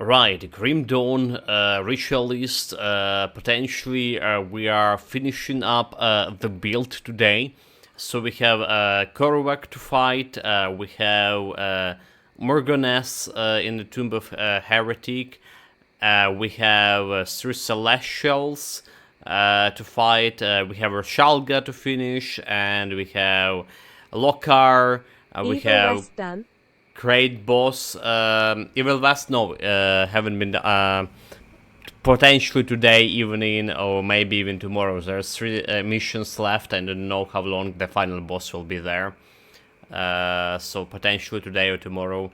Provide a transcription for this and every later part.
Right, Grim Dawn, Ritualist, potentially we are finishing up the build today. So we have Korvac to fight, we have Morgoness in the Tomb of Heretic, we have three Celestials to fight, we have Rashalga to finish, and we have Lokar, we Evil have West done. Great boss. Evil West, no, haven't been. Potentially today evening or maybe even tomorrow. There's three missions left. I don't know how long the final boss will be there. So potentially today or tomorrow.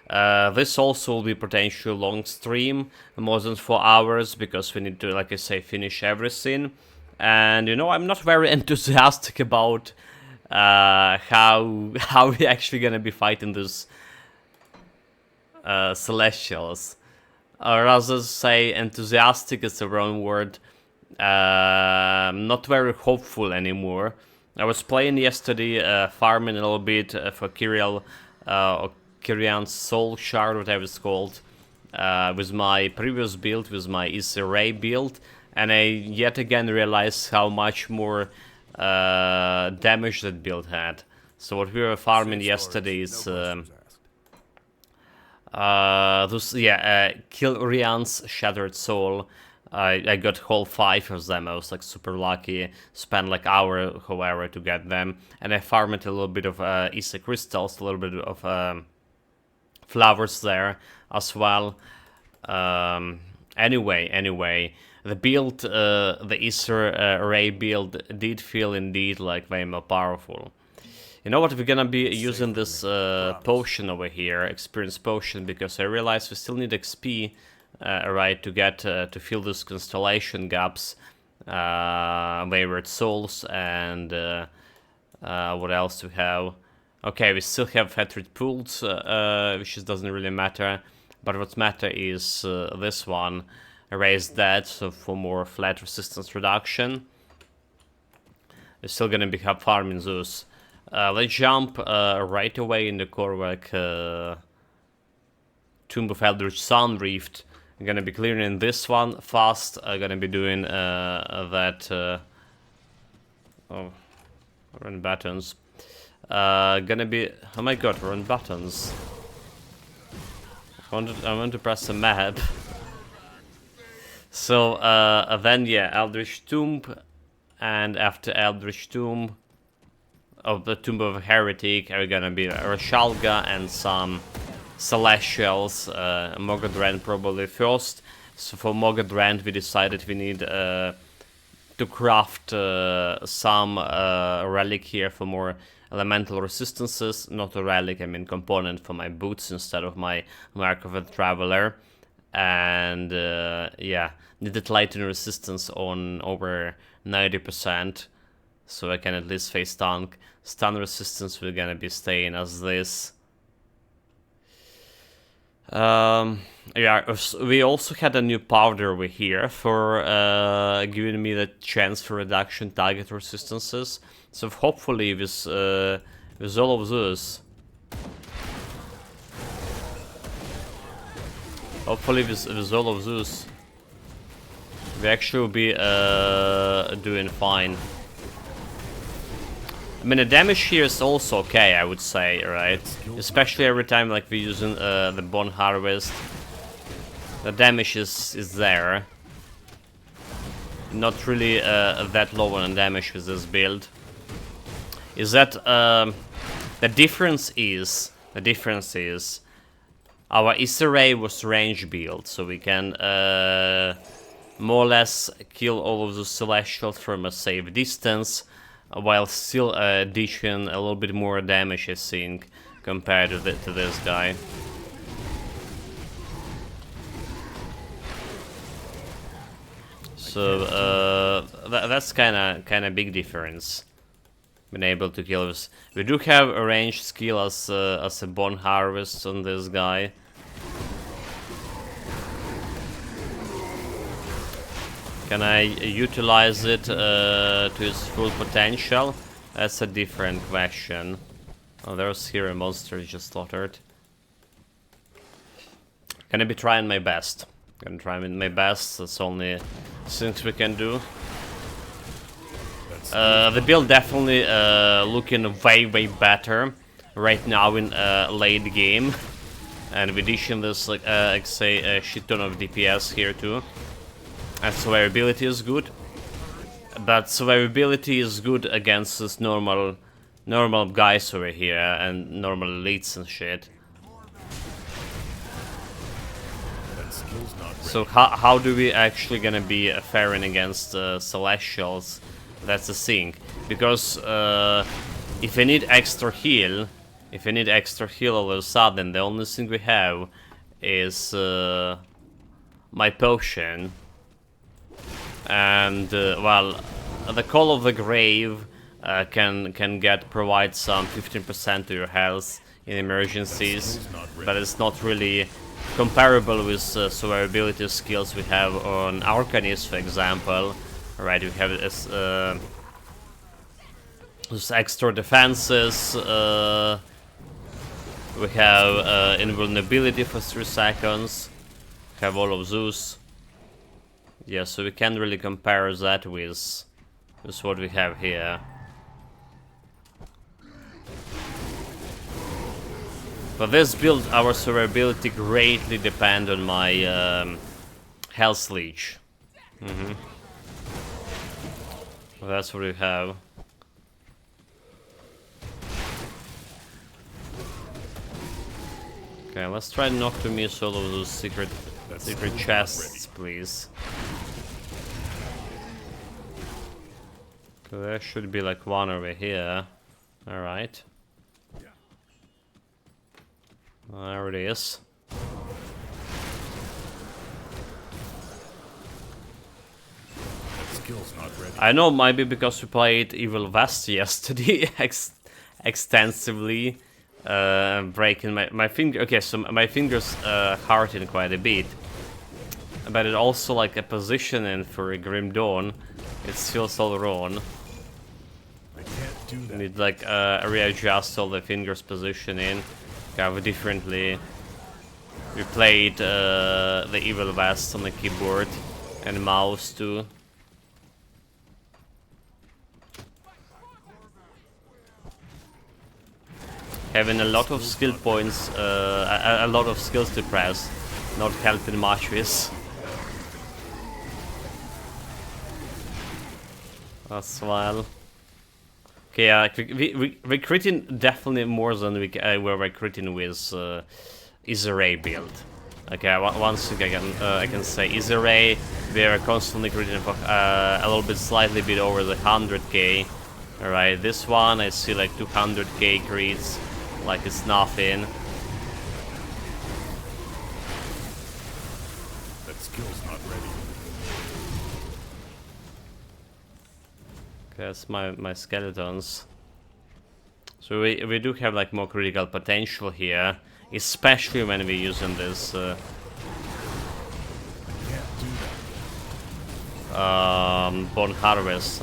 This also will be potentially a long stream, more than 4 hours, because we need to, like I say, finish everything. And I'm not very enthusiastic about how we actually gonna be fighting this Celestials. Or rather say enthusiastic is the wrong word. Not very hopeful anymore. I was playing yesterday, farming a little bit for Kyriel, or Kyrian's Soul Shard, whatever it's called, with my previous build, with my Ray build, and I yet again realized how much more damage that build had. So what we were farming yesterday is kill Rian's Shattered Soul. I got whole 5 of them. I was like super lucky. Spent like hour, however, to get them, and I farmed a little bit of Isa crystals, a little bit of flowers there as well. Anyway, the build, the Isa Ray build, did feel indeed like way more powerful. You know what, we're gonna be using this potion over here, experience potion, because I realize we still need XP, right, to get to fill these constellation gaps, wayward souls, and what else do we have? Okay, we still have hatred pools, which just doesn't really matter, but what matter is this one, erase that, so for more flat resistance reduction. We're still gonna be farming those. Let's jump right away in the Korvac Tomb of Eldritch Sun Rift. I'm gonna be clearing this one fast. I'm gonna be doing that. Oh, run buttons. Gonna be. Oh my god, run buttons. I want to press the map. So then yeah, Eldritch Tomb, and after Eldritch Tomb. Of the Tomb of Heretic are gonna be Rashalga and some Celestials, Mogadran probably first. So for Mogadran we decided we need to craft some relic here for more elemental resistances. Not a relic, I mean component for my boots instead of my Mark of a Traveler. And yeah, needed lightning resistance on over 90%. So I can at least face tank. Stun resistance we're gonna be staying as this. Yeah, we also had a new powder over here for giving me the chance for reduction target resistances. So hopefully with all of this, with all of this, we actually will be doing fine. I mean, the damage here is also okay, I would say, right? Especially every time like we're using the Bone Harvest. The damage is there. Not really that low on damage with this build. Is that the difference is our Issa Ray was range build, so we can more or less kill all of the Celestials from a safe distance, while still dishing a little bit more damage, I think, compared to this guy. So that's kind of big difference. Been able to kill this. We do have a ranged skill as a Bone Harvest on this guy. Can I utilize it to its full potential? That's a different question. Oh, there's here a monster just slaughtered. Gonna be trying my best. Gonna try my best. That's only things we can do. The build definitely looking way better right now in late game, and with addition there's like say a shit ton of DPS here too, and survivability is good. But survivability is good against this normal guys over here and normal elites and shit. So how do we actually gonna be faring against Celestials? That's the thing. Because if I need extra heal, all of a sudden, the only thing we have is my potion. And well, the Call of the Grave can provide some 15% to your health in emergencies, but it's not really comparable with survivability skills we have on Arcanist, for example. Right, we have this extra defenses. We have invulnerability for 3 seconds. We have all of those. Yeah, so we can't really compare that with what we have here. For this build, our survivability greatly depends on my health leech. Well, that's what we have. Okay, let's try not to miss all of those secret chests, please. Okay, there should be like one over here. Alright. There it is. I know, maybe because we played Evil West yesterday extensively, breaking my finger. Okay, so my fingers hurting quite a bit, but it also like a positioning for a Grim Dawn. It feels all wrong. I can't do that. Need like readjust all the fingers positioning, kind of differently. We played the Evil West on the keyboard and mouse too. Having a lot of skill points, a lot of skills to press, not helping much with. As well. Okay, we're critting definitely more than we were critting with Iseray build. Okay, once again, I can say Iseray, we are constantly critting for a little bit, slightly bit over the 100k. Alright, this one I see like 200k crits, like it's nothing. That skill's not ready. Okay, that's my skeletons. So we do have like more critical potential here, especially when we're using this Bone Harvest.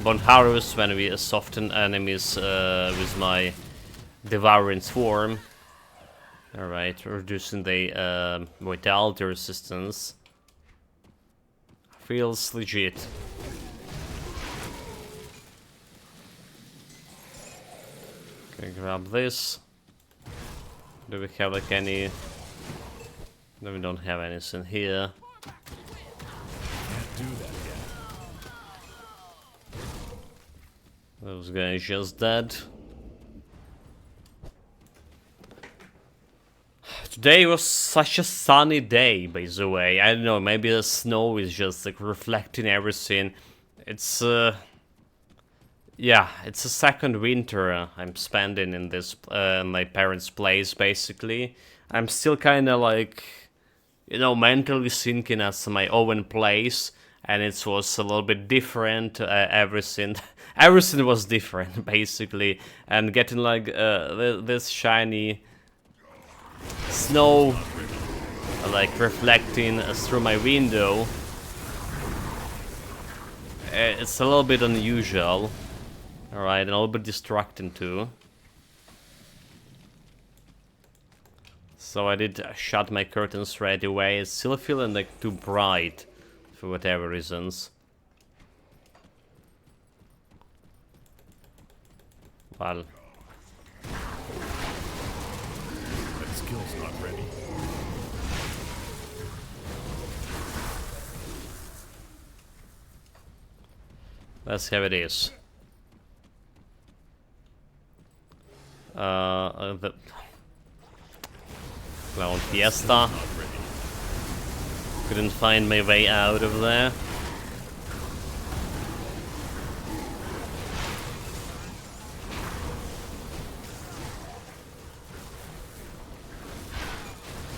Bone Harvest when we soften enemies with my Devouring Swarm. Alright, reducing the vitality resistance. Feels legit. Okay, grab this. Do we have like any... No, we don't have anything here. Can't do that yet. Those guys just dead. Today was such a sunny day, by the way. I don't know, maybe the snow is just like reflecting everything. It's yeah, it's a second winter I'm spending in this my parents' place, basically. I'm still kind of like, you know, mentally thinking as my own place, and it was a little bit different. Everything was different, basically, and getting like this shiny snow like reflecting through my window. It's a little bit unusual. Alright, and a little bit distracting too. So I did shut my curtains right away. It's still feeling like too bright for whatever reasons. Well, That skill's not ready. let's have it is. The Clown Fiesta. Not ready. Couldn't find my way out of there.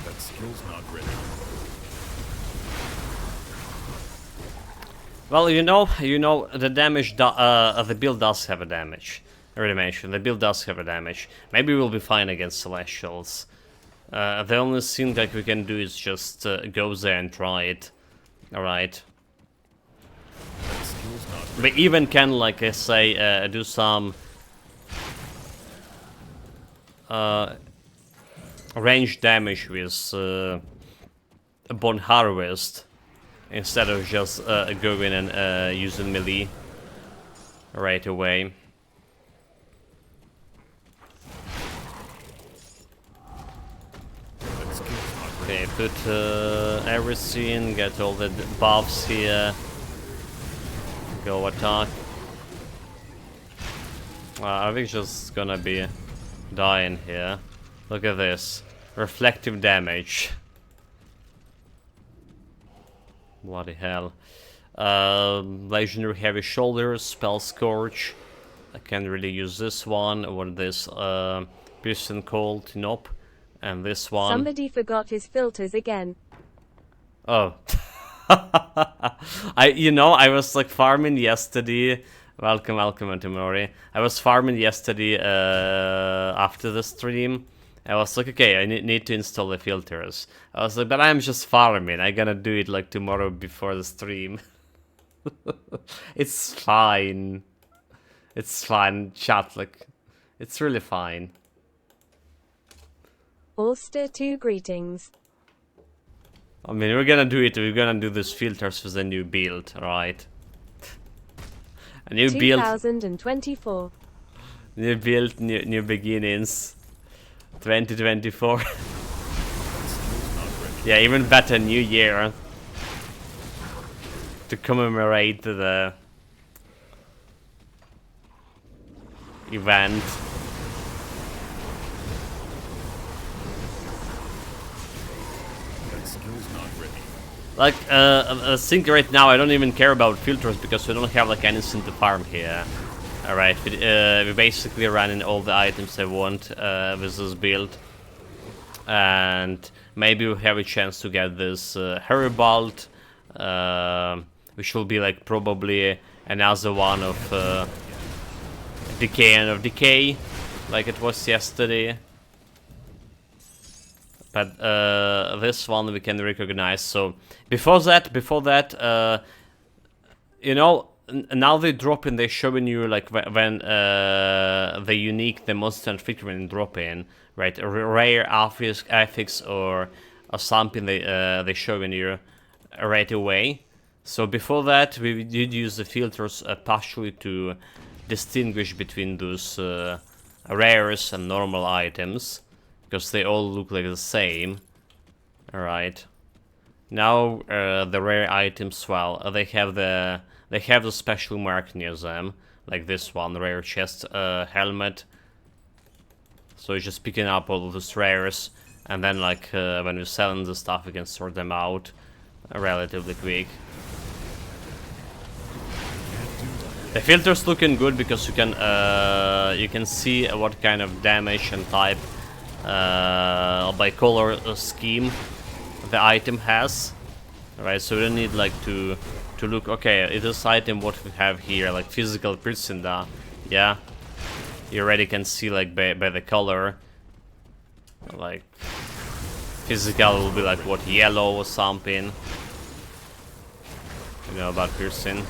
That skill's not ready. Well, the damage. The build does have a damage. I already mentioned the build does have a damage. Maybe we'll be fine against Celestials. The only thing that we can do is just go there and try it. All right. That skill's not ready. We even can, like I say, do some range damage with Bone Harvest instead of just going and using melee right away. That skill's not ready. Okay, put everything, get all the buffs here. Go attack. Are we just gonna be dying here? Look at this. Reflective damage. Bloody hell. Legendary Heavy Shoulders, Spell Scourge. I can't really use this one or this Piercing Cold, nope. And this one. Somebody forgot his filters again. Oh. I was like farming yesterday. Welcome, Antimori. I was farming yesterday after the stream. I was like, okay, I need to install the filters. I was like, but I'm just farming. I'm gonna do it like tomorrow before the stream. It's fine. It's fine, chat, like, it's really fine. Ulster 2 greetings. I mean, we're gonna do it. We're gonna do these filters with a new build, right? A new build, 2024. new build, new beginnings. 2024. That skill's not ready. Yeah, even better, new year. To commemorate the event. That skill's not ready. Like, I think right now I don't even care about filters because we don't have like anything to farm here. Alright, we basically running all the items I want with this build. And maybe we have a chance to get this Heribald, which will be like probably another one of Decay and of Decay, like it was yesterday. But this one we can recognize. So before that, you know, now they drop in. They're showing you like when the unique, the monster and frequent drop in, right? A rare affix or something they showing you right away. So before that, we did use the filters partially to distinguish between those rares and normal items, because they all look like the same. Alright. Now the rare items, well, they have the special mark near them, like this one, rare chest helmet. So you're just picking up all of those rares, and then like when you're selling the stuff, you can sort them out relatively quick. The filter's looking good because you can see what kind of damage and type by color scheme the item has. Right, so you don't need like to look, okay, is this item what we have here, like physical Priscinda, yeah, you already can see like by the color, like physical will be like what, yellow or something, you know about piercing.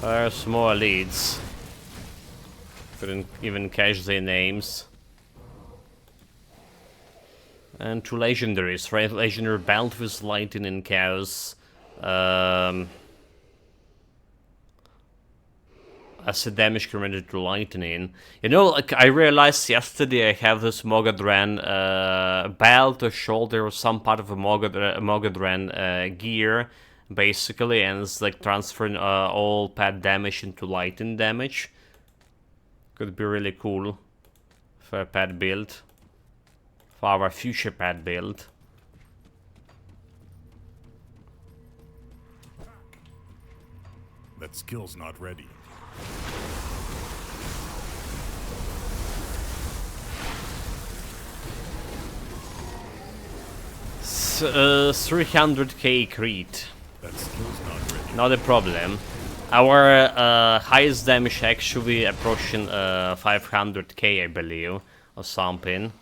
There's more leads. Couldn't even catch their names. And 2 legendaries, right? Legendary Belt with Lightning and Chaos. Acid damage converted to lightning. You know, like I realized yesterday I have this Mogadran belt or shoulder or some part of a Mogadran gear, basically, and it's like transferring all pet damage into lightning damage. Could be really cool for a pet build. For our future pet build. That skill's not ready. 300k crit. That skill's not ready. Not a problem. Our highest damage actually approaching 500k, I believe, or something.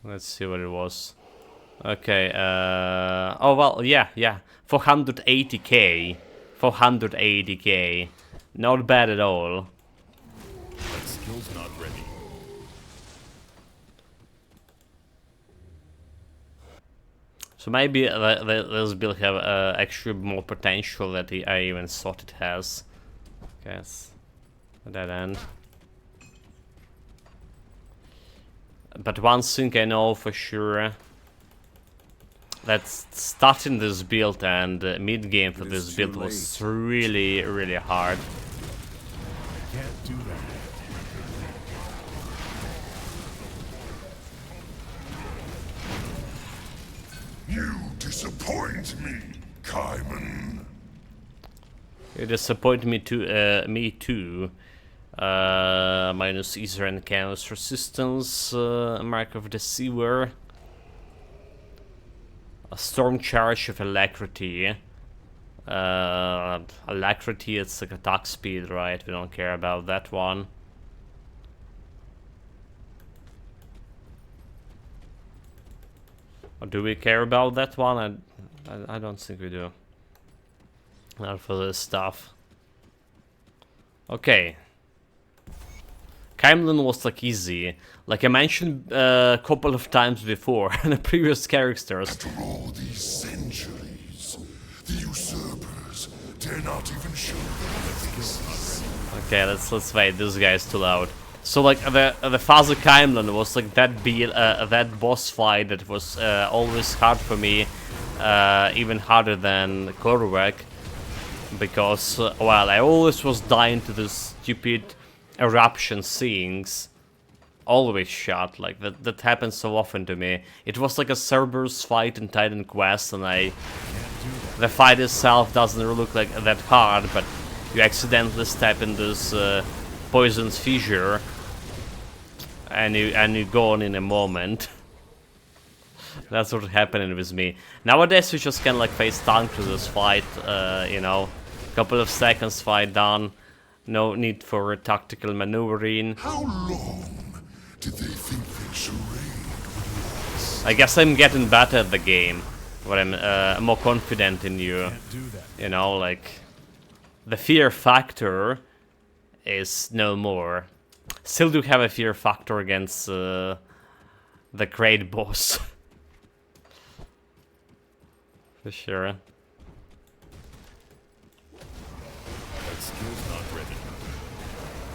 Let's see what it was. Okay, oh well, yeah, 480k. 480k. Not bad at all. That skill's not ready. So maybe this build have actually more potential that I even thought it has. Guess at that end. But one thing I know for sure, that starting this build and mid game for this build was really, really hard. Can't do that. You disappoint me, Kaiman. You disappoint me too. Minus Ether and Chaos Resistance, Mark of the Sewer. A Storm Charge of Alacrity. Alacrity, it's like attack speed, right? We don't care about that one. Or do we care about that one? I don't think we do. Not for this stuff. Okay. Camelin was like easy. Like I mentioned a couple of times before in the previous characters. After all these centuries, the usurpers dare not even show their faces. Okay, let's wait. This guy is too loud. So like the Father Camelin was like that boss fight that was always hard for me, even harder than Korvac, because well, I always was dying to this stupid eruption things. Always shot, like that happens so often to me. It was like a Cerberus fight in Titan Quest, and the fight itself doesn't really look like that hard, but you accidentally step in this poison's fissure, and you gone in a moment. That's what happening with me. Nowadays you just can like face tank to this fight, you know, couple of seconds fight done, no need for tactical maneuvering. How long did they think that charade would last? I guess I'm getting better at the game, but I'm more confident in you. Can't do that. You know, like the fear factor is no more. Still do have a fear factor against the great boss. For sure. That skill's not ready.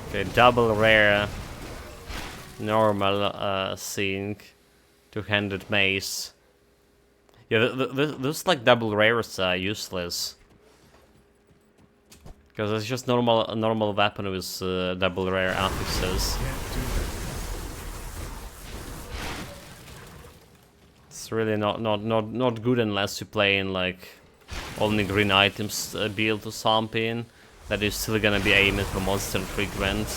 Okay, double rare, normal sync, two-handed mace. Yeah, those like double rares are useless. Because it's just a normal weapon with double rare affixes. Can't do that. It's really not good unless you play in like only green items build or something. That is still gonna be aiming for monster frequent.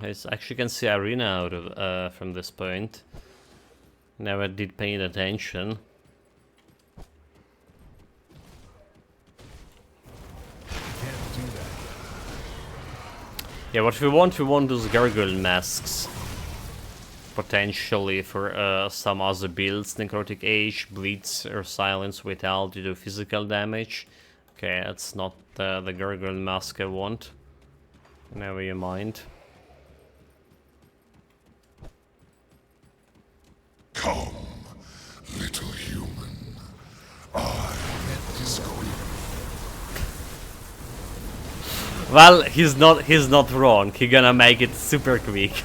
I actually can see arena out of from this point. Never did pay attention. Can't do that. Yeah, what we want those gargoyle masks. potentially for some other builds. Necrotic Age, Bleeds or Silence Vitality to physical damage. Okay, that's not the Gargoyle Mask I want. Never you mind. Come, little human. I is going. Well, he's not wrong. He's gonna make it super quick.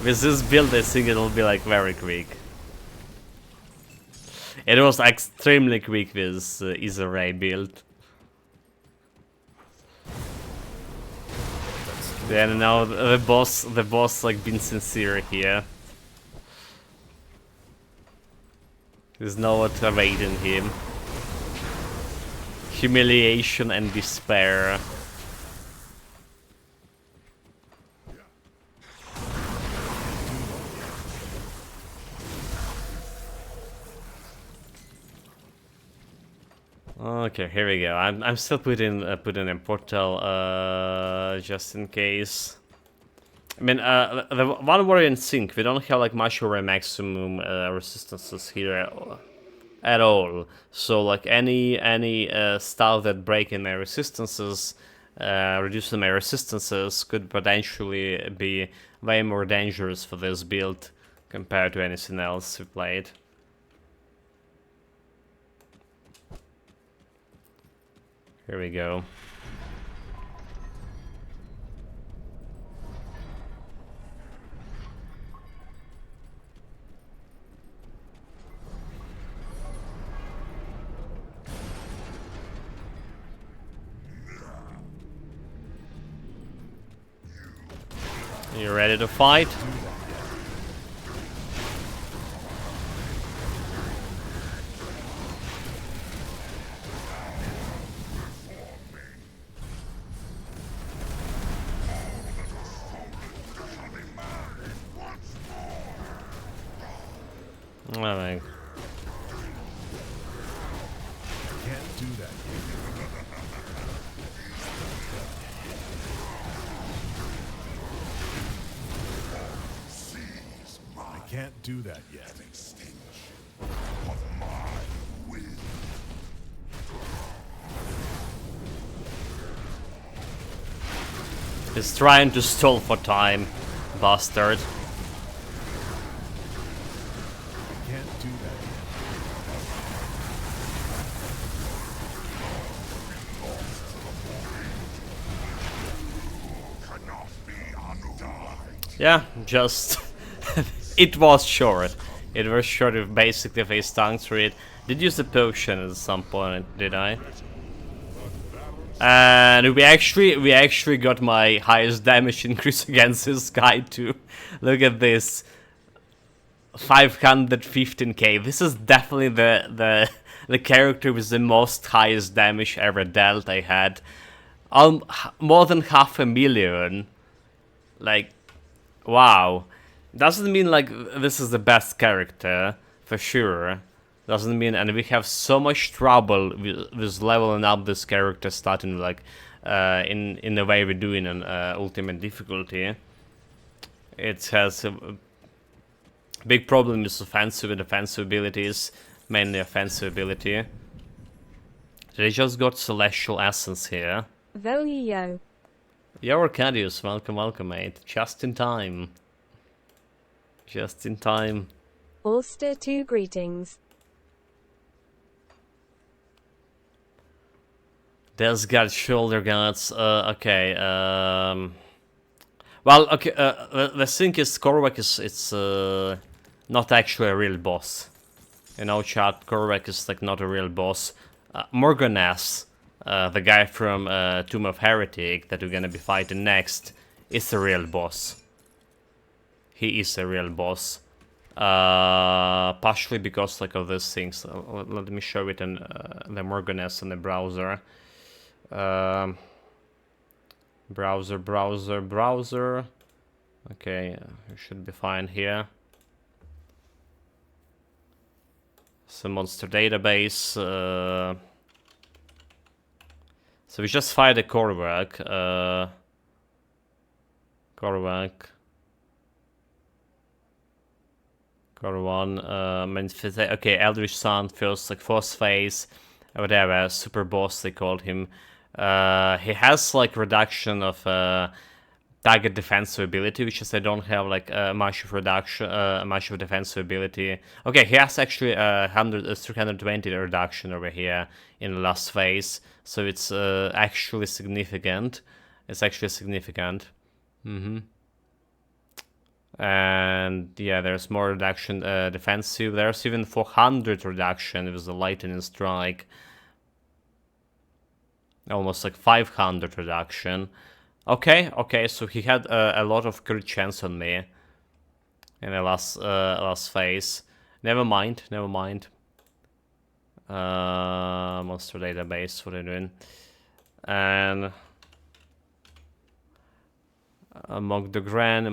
With this build, I think it'll be like very quick. It was extremely quick with Ether Ray build. Then now the boss like been sincere here. There's no what awaiting him. Humiliation and despair. Okay, here we go. I'm still putting a portal just in case. I mean, the one warrior in sync. We don't have like much of a maximum resistances here at all. So like any stuff that breaking my resistances, reducing my resistances could potentially be way more dangerous for this build compared to anything else we played. Here we go. You ready to fight? Alright. Can't do that. I can't do that yet. He's trying to stall for time, bastard. Can't do that yet. Yeah, just... it was short. It was short of basically if I stung through it. Did use the potion at some point, did I? And we actually got my highest damage increase against this guy too. Look at this. 515k. This is definitely the character with the most highest damage ever dealt I had. More than 500,000. Like, wow. Doesn't mean like this is the best character, for sure. Doesn't mean, and we have so much trouble with leveling up this character, starting like in the way we're doing an ultimate difficulty. It has a big problem with offensive and defensive abilities, mainly offensive ability. They just got Celestial Essence here. Volio. Yo, Arcadius, welcome, mate. Just in time. Just in time. Ulster 2 greetings. There's got shoulder guards. Okay. Well, okay. The thing is, Korvac it's not actually a real boss. You know, chat. Korvac is like not a real boss. Morganas, the guy from Tomb of Heretic that we're gonna be fighting next, is a real boss. He is a real boss. Partially because like of these things. Let me show it in the Morganas in the browser. Browser. Okay, it should be fine here. Some monster database. So we just fight a Korvac. Korvac. Core 1, okay, Eldritch Sun, first, like, first phase, whatever, super boss they called him. He has, like, reduction of target defensive ability, which is I don't have, like, much of reduction, much of defensive ability. Okay, he has actually 320 reduction over here in the last phase, so it's actually significant. It's actually significant. And yeah, there's more reduction defensive. There's even 400 reduction with the lightning strike. Almost like 500 reduction. Okay, so he had a lot of crit chance on me in the last phase. Never mind. Monster database, what are you doing? And among the Grand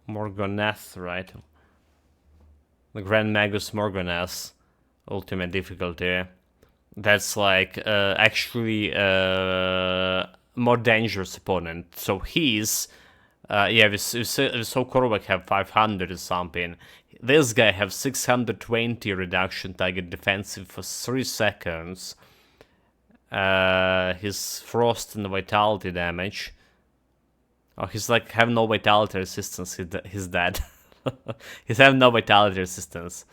Morgonath, right? The Grand Magus Morgonath, ultimate difficulty. That's like actually more dangerous opponent. So he's yeah, we saw Korvac have 500 or something. This guy have 620 reduction target defensive for 3 seconds. His frost and vitality damage. Oh, he's like have no vitality resistance. He's dead. He's have no vitality resistance.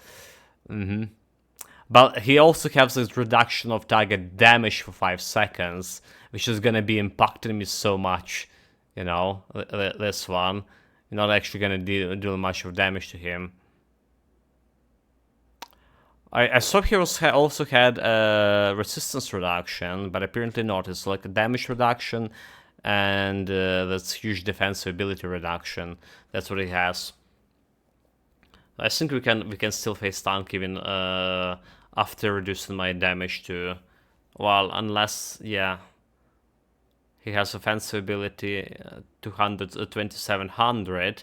But he also has this reduction of target damage for 5 seconds, which is gonna be impacting me so much. You know, this one. You're not actually gonna deal much of damage to him. I saw he also had resistance reduction, but apparently not. It's like a damage reduction and that's huge defensive ability reduction. That's what he has. I think we can still face tank even after reducing my damage to, well, unless, yeah, he has offensive ability 2700,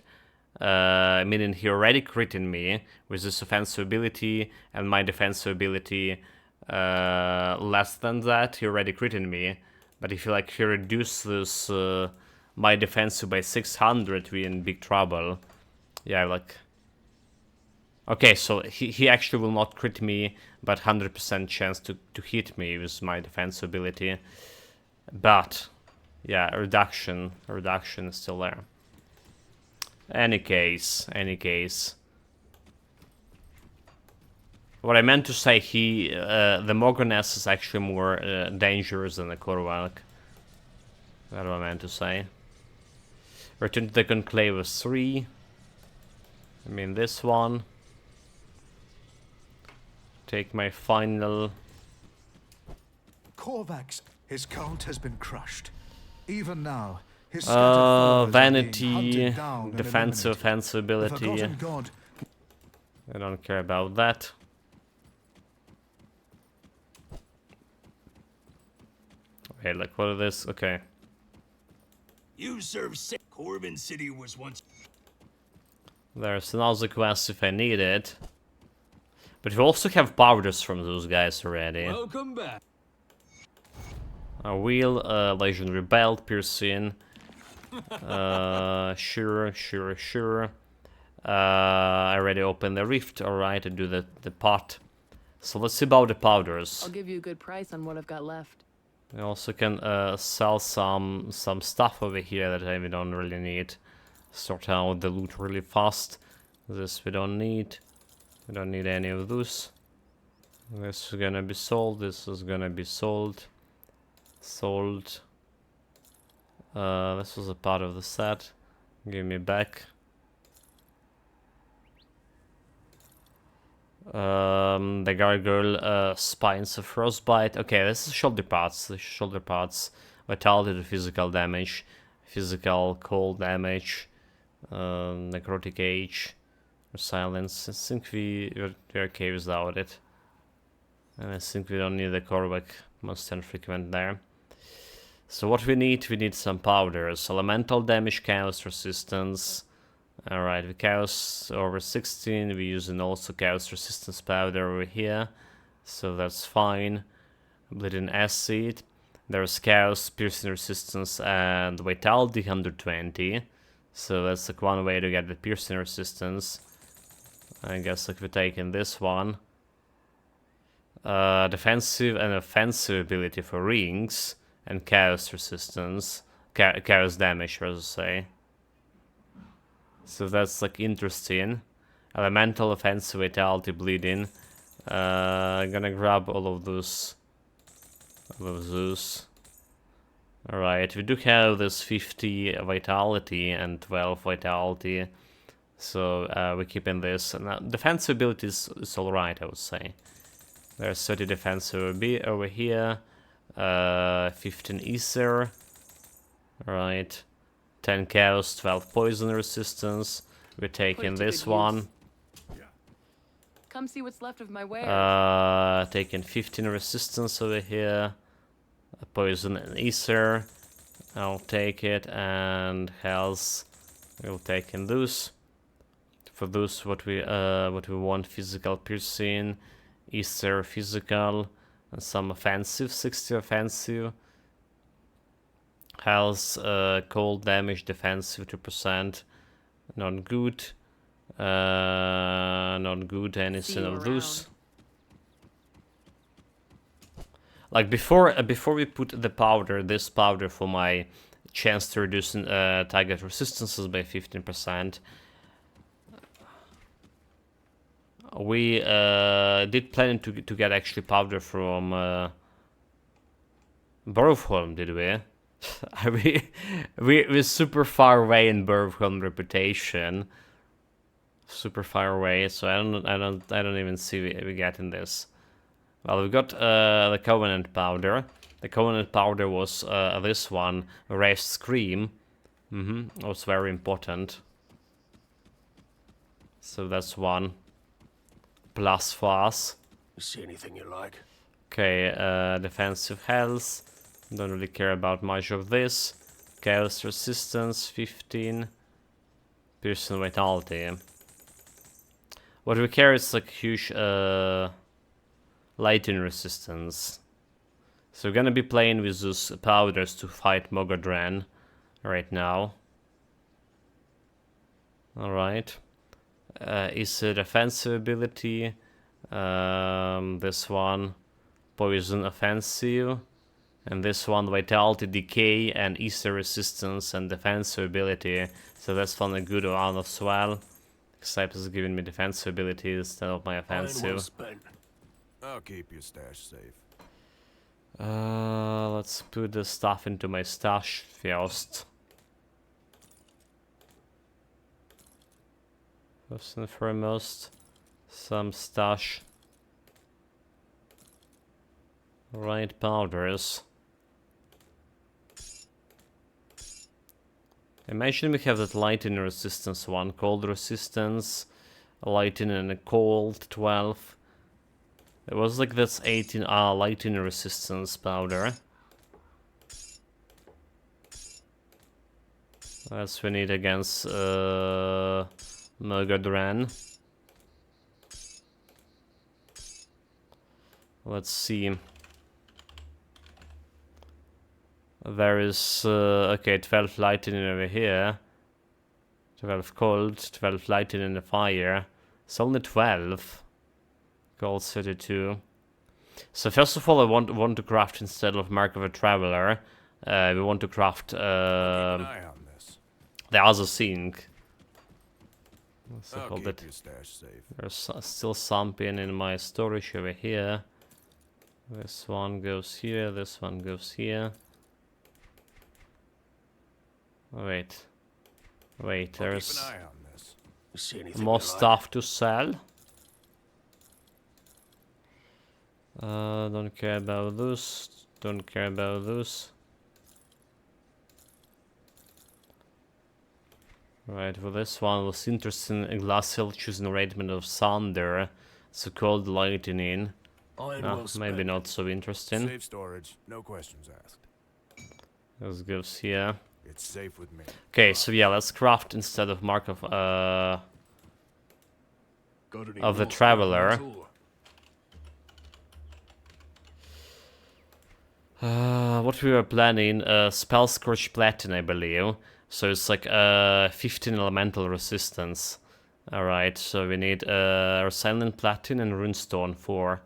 meaning he already critting me with this offensive ability and my defensive ability less than that. He already critting me, but if he reduces my defensive by 600, we in big trouble. Yeah, like. Okay, so he actually will not crit me, but 100% chance to hit me with my defense ability. But, yeah, reduction is still there. Any case. What I meant to say, the Morgones is actually more dangerous than the Korvac. That's what I meant to say. Return to the Conclave of 3. I mean this one. Take my final. Korvax, his cult has been crushed. Even now, his scattered followers are being vanity, hunted down and defensive, eliminated. offensive The ability. forgotten god. I don't care about that. Okay, like what is this? Okay. You serve sick. Corbin City was once. There's another quest if I need it. But we also have powders from those guys already. Welcome back. A wheel, legendary belt, piercing. Sure. I already opened the rift, alright, to do the pot. So let's see about the powders. I'll give you a good price on what I've got left. I also can sell some stuff over here that we don't really need. Sort out the loot really fast. This we don't need. We don't need any of those. This is gonna be sold. This is gonna be sold. Sold. This was a part of the set. Give me back. The gargoyle spines of frostbite. Okay, this is shoulder parts. The shoulder parts. Vitality to physical damage. Physical cold damage. Necrotic age. Silence. I think we're okay without it. And I think we don't need the Korvac most infrequent there. So what we need some powders. Elemental damage, chaos resistance. Alright, we chaos over 16. We're using also chaos resistance powder over here. So that's fine. Bleeding acid. There's chaos, piercing resistance, and vitality 120. So that's like one way to get the piercing resistance. I guess like we're taking this one. Defensive and offensive ability for rings and chaos resistance, chaos damage, I should say. So that's like interesting. Elemental offensive, vitality, bleeding. I'm gonna grab all of those. Alright, we do have this 50 vitality and 12 vitality. So we're keeping this. And defensive ability is alright, I would say. There's 30 defensive over here. 15 ether. Alright. 10 chaos, 12 poison resistance. We're taking to this good one. use. Come see what's left of my wares. Taking 15 resistance over here. Poison and ether. I'll take it, and health. We'll take in those. For those what we want: physical piercing, ether physical, and some offensive, 60 offensive. Health, cold damage, defensive 2%. Not good. Not good. Anything of those. Like before we put the powder, this powder for my chance to reduce target resistances by 15%. We did plan to get actually powder from Borgholm, did we? We're super far away in Borgholm reputation. Super far away, so I don't even see we getting this. Well, we got the Covenant powder. The Covenant powder was this one, Raised Scream. It was very important. So that's one. Plus for us. You see anything you like? Okay, defensive health. Don't really care about much of this. Chaos resistance, 15. Piercing vitality. What we care is like huge lightning resistance. So we're gonna be playing with those powders to fight Mogodran right now. Alright. Is a defensive ability. This one, poison offensive. And this one, vitality decay and ether resistance and defensive ability. So that's fun and good one as well. Except it's giving me defensive ability instead of my offensive. Spent. I'll keep your stash safe. Let's put the stuff into my stash first. First and foremost, some stash. Right, powders. Imagine we have that lightning resistance one, cold resistance, lightning and a cold, 12. It was like that's 18 lightning resistance powder. That's we need against Mogodran. Let's see. There is okay, 12 lightning over here. 12 cold, 12 lightning in the fire. It's only 12. Gold 32. So first of all, I want to craft instead of Mark of a Traveler. We want to craft Keep an eye on this. the other thing. What's it I'll called? keep your stash safe. There's still something in my storage over here. This one goes here. This one goes here. Wait, I'll there's keep an eye on this. You see anything more you like? stuff to sell. Don't care about those. Don't care about those. Right, well this one was interesting. A glacial choosing arrangement of thunder. So called lightning. Iron well spent. Maybe not so interesting. Safe storage, no questions asked. This goes here. It's safe with me. Okay, so yeah, let's craft instead of Mark of Got any of the more Traveler. tool? What we were planning, Spell Scorch Platinum, I believe. So it's like 15 elemental resistance. Alright, so we need Silent Platin and Runestone 4.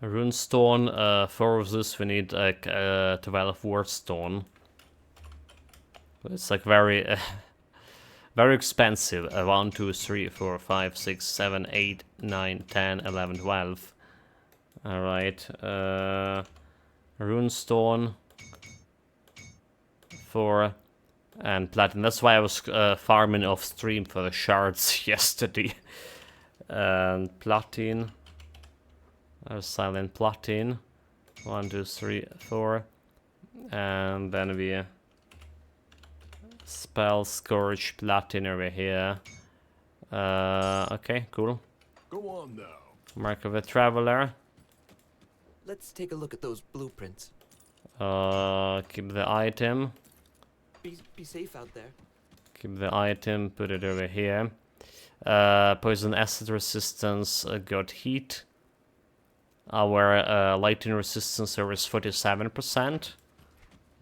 Runestone, 4 of this, we need like 12 Wardstone. It's like very, very expensive. 1, 2, 3, 4, 5, 6, 7, 8, 9, 10, 11, 12. Alright, Runestone 4 and Platin. That's why I was farming off stream for the shards yesterday. And Platin. Silent Platin. 1, 2, 3, 4. And then we Spell Scourge Platin over here. Okay, cool. Go on now. Mark of the Traveler. Let's take a look at those blueprints. Keep the item. Be safe out there. Keep the item, put it over here. Poison acid resistance, got heat. Our lightning resistance over is 47%.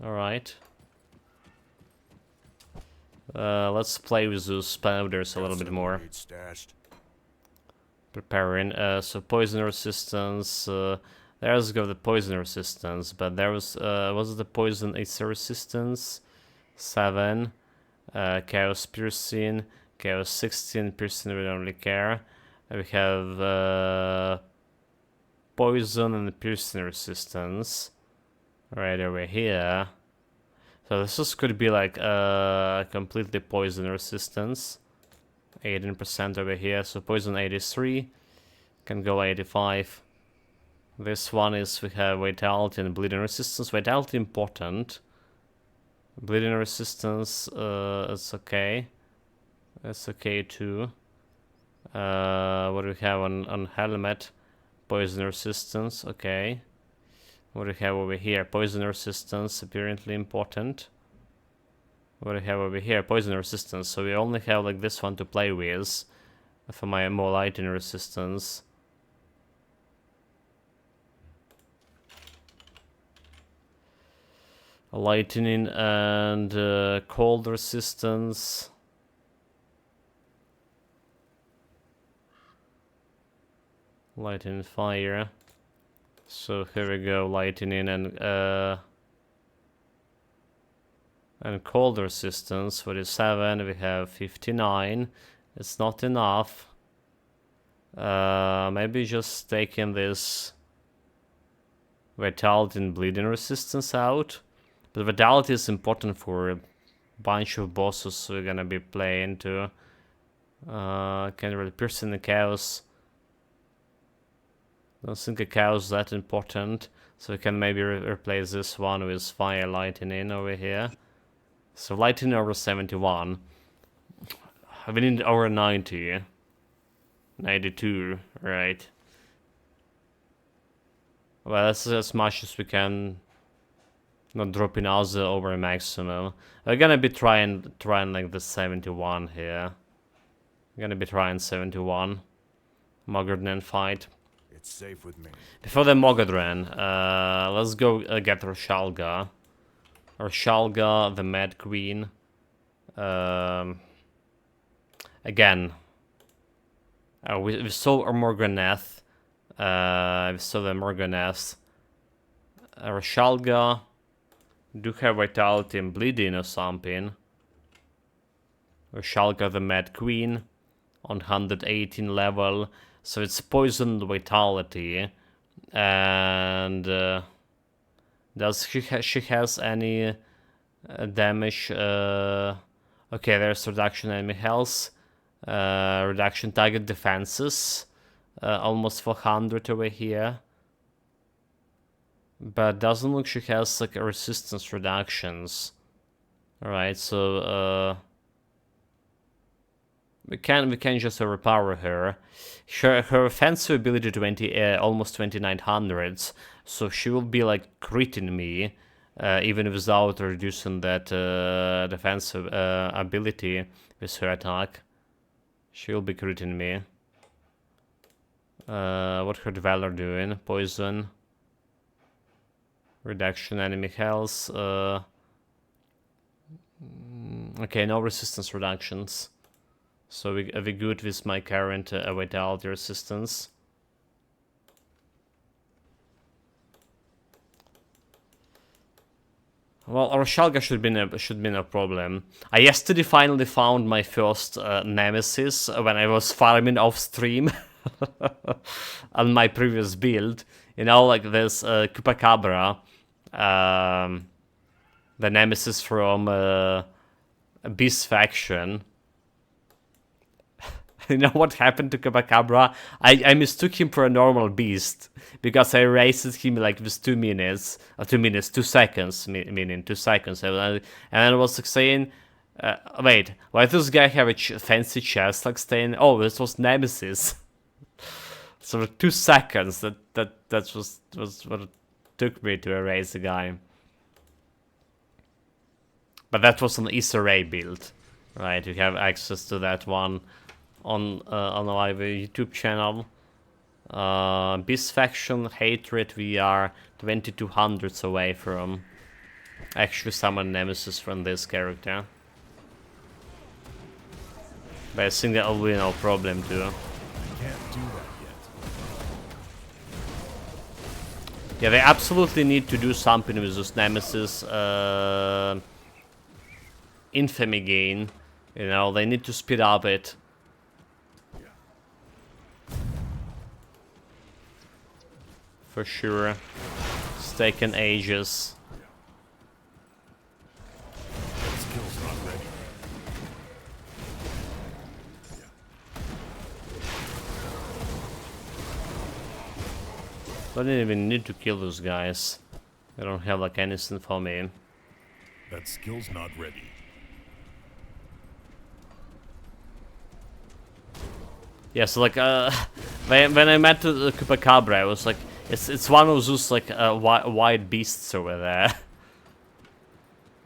Alright. Let's play with those powders a little bit more. Stashed. Preparing. So poison resistance. There's go the poison resistance, but there was the poison acid resistance? 7. Chaos piercing. Chaos 16. Piercing, we don't really care. We have poison and piercing resistance right over here. So this could be like completely poison resistance. 18% over here. So poison 83. Can go 85. This one is, we have vitality and bleeding resistance. Vitality important. Bleeding resistance, it's okay. It's okay too. What do we have on helmet? Poison resistance, okay. What do we have over here? Poison resistance, apparently important. What do we have over here? Poison resistance. So we only have like this one to play with for my more lightning resistance. Lightning and cold resistance. Lightning and fire. So here we go, lightning and cold resistance. 47, we have 59. It's not enough. Maybe just taking this vitality and bleeding resistance out. But vitality is important for a bunch of bosses we're gonna be playing to. Can't really pierce in the chaos. Don't think a chaos is that important. So we can maybe replace this one with fire lightning over here. So lightning over 71. We need over 90. 92, right. Well, that's as much as we can. Not dropping us over maximum. We're gonna be trying like the 71 here. We're gonna be trying 71. Mogadren fight. It's safe with me. Before the Mogadren, let's go get Roshalga. Roshalga, the Mad Queen. Again. We saw Morganeth. We saw the Morganeth. Roshalga. Do have vitality and bleeding or something. Roshalga the Mad Queen on 118 level. So it's poisoned vitality. And does she has any damage? Okay, there's reduction enemy health. Reduction target defenses. Almost 400 over here. But doesn't look she has like a resistance reductions. Alright, so we can just overpower her. Her offensive ability 20 almost 2900s, so she will be like critting me even without reducing that defensive ability with her attack. She will be critting me. What her Valor doing? Poison. Reduction enemy health. Okay, no resistance reductions. So we good with my current vitality resistance. Well, Roshalga should be no problem. I yesterday finally found my first nemesis when I was farming off stream on my previous build. You know, like this Chupacabra, the nemesis from Beast faction. You know what happened to Chupacabra? I mistook him for a normal beast because I raised him like with 2 minutes, 2 seconds, meaning 2 seconds. And I was like saying, wait, why does this guy have a fancy chest? Like saying, oh, this was Nemesis. So 2 seconds. That was what it took me to erase the guy. But that was an Easter egg build, right? You have access to that one on our YouTube channel. Beast faction hatred, we are 2200s away from actually summon Nemesis from this character. But I think that will be no problem too. Can't do that yet. Yeah, they absolutely need to do something with this Nemesis infamy gain. You know, they need to speed up it. For sure. It's taken ages. That skill's not ready. I didn't even need to kill those guys. They don't have like anything for me. That skill's not ready. Yeah, so like when I met the Chupacabra, I was like, it's one of those like white beasts over there.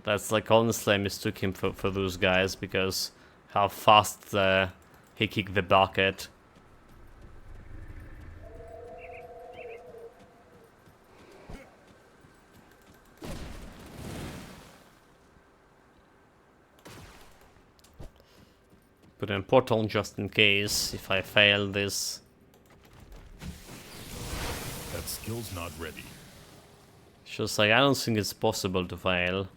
That's like honestly I mistook him for those guys because how fast he kicked the bucket. Put in portal just in case if I fail this. That skill's not ready. Just like I don't think it's possible to fail.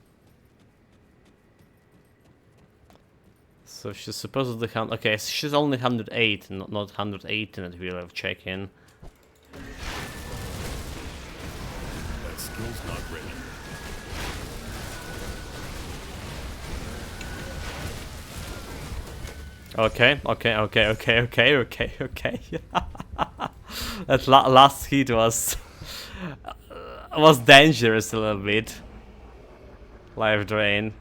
So she's supposedly okay, so she's only 108, not 118 at wheel of check-in. That skill's not ready. Okay. That last hit was dangerous a little bit. Life drain.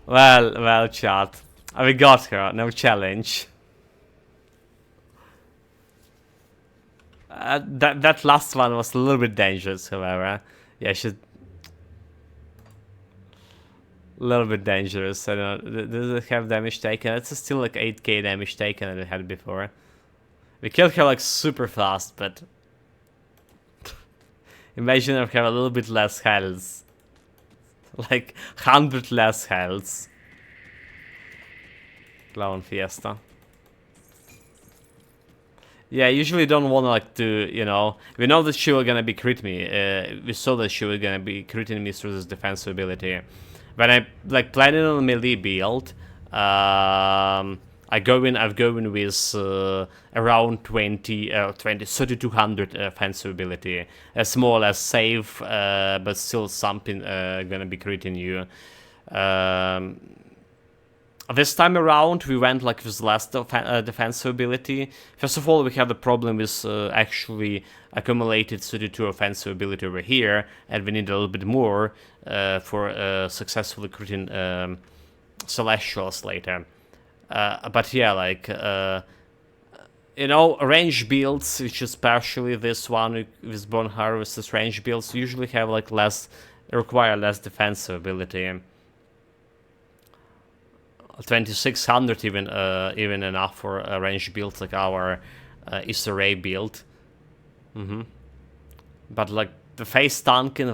well, chat. We got her. No challenge. That last one was a little bit dangerous, however. Yeah, she's a little bit dangerous. I don't know. Does it have damage taken? It's still like 8k damage taken that it had before. We killed her like super fast, but imagine if we have a little bit less health. Like 100 less health. Clown Fiesta. Yeah, I usually don't want to like to, you know, we know that she was gonna be crit me. We saw that she was gonna be critting me through this defense ability. When I like planning on a melee build, I've going with around 3200 offensive ability. It's more or less safe, but still something gonna be critting you. This time around, we went like with less defensive ability. First of all, we had the problem with actually accumulated 32 offensive ability over here, and we need a little bit more for successfully critting Celestials later. But yeah, like, you know, range builds, which is partially this one with Bone Harvest's range builds, usually have like require less defensive ability. 2600 even enough for a range build like our Easter egg build. But like the face tanking,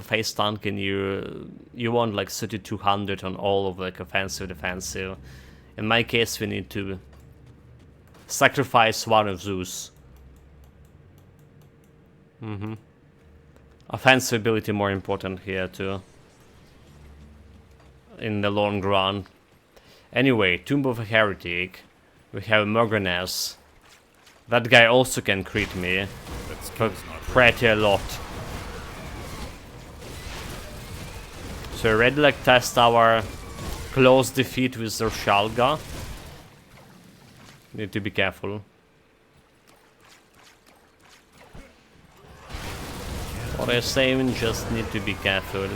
you want like 3200 on all of like offensive, defensive. In my case, we need to sacrifice one of Zeus. Offensive ability more important here too. In the long run. Anyway, Tomb of a Heretic. We have Morganes. That guy also can crit me. That But skill's not ready. pretty a lot. So ready like test our close defeat with Zershalga. Need to be careful. What I'm saying, just need to be careful.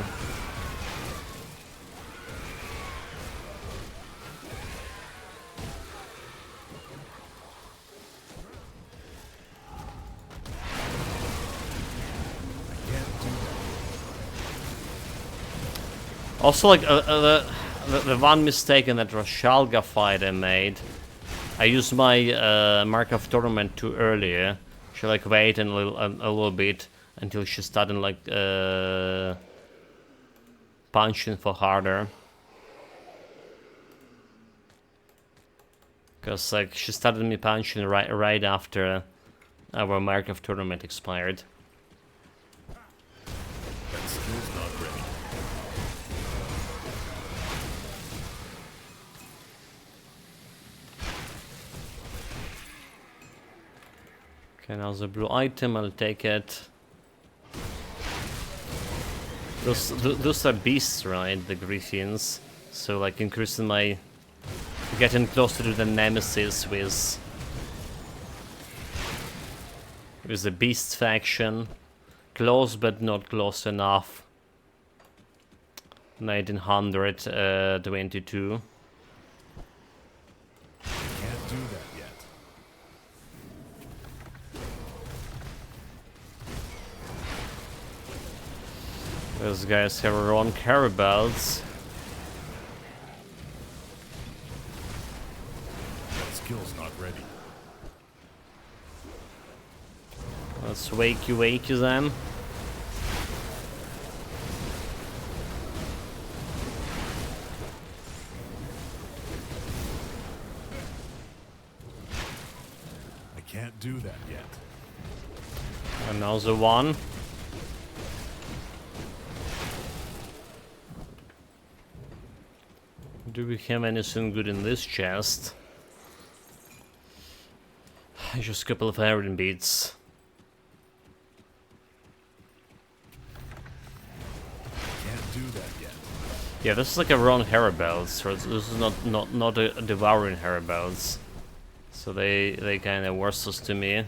Also, like, the one mistake in that Rashalga fight I made, I used my Mark of Torment too early. Should like wait a little bit until she started like punching for harder. Cause like she started me punching right after our Mark of Torment expired. That skill's not ready. Okay, now the blue item, I'll take it. Those are beasts, right? The Griffins. So like increasing my... getting closer to the Nemesis with the beast faction. Close but not close enough. 1922. Can't do that yet. Those guys have their own caravels. That skill's not ready. Let's wake you them. I can't do that yet. Another one. Do we have anything good in this chest? Just a couple of iron beads. Can't do that yet. Yeah, this is like a wrong Herabells, so this is not a devouring Herabells. So they kind of worthless to me.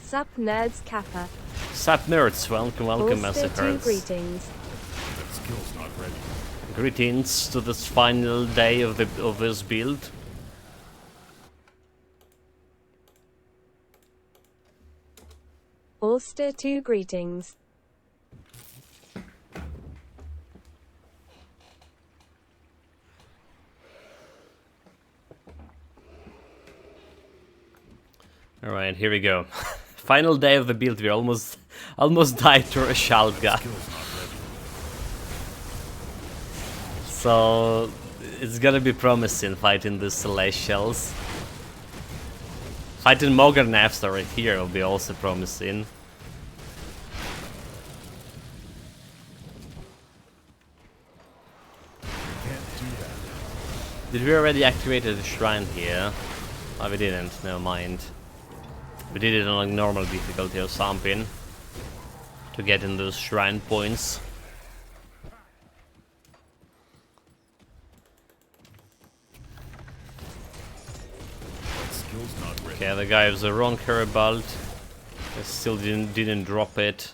Sup nerds Kappa. Sup nerds, welcome Bolster 2 massacres. greetings. That skill's not ready. Greetings to this final day of this build. Bolster 2 greetings. All right, here we go. Final day of the build. We almost died to a Shalga. Skill's not ready. So it's gonna be promising fighting the Celestials. Fighting Mogernavs right here will be also promising. Can't do that. Did we already activate the shrine here? Oh, we didn't. Never mind. We did it on like normal difficulty or something to get in those shrine points. That skill's not ready. Okay, the guy with the wrong Herabald. I still didn't drop it.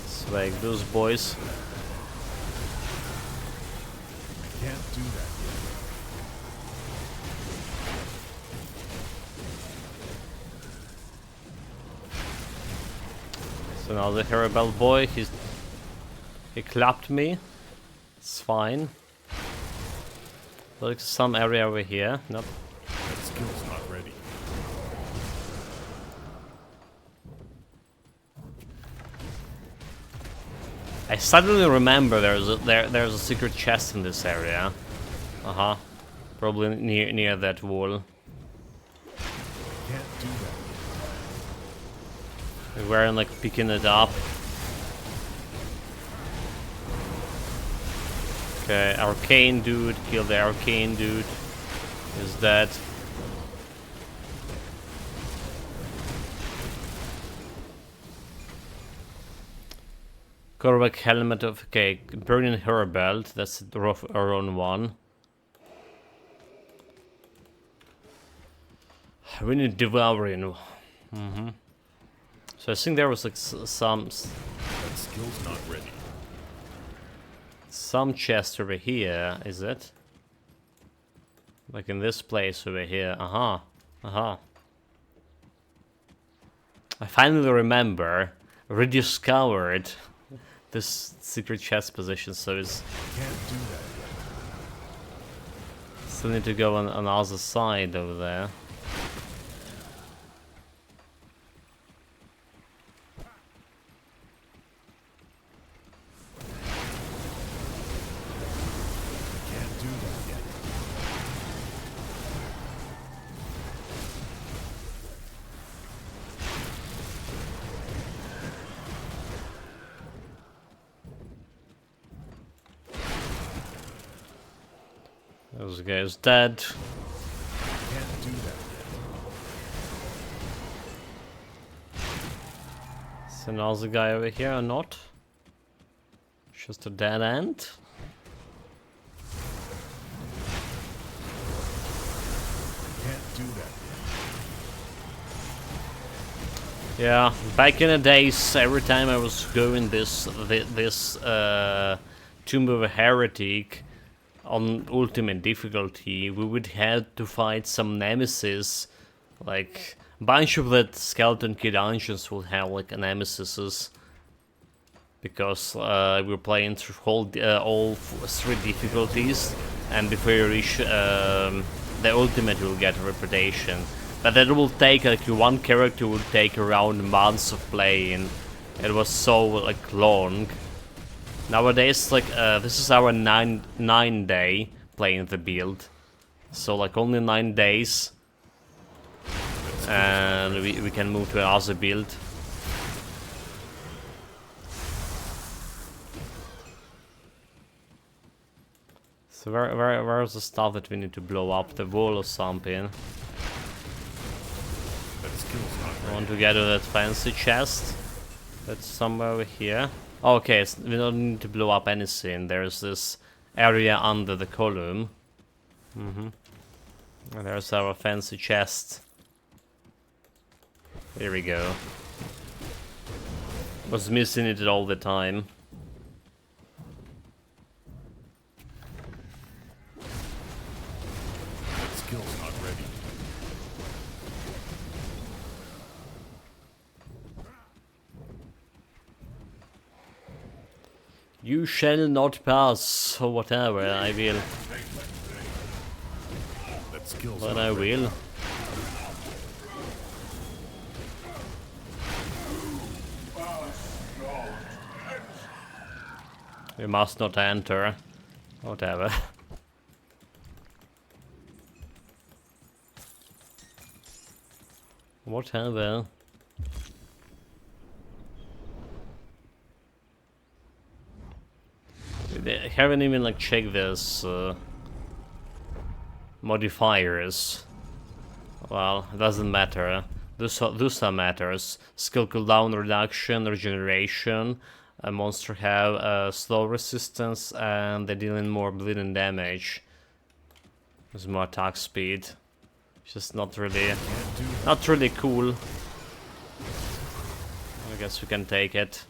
Swag those boys. Can't do that yet. So now the Herabald boy, he clapped me. It's fine. Looks some area over here. Nope. That skill's not ready. I suddenly remember there's a secret chest in this area. Probably near that wall. Can't do that. We weren't like picking it up. Okay, arcane dude, kill the arcane dude. Is dead. Korvac helmet of okay, burning her belt. That's the our own one. We need devouring. So I think there was like some That skill's not ready. chest over here. Is it? Like in this place over here. I finally remember, rediscovered this secret chest position. So it's Can't do that yet. still need to go on the other side over there. Can't do that yet. Those guys dead. Can't do that yet. So now's the guy over here or not? Just a dead end. Can't do that yet. Yeah, back in the days, every time I was going this Tomb of a Heretic on ultimate difficulty, we would have to fight some nemesis. Like a bunch of that skeleton key dungeons would have like a nemesis, because we're playing through all three difficulties, and before you reach the ultimate, you'll get a reputation. But that will take like one character would take around months of playing. It was so like long. Nowadays, like this is our 9 day playing the build, so like only 9 days, and we can move to another build. So where's the stuff that we need to blow up? The wall or something? That skill's not I ready. want to get to that fancy chest. That's somewhere over here. Okay, so we don't need to blow up anything. There's this area under the column. And there's our fancy chest. Here we go. Was missing it all the time. That skill's not ready. You shall not pass, or whatever, I will. That skill's But not I ready. will. We must not enter. Whatever. Whatever. They haven't even like checked this modifiers. Well, it doesn't matter. Those are matters. Skill cooldown reduction, regeneration. A monster have slow resistance, and they deal in more bleeding damage. There's more attack speed. Just not really cool. I guess we can take it.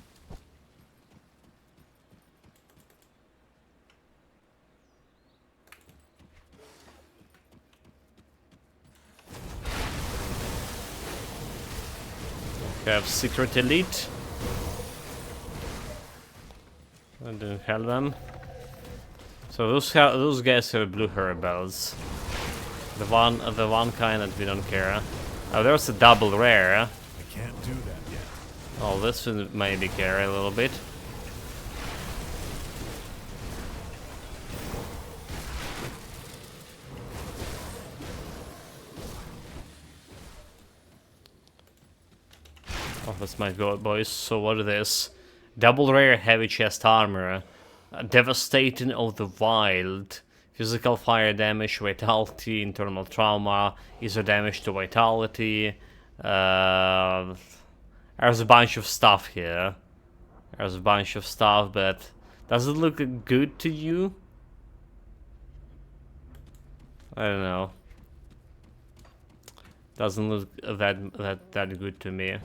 We have Secret Elite. I didn't have them. So those guys have blue hair bells. The one kind that we don't care. Oh, there's a double rare. I can't do that yet. Oh, this would maybe care a little bit. Oh, that's my god, boys. So what is this? Double rare heavy chest armor. Devastating of the wild. Physical fire damage, vitality, internal trauma, easier damage to vitality. There's a bunch of stuff here. There's a bunch of stuff, but does it look good to you? I don't know. Doesn't look that good to me.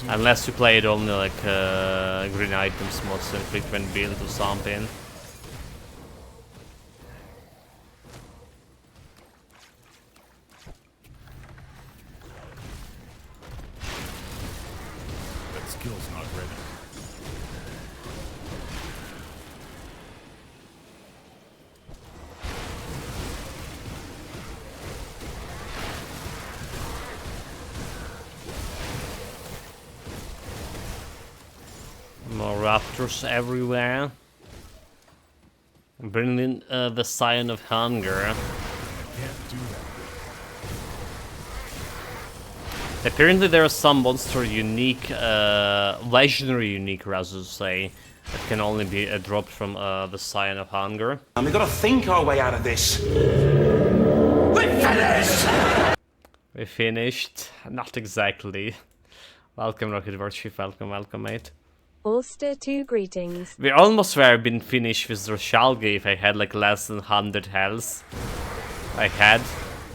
Unless you play it only like green items, most infrequent build or something. That skill's not ready. More raptors everywhere. Bringing the sign of hunger. Can't do that. Apparently there are some monster unique, legendary unique, rather to say, that can only be dropped from the sign of hunger. And we've got to think our way out of this. We're finished! We finished? Not exactly. Welcome, Rocket Worship. Welcome, mate. Ulster 2 greetings. We almost were been finished with Roshalga if I had like less than 100 health. I had.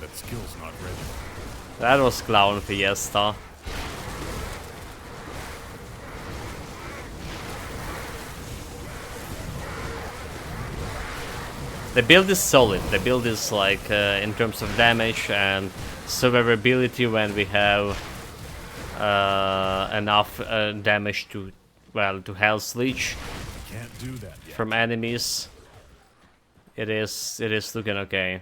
That skill's not ready. That was Clown Fiesta. The build is solid. The build is like in terms of damage and survivability when we have enough damage to, well, to health leech Can't do that yet. from enemies. It is looking okay.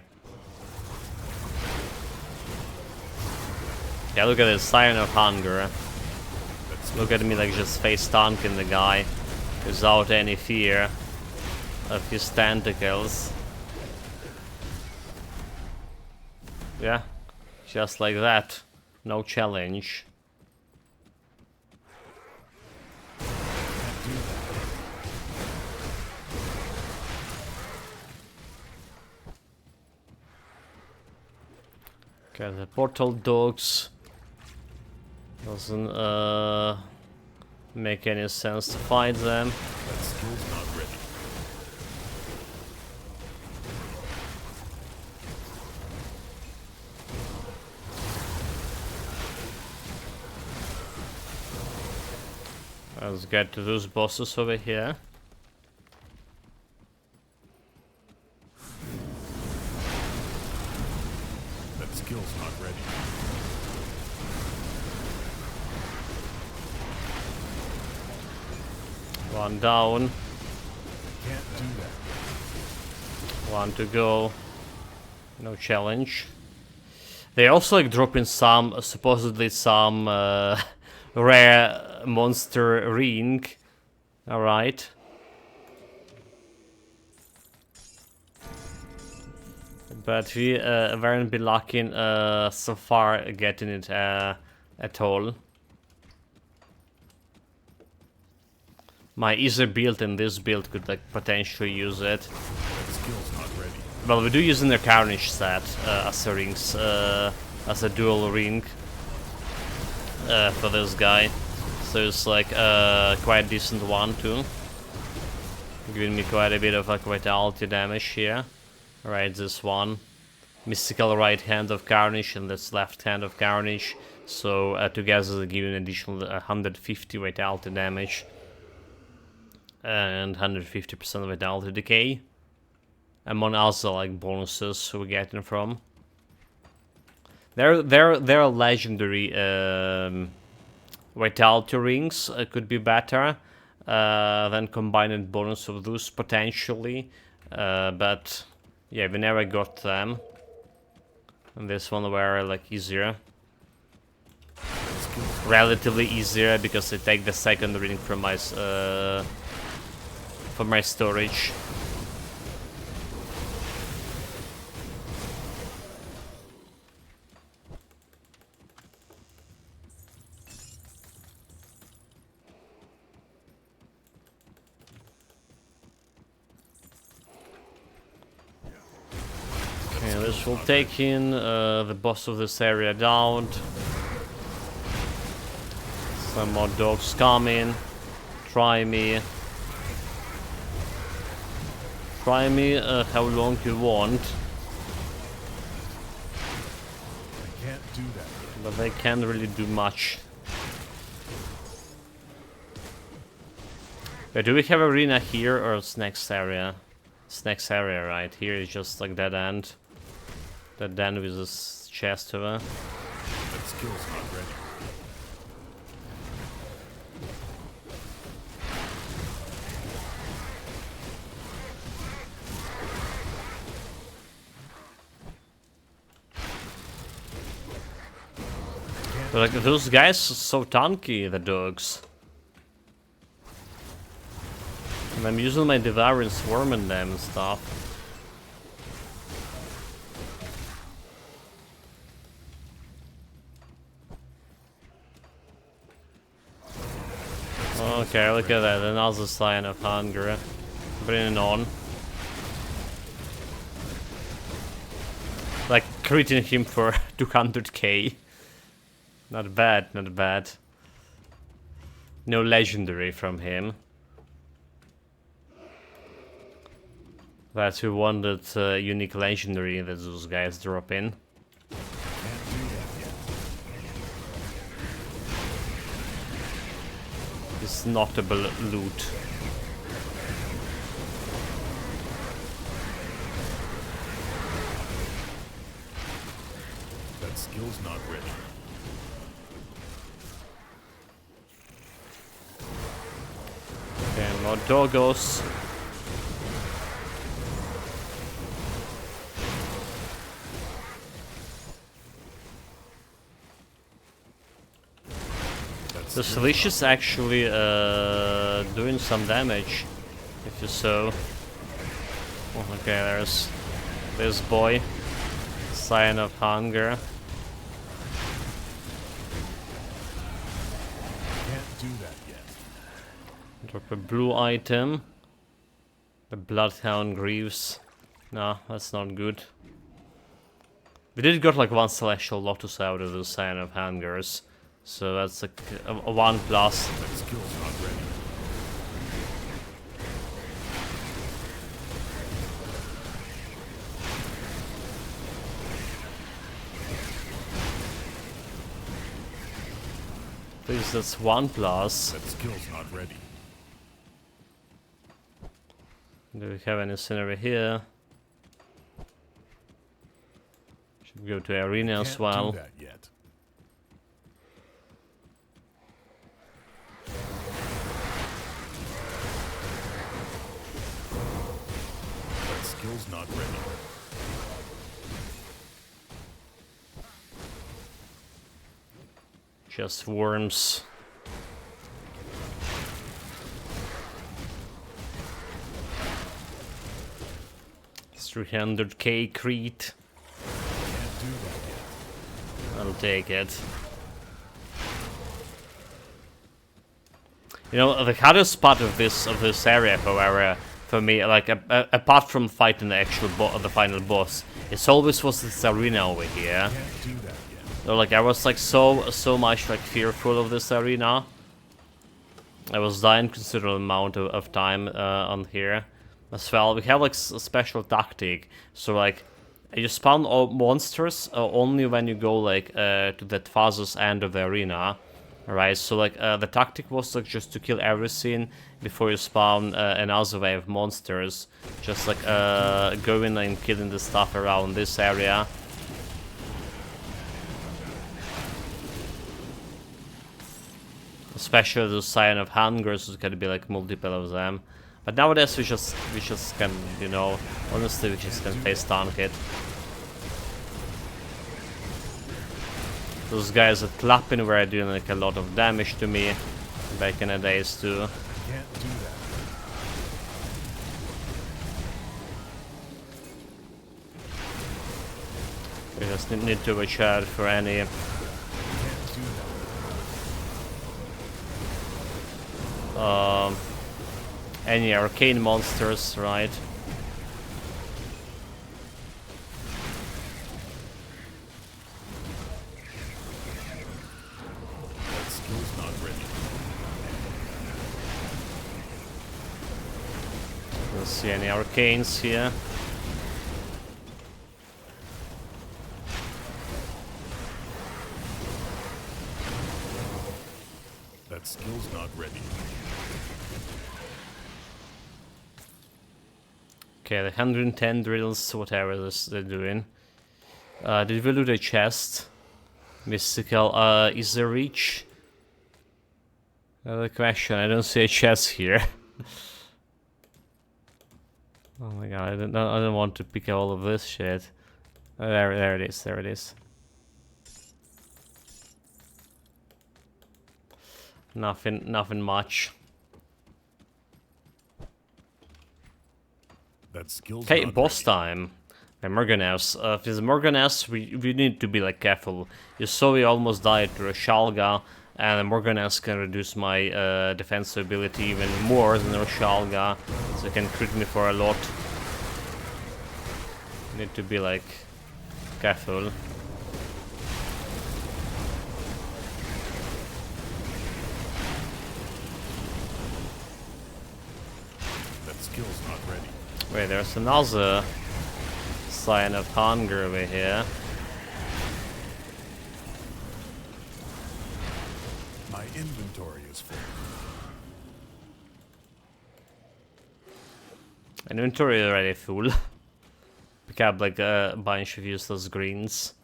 Yeah, look at this sign of hunger. Look at me like just face tanking the guy without any fear of his tentacles. Yeah, just like that. No challenge. Okay, the portal dogs doesn't make any sense to fight them. That skill's not ready. Let's get to those bosses over here. That skill's not ready. One down, Can't do that. one to go. No challenge. They also like dropping some, supposedly some rare monster ring. Alright. But we weren't been lucky so far getting it at all. My easier build and this build could like potentially use it. That skill's not ready. Well, we do use in the Carnage set as a rings, as a dual ring for this guy. So it's like quite decent one too, giving me quite a bit of like vitality damage here. Right, this one, mystical right hand of Carnage and this left hand of Carnage. So together they give an additional 150 vitality damage and 150% vitality decay. Among other like bonuses we're getting from. They're legendary vitality rings could be better than combined bonus of those potentially, but yeah, we never got them. And this one were like easier, relatively easier because I take the second ring from my storage. this will take in the boss of this area down. Some more dogs coming. Try me. Try me how long you want. I can't do that yet. But they can't really do much. Wait, do we have arena here or it's next area? It's next area, right? Here is just like dead end. Dead end with this chest over. That skill's not ready. But like those guys are so tanky, the dogs. And I'm using my devouring swarm in them and stuff. Okay, look at that, another sign of hunger. Bring it on. Like, critting him for 200k. Not bad, not bad. No legendary from him. That's who wanted unique legendary that those guys drop in. It's notable loot. That skill's not ready. Okay, more doggos. This leash is actually doing some damage, if you saw. Oh, okay, there's this boy. Sign of hunger. Can't do that yet. Drop a blue item. The Bloodhound Greaves. No, that's not good. We did got like one Celestial Lotus out of the Sign of Hungers. So that's like a 1+. That skill's not ready. Please, that's 1+. That skill's not ready. Do we have any scenery here? Should go to arena as well. Can't do that yet. That skill's not ready. Just worms. It's 300k Crete. Can't do that yet. I'll take it. You know, the hardest part of this area, however, for me, like apart from fighting the actual the final boss, it's always was this arena over here. Can't do that yet. So, like I was like so much like fearful of this arena. I was dying considerable amount of time on here as well. We have like a special tactic, so like you spawn all monsters only when you go like to that farthest end of the arena. Alright, so like the tactic was like just to kill everything before you spawn another wave of monsters. Just like going and killing the stuff around this area. Especially the Sign of Hunger, so it's gonna be like multiple of them. But nowadays we just can, you know, honestly we just can face tank it. Those guys at Clapping were doing like a lot of damage to me back in the days too. Can't do that. We just need to watch out for any Can't do that. any arcane monsters, right? Don't see any arcanes here. That skill's not ready. Okay, the 110 drills, whatever this they're doing. Did we loot a chest? Mystical, is there reach? Another question, I don't see a chest here. Oh my god, I don't want to pick all of this shit. There it is, there it is. Nothing much. That skill's Okay, not boss ready. time. The Morganas. If it's Morganas, we need to be like careful. You saw we almost died to a Shalga, and the Morganas can reduce my defense ability even more than a Shalga, so it can crit me for a lot. Need to be like careful. That skill's not ready. Wait, there's another sign of hunger over here. My inventory is full. Inventory already full. Pick up like a bunch of useless greens.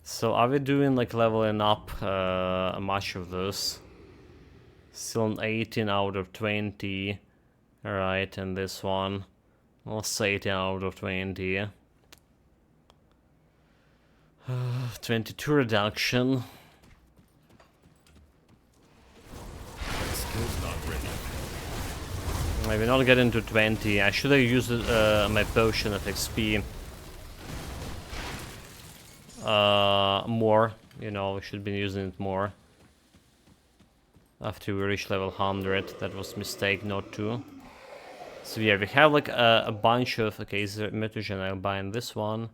So are we doing like leveling up much of this? Still an 18 out of 20. Alright, and this one. Let's say 18 out of 20. 22 reduction. That skill's not ready. Maybe not get into 20. I should have used my potion of XP more. You know, we should be using it more. After we reach level 100, that was a mistake not to. So yeah, we have like a bunch of... Okay, is there mutagen? I'll bind this one.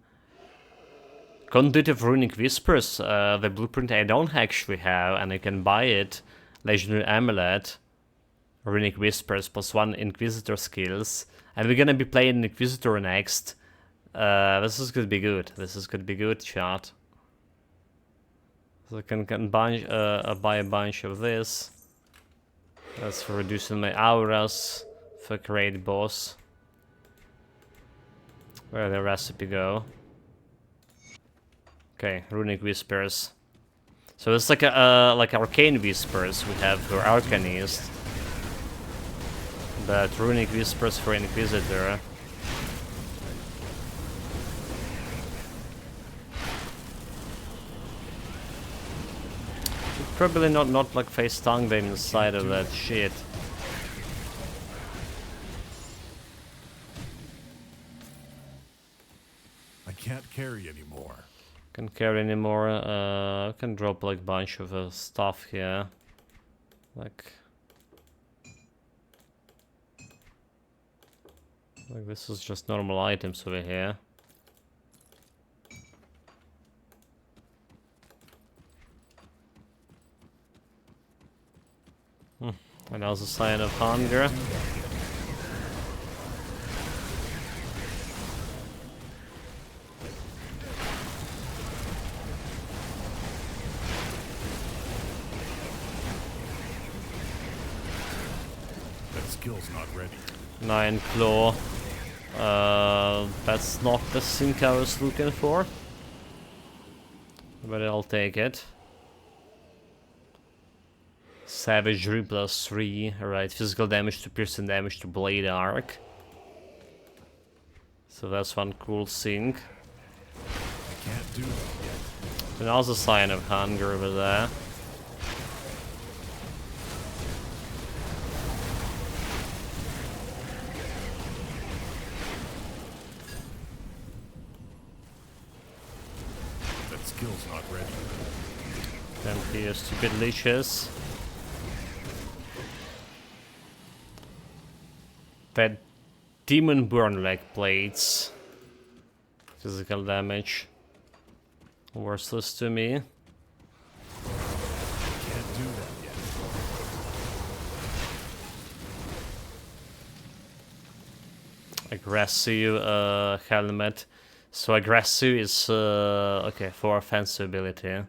Conduit of Runic Whispers, the blueprint I don't actually have, and I can buy it. Legendary Amulet. Runic Whispers, +1 Inquisitor skills. And we're gonna be playing Inquisitor next. This is gonna be good. This is gonna be good, chat. So I can buy a bunch of this. That's for reducing my auras. For great boss. Where'd the recipe go? Okay, Runic Whispers. So it's like a like Arcane Whispers we have for Arcanist. But Runic Whispers for Inquisitor. Should probably not like face tongue them inside of that shit. I can't carry anymore. Can't carry anymore. I can drop like bunch of stuff here. Like this is just normal items over here. Another sign of hunger. That skill's not ready. 9 claw. That's not the sync I was looking for. But I'll take it. Savagery +3. Alright, physical damage to piercing damage to blade arc. So that's one cool thing. I can't do that yet. Another sign of hunger over there. That skill's not ready. Then here, stupid leeches. That demon burn leg plates. Physical damage. Worthless to me. Can't do that yet. aggressive helmet. So aggressive is okay for offensive ability.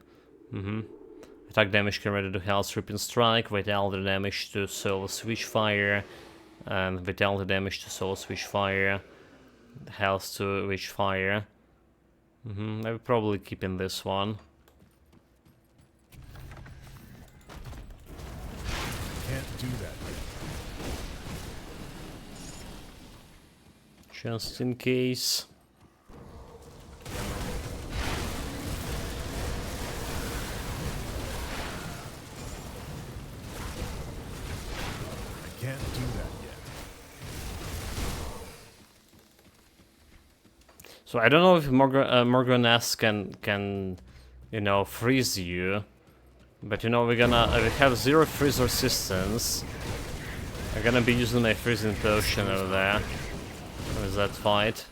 Attack damage converted to health ripping strike, vitality damage to soul switch fire, and vitality damage to soul switch fire, health to witch fire. I will probably keep in this one. Can't do that yet. Just in case. Can't do that yet. So I don't know if Morganess can you know freeze you, but you know we have 0 freeze resistance. I'm gonna be using my freezing potion over there with that fight.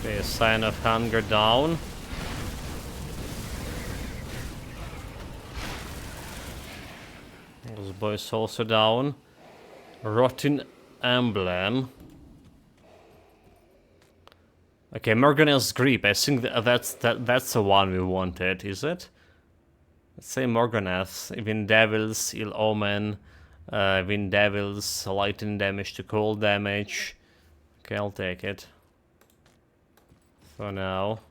Okay, sign of hunger down. Those boys also down. Rotten emblem. Okay, Morganell's Grip. I think that's the one we wanted, is it? Let's say Morganeth. Wind Devils, Ill Omen, Wind Devils, lightning damage to cold damage. Okay, I'll take it. For now.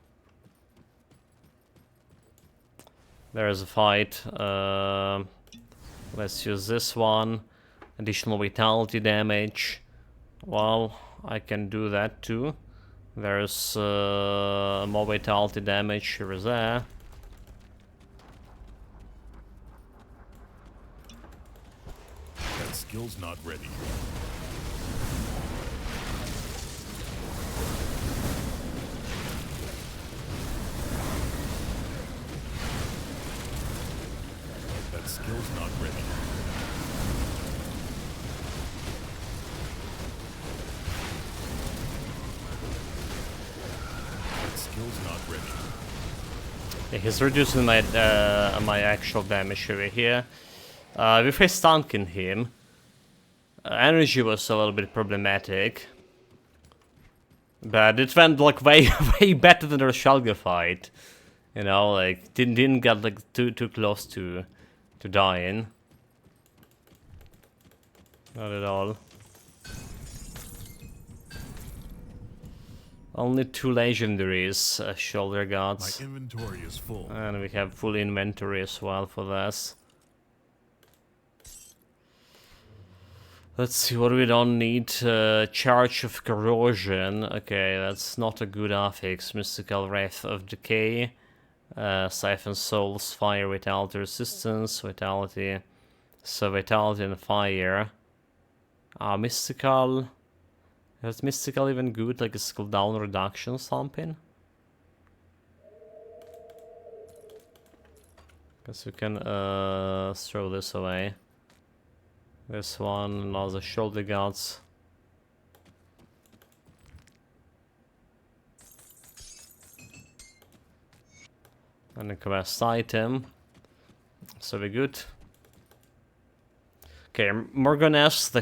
There's a fight. Let's use this one. Additional vitality damage. Well, I can do that too. There's more vitality damage here is there. That skill's not ready. That skill's not ready. That skill's not ready. Yeah, he's reducing my my actual damage over here. We faced stunking him. Energy was a little bit problematic. But it went like way better than the Shalga fight. You know, like didn't get like too close to dying. Not at all. Only 2 legendaries, shoulder My guards. inventory is full. And we have full inventory as well for this. Let's see what we don't need. Charge of Corrosion. Okay, that's not a good affix. Mystical Wrath of Decay. Siphon Souls, Fire, Vitality Resistance, Vitality. So Vitality and Fire. Mystical. Is Mystical even good? Like a skill down reduction or something? Guess we can throw this away. This one, another shoulder guards. And a quest item. So we're good. Okay, Morganess, the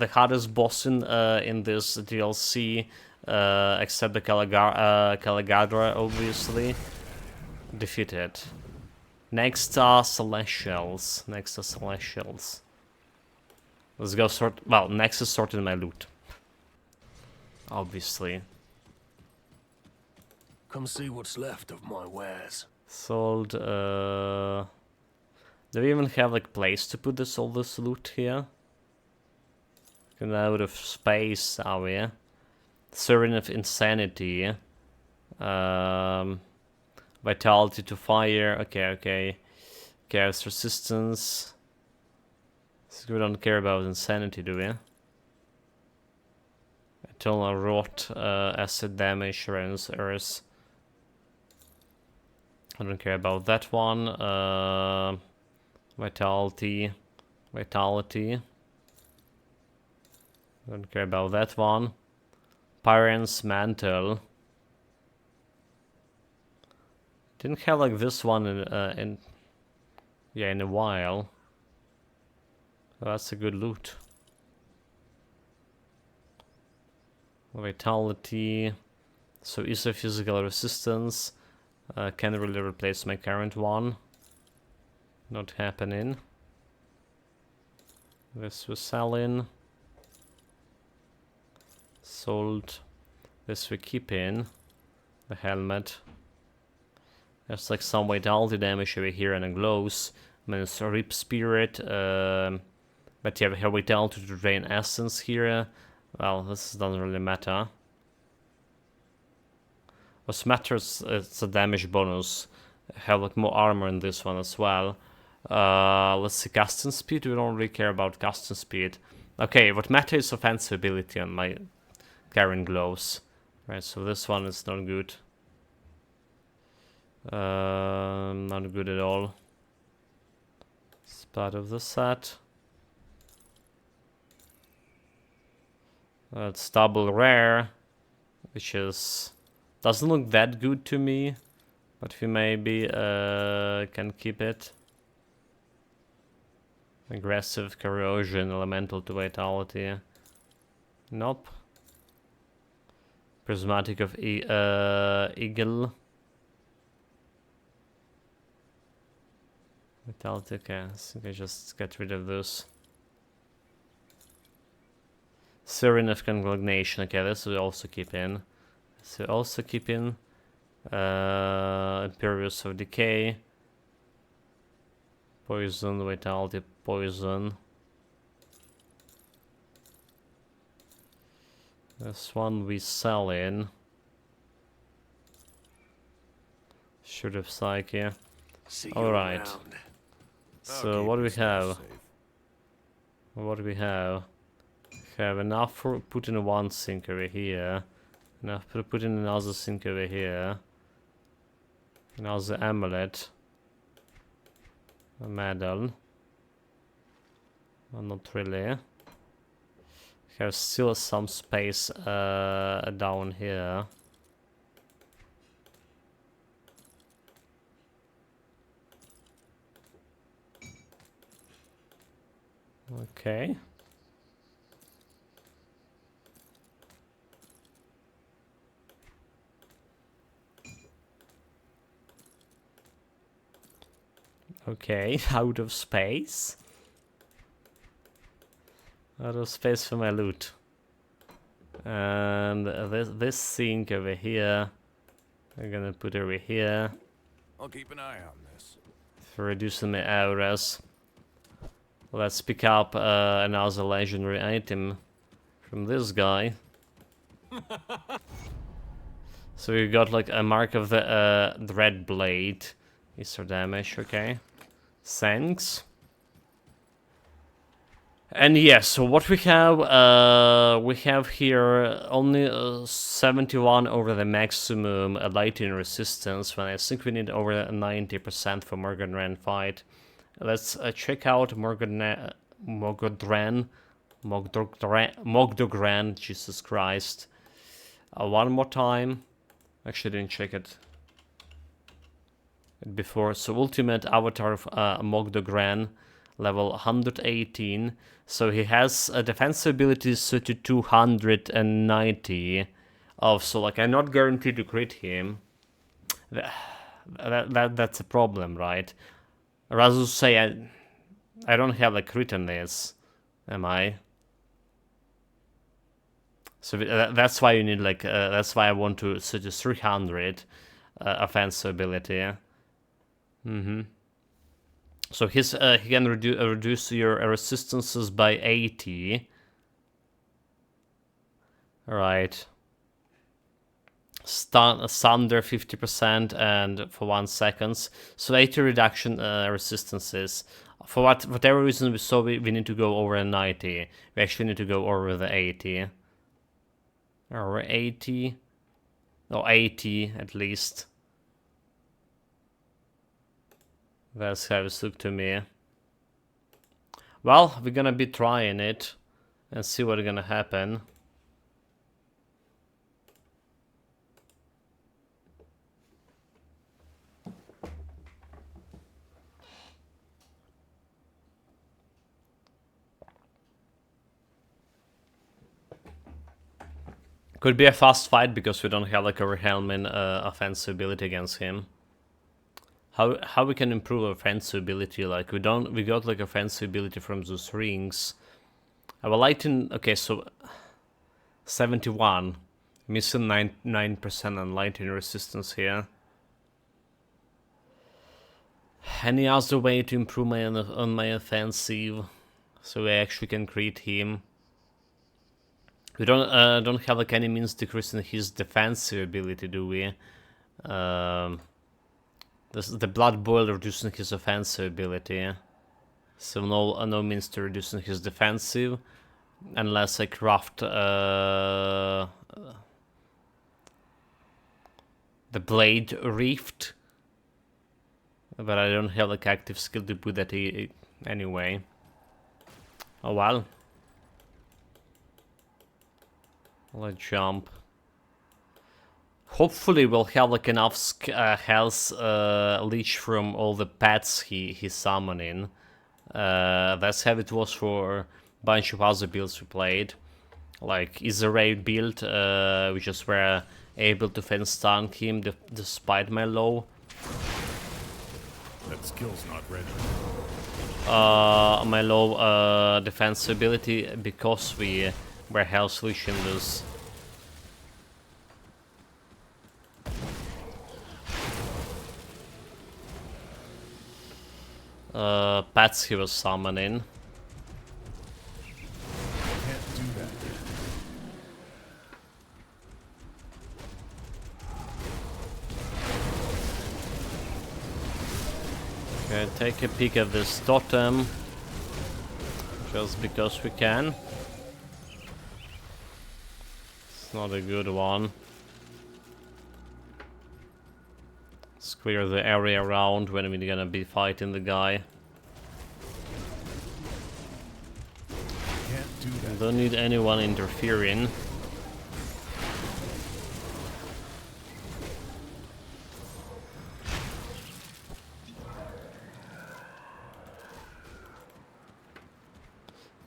hardest boss in this DLC, except the Caligadra, obviously, defeated. Next are Celestials. Let's go sort. Well, next is sorting my loot. Obviously. Come see what's left of my wares. Sold. Do we even have like place to put all this loot here? We're out of space, are we? Servant of Insanity. Vitality to fire. Okay. Chaos resistance. So we don't care about insanity, do we? Eternal rot, acid damage, runs earth. I don't care about that one. Vitality. Don't care about that one. Pyron's Mantle. Didn't have like this one in a while. Oh, that's a good loot. Vitality. So is a physical resistance. Can't really replace my current one. Not happening. This we're selling. Sold. This we keep in. The helmet. There's like some vitality damage over here and it glows. I mean, it's a Rip Spirit. But you have vitality to drain essence here. Well, this doesn't really matter. What matters is the damage bonus. I have like more armor in this one as well. Let's see, casting speed. We don't really care about casting speed. Okay, what matters is offensive ability on my current gloves. Right, so this one is not good. Not good at all. It's part of the set. It's double rare, which is doesn't look that good to me, but we maybe can keep it. Aggressive, corrosion, elemental to vitality. Nope. Prismatic of Eagle. Vitality, okay, I think I just get rid of this. Serene of Conglobation, okay, this we also keep in. So also keep in Imperious of Decay. Poison, Vitality, Poison. This one we sell in. Should have Psyche. Alright. So what do we have? What do we have? Have enough for put in one sink over here. Enough to put in another sink over here. Another amulet. A medal. Well, not really. Have still some space down here. Okay. Okay, out of space. Out of space for my loot. And this sink over here, I'm gonna put over here. I'll keep an eye on this. For reducing my auras. Let's pick up another legendary item from this guy. So we got like a mark of the Dread Blade. Easter damage, okay. Thanks. And yes, so what we have here only 71 over the maximum lightning resistance, when I think we need over 90% for Morgan fight. Let's check out Mogdogran, Jesus Christ. One more time. Actually didn't check it before. So ultimate avatar of Mogdogran, level 118. So he has a defense ability set to 290 of, so like I'm not guaranteed to crit him. That's a problem, right? Rather say I don't have a crit on this, am I? So that's why you need like that's why I want to set to 300 offense ability. So his he can reduce your resistances by 80. Alright. Thunder 50% and for 1 second. So 80 reduction resistances. For whatever reason we saw we need to go over a 90. We actually need to go over the 80. Or 80. No, 80 at least. That's how it looked to me. Well, we're gonna be trying it and see what's gonna happen. Could be a fast fight because we don't have like a Helmin offensive ability against him. How we can improve offensive ability? Like we got like offensive ability from those rings. I would like to. Okay, so 71, missing 9% on lightning resistance here. Any other way to improve on my offensive, so I actually can crit him? We don't have like any means decreasing his defensive ability, do we? This is the blood boil reducing his offensive ability, so no means to reducing his defensive, unless I craft the blade rift. But I don't have like active skill to put that anyway. Oh well. Let's jump. Hopefully we'll have like enough health leech from all the pets he's summoning. That's how it was for a bunch of other builds we played. Like Israel build, we just were able to fence stun him despite my low. That skill's not ready. My low defense ability because we were health leeching this. Pets he was summoning. Can't do that yet. Okay, take a peek at this totem. Just because we can. It's not a good one. Let's clear the area around when we're gonna be fighting the guy. Can't do that. Don't need anyone interfering.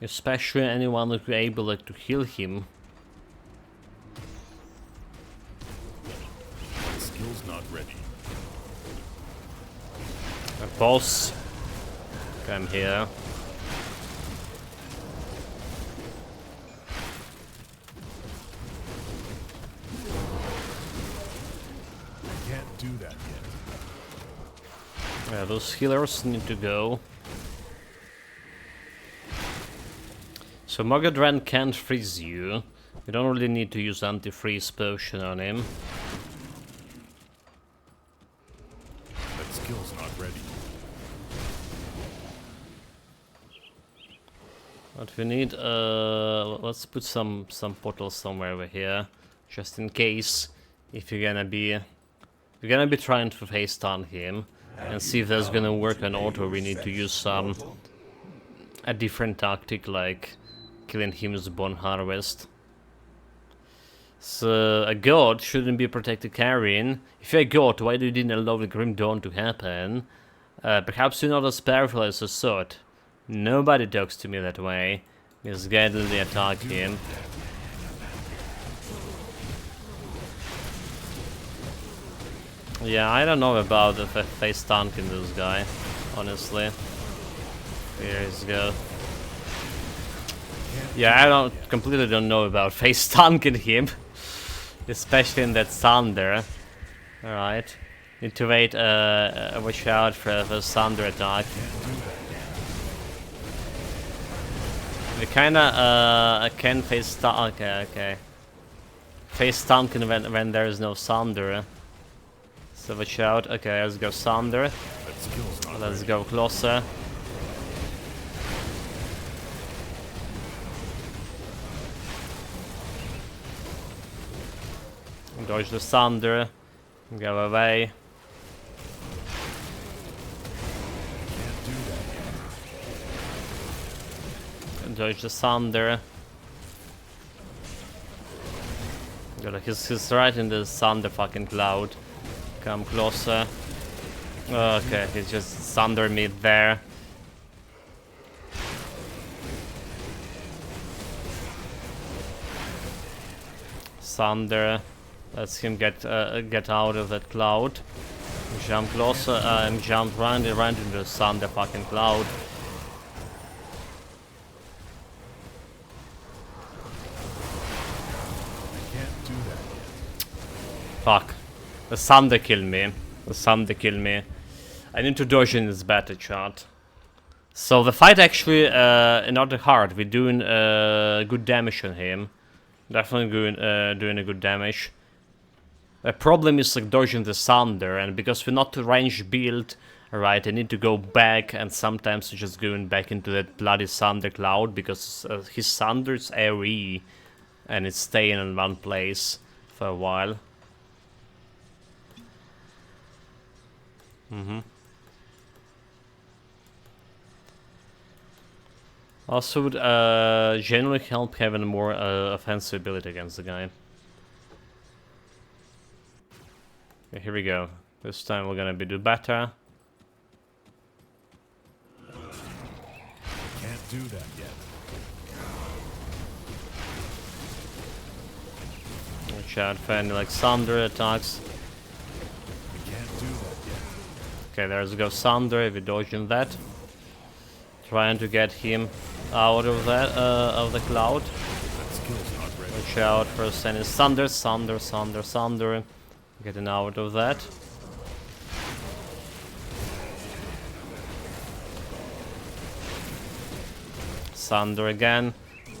Especially anyone who's able like, to heal him. That skill's not ready. Boss, come here. Can't do that yet. Yeah, those healers need to go. So Mogadran can't freeze you. We don't really need to use anti-freeze potion on him. That skill's not ready. What we need, let's put some portals somewhere over here, just in case. If we're gonna be trying to face stun him and see if that's gonna work on auto. We need to use a different tactic, like killing him with Bone Harvest. So a god shouldn't be protected carrying. If you're a god, why do you didn't allow the Grim Dawn to happen? Perhaps you're not as powerful as I thought. Nobody talks to me that way. Misguidedly attack him. Yeah, I don't know about the face tanking this guy, honestly. Here he goes. Yeah, I completely don't know about face tanking him. Especially in that thunder. Alright. Need to wait, watch out for the thunder attack. We kinda can face stun. Okay. Face stunking when there is no thunder. So watch out. Okay, let's go thunder. Let's go closer. Dodge the thunder. Go away. Dodge the thunder. He's right in the thunder fucking cloud. Come closer. Okay, he's just thunder me there. Thunder. Let's him get out of that cloud. Jump closer and jump right into the thunder fucking cloud. Can't do that yet. Fuck. The thunder killed me. The thunder killed me. I need to dodge in this battle chart. So the fight actually not hard. We're doing good damage on him. Definitely doing a good damage. The problem is like dodging the thunder, and because we're not a range build, right, I need to go back, and sometimes just going back into that bloody thunder cloud because his thunder is AoE and it's staying in one place for a while. Also would generally help having a more offensive ability against the guy. Okay, here we go. This time we're gonna do better. Can't do that yet. Watch out for any like thunder attacks. We can't do that yet. Okay, there's go thunder if we're dodging that. Trying to get him out of that of the cloud. That skill's not ready. Watch out for any thunder, thunder, thunder, thunder. Getting out of that. Thunder again.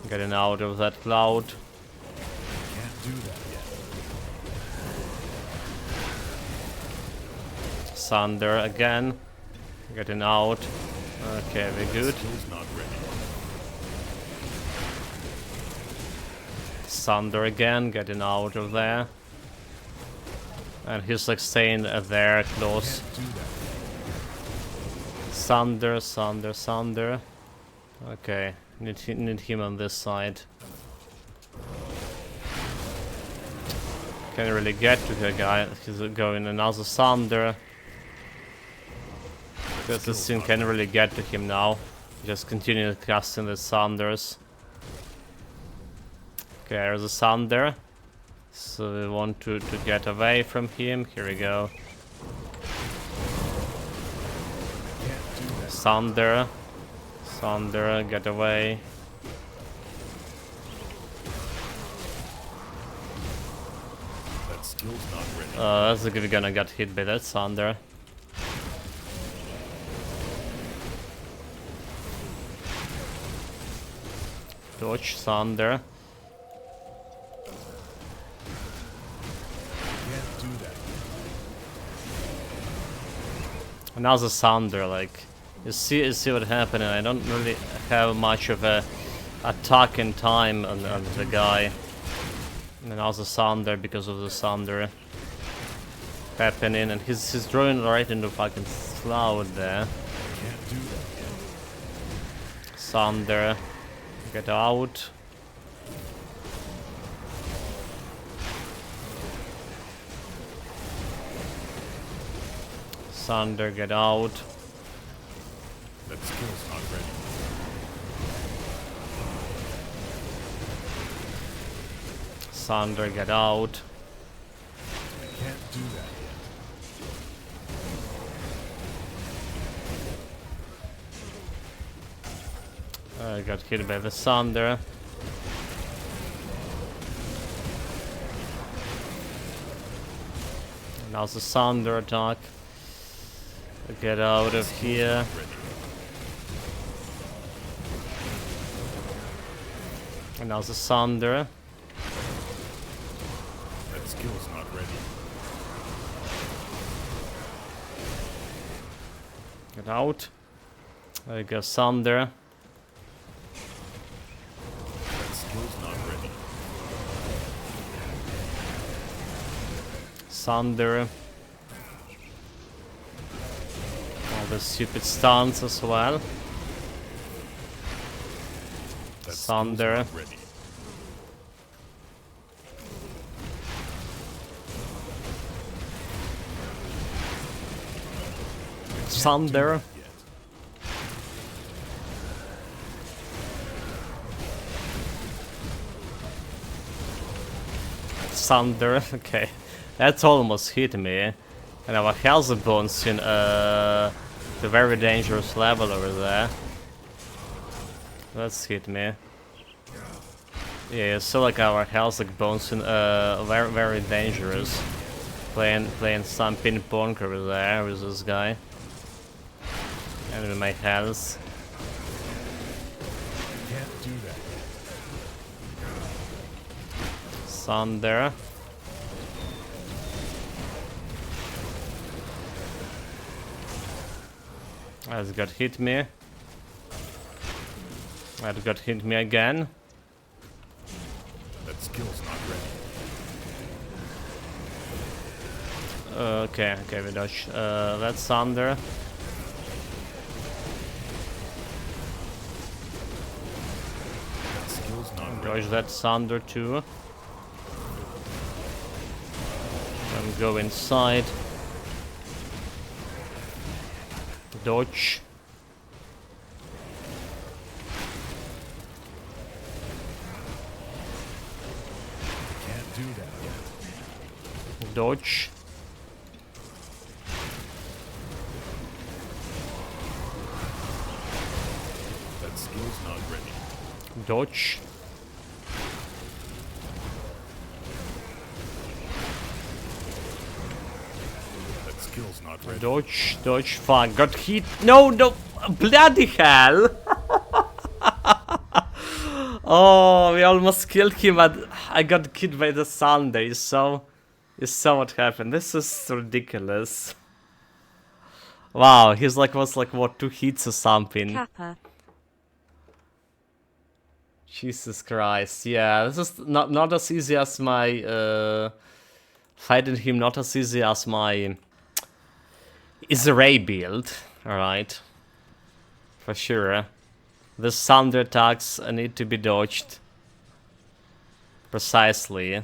Getting out of that cloud. Can't do that yet. Thunder again. Getting out. Okay, we're good. Skill's not ready. Thunder again. Getting out of there. And he's like staying there close. Can't do that yet. Thunder, thunder, thunder. Okay, need him on this side. Can't really get to the guy. He's going another thunder. Because this thing can't really get to him now. Just continue casting the thunders. Okay, there's a thunder. So we want to get away from him. Here we go. Can't do that. Thunder. Thunder, get away. That skill's not ready. That's like we're gonna get hit by that thunder. Dodge thunder. Can't do that. Another thunder, like you see what happened. I don't really have much of a attack in time on the guy. And another thunder because of the thunder happening, and he's drawing right into fucking cloud there. Can't do that yet. Thunder, get out. Thunder, get out. That skill's not ready. Thunder, get out. Can't do that yet. I got hit by the thunder. Now the thunder attack. Get out of here. Ready. And now the thunder. That skill's not ready. Get out. There goes thunder. That skill's not ready. Thunder. All the stupid stuns as well. That Thunder. skill's not ready. Thunder. Yet. Thunder. Okay, that's almost hit me. And our health bones in the very dangerous level over there. That's hit me. Yeah, so like our health bones in very very dangerous. Playing some ping pong over there with this guy. And with my health. Can't do that. Thunder. That's got hit me. That got hit me again. That skill's not ready. Okay, we dodge. That's Thunder. That skill's not ready. Dodge that Thunder too. And go inside. Dodge. Can't do that yet. Dodge. That skill's not ready. Dodge. That skill's not ready. Dodge. Dodge. Fuck. Got hit. No, no. Bloody hell. Oh, we almost killed him, but I got killed by the Thunder. You saw what happened. This is ridiculous. Wow, he's like was like what 2 hits or something. Kappa. Jesus Christ, yeah, this is not as easy as my fighting him. Not as easy as my Ray build. All right, for sure. The Thunder attacks need to be dodged. Precisely.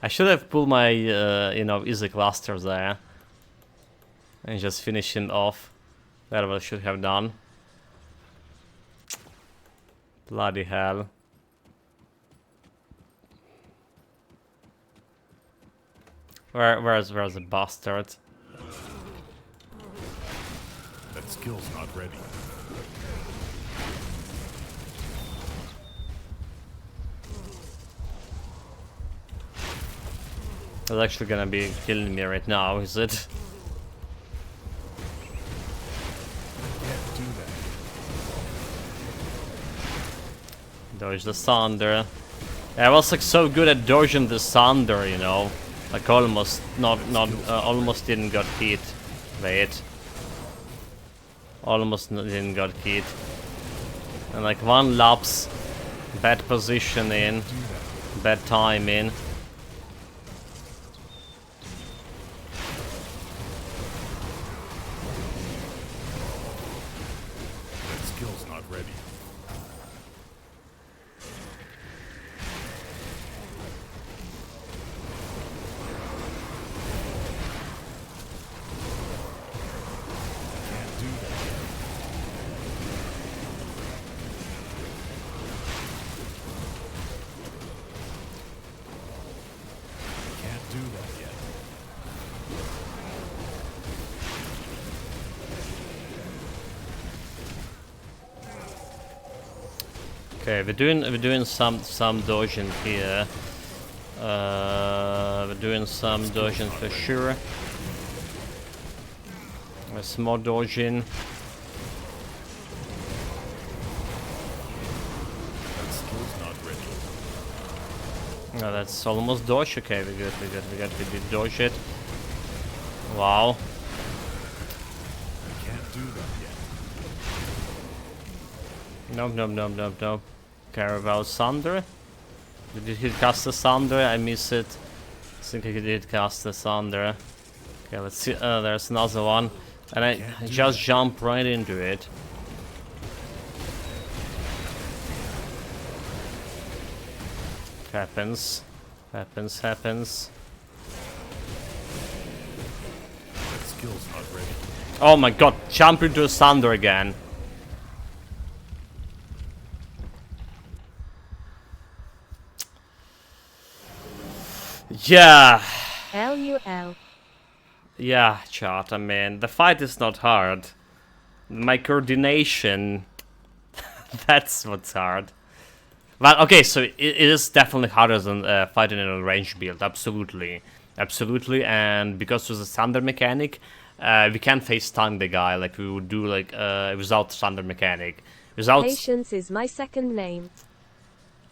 I should have pulled my, easy cluster there. And just finish him off. That's what I should have done. Bloody hell. Where's the bastard? That skill's not ready. It's actually gonna be killing me right now, is it? Can't do that. Dodge the Thunder. Yeah, I was like so good at dodging the Thunder, you know. Like almost almost didn't got hit. Wait. Almost didn't got hit. And like one lapse, bad position in, bad time in. That skill's not ready. Can't do that. Can't do that yet. Okay, we're doing some dodging here. We're doing some dodging for sure. There's more dodging. That skill's not ready. Oh, that's almost dodge. Okay, we did dodge it. Wow. Can't do that yet. Nope. Care about Thunder. Did he cast the Thunder? I miss it. I think he did cast the Thunder. Okay, let's see. There's another one. And I just jump right into it. Happens. That skill's not ready. Oh my god, jump into a Thunder again. Yeah. LUL. Yeah, chat, I mean, the fight is not hard. My coordination, that's what's hard. But okay, so it is definitely harder than fighting in a range build, absolutely. Absolutely, and because of the thunder mechanic, we can face stun the guy like we would do like without thunder mechanic. Without Patience is my second name.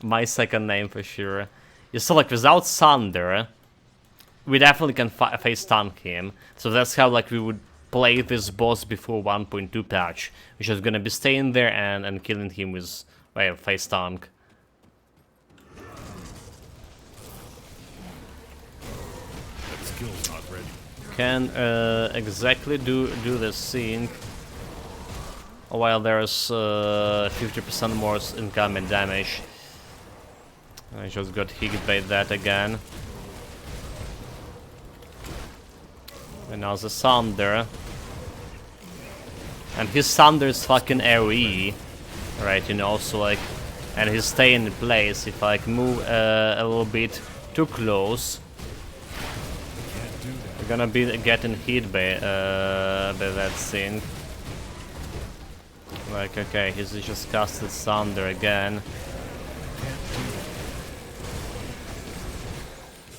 my second name for sure. You saw like without thunder, we definitely can face stun him. So that's how like we would play this boss before 1.2 patch, which is gonna be staying there and killing him with well face tank. That skill's not ready. Can exactly do this thing while there's 50% more incoming damage. I just got hit by that again. And now the thunder. And his thunder is fucking AoE. Right, you know, so like... And he's staying in place. If I like, move a little bit too close, we're gonna be getting hit by that thing. Like, okay, he's just casted thunder again.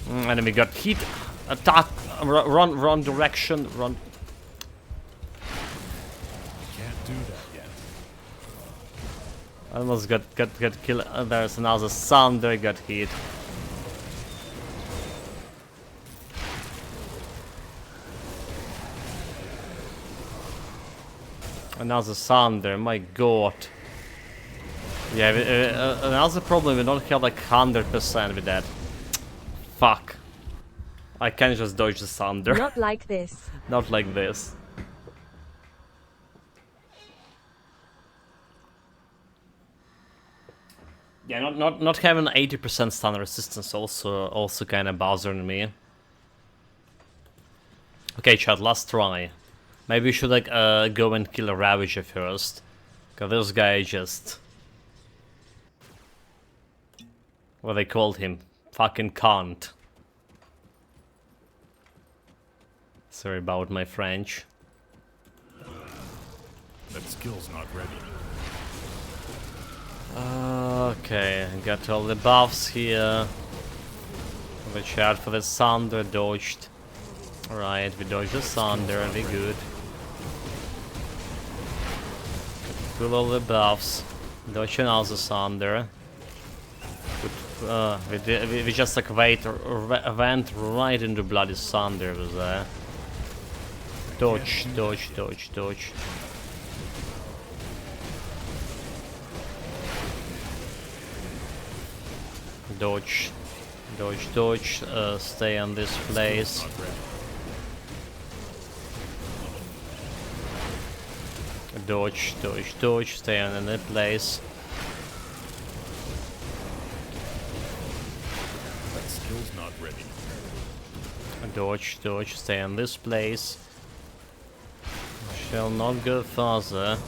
And we got hit. Attack, run direction, run. Can't do that yet. Almost got killed. There's another thunder, got hit. Another thunder, my god. Yeah, another problem, we don't have like 100% with that. Fuck. I can't just dodge the thunder. Not like this. Not like this. Yeah, not having 80% stun resistance also kind of bothering me. Okay, chat, last try. Maybe we should like go and kill a Ravager first, cause this guy just what they called him, fucking cunt. Sorry about my French. That skill's not ready. Okay, got all the buffs here. Watch out for the thunder, dodged. Alright, we dodged the thunder, we good. Pull all the buffs. Dodge another thunder. We just like went right into bloody thunder with there. Dodge, dodge, dodge, dodge. Dodge, dodge, dodge, stay on this place. Dodge, dodge, dodge, stay on that place. That skill's not ready. Dodge, dodge, stay on this place. Shall not go further.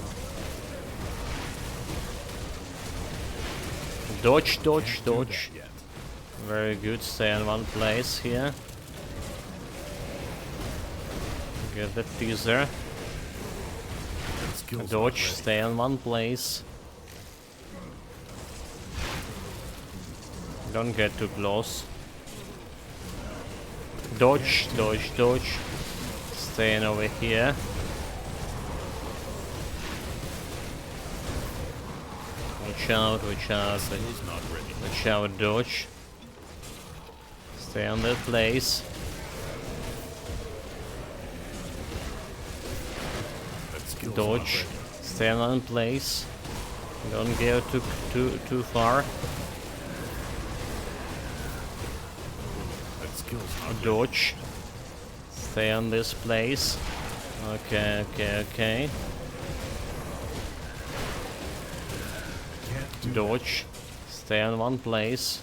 Dodge, dodge, dodge. Very good, stay in one place here. Get the teaser. Dodge, stay in one place. Don't get too close. Dodge, dodge, dodge. Staying over here. Watch out, watch out. Watch out, dodge. Stay on that place. Dodge. Stay on one place. Don't go too far. Dodge. Stay on this place. Okay, okay, okay. Dodge. Stay on one place.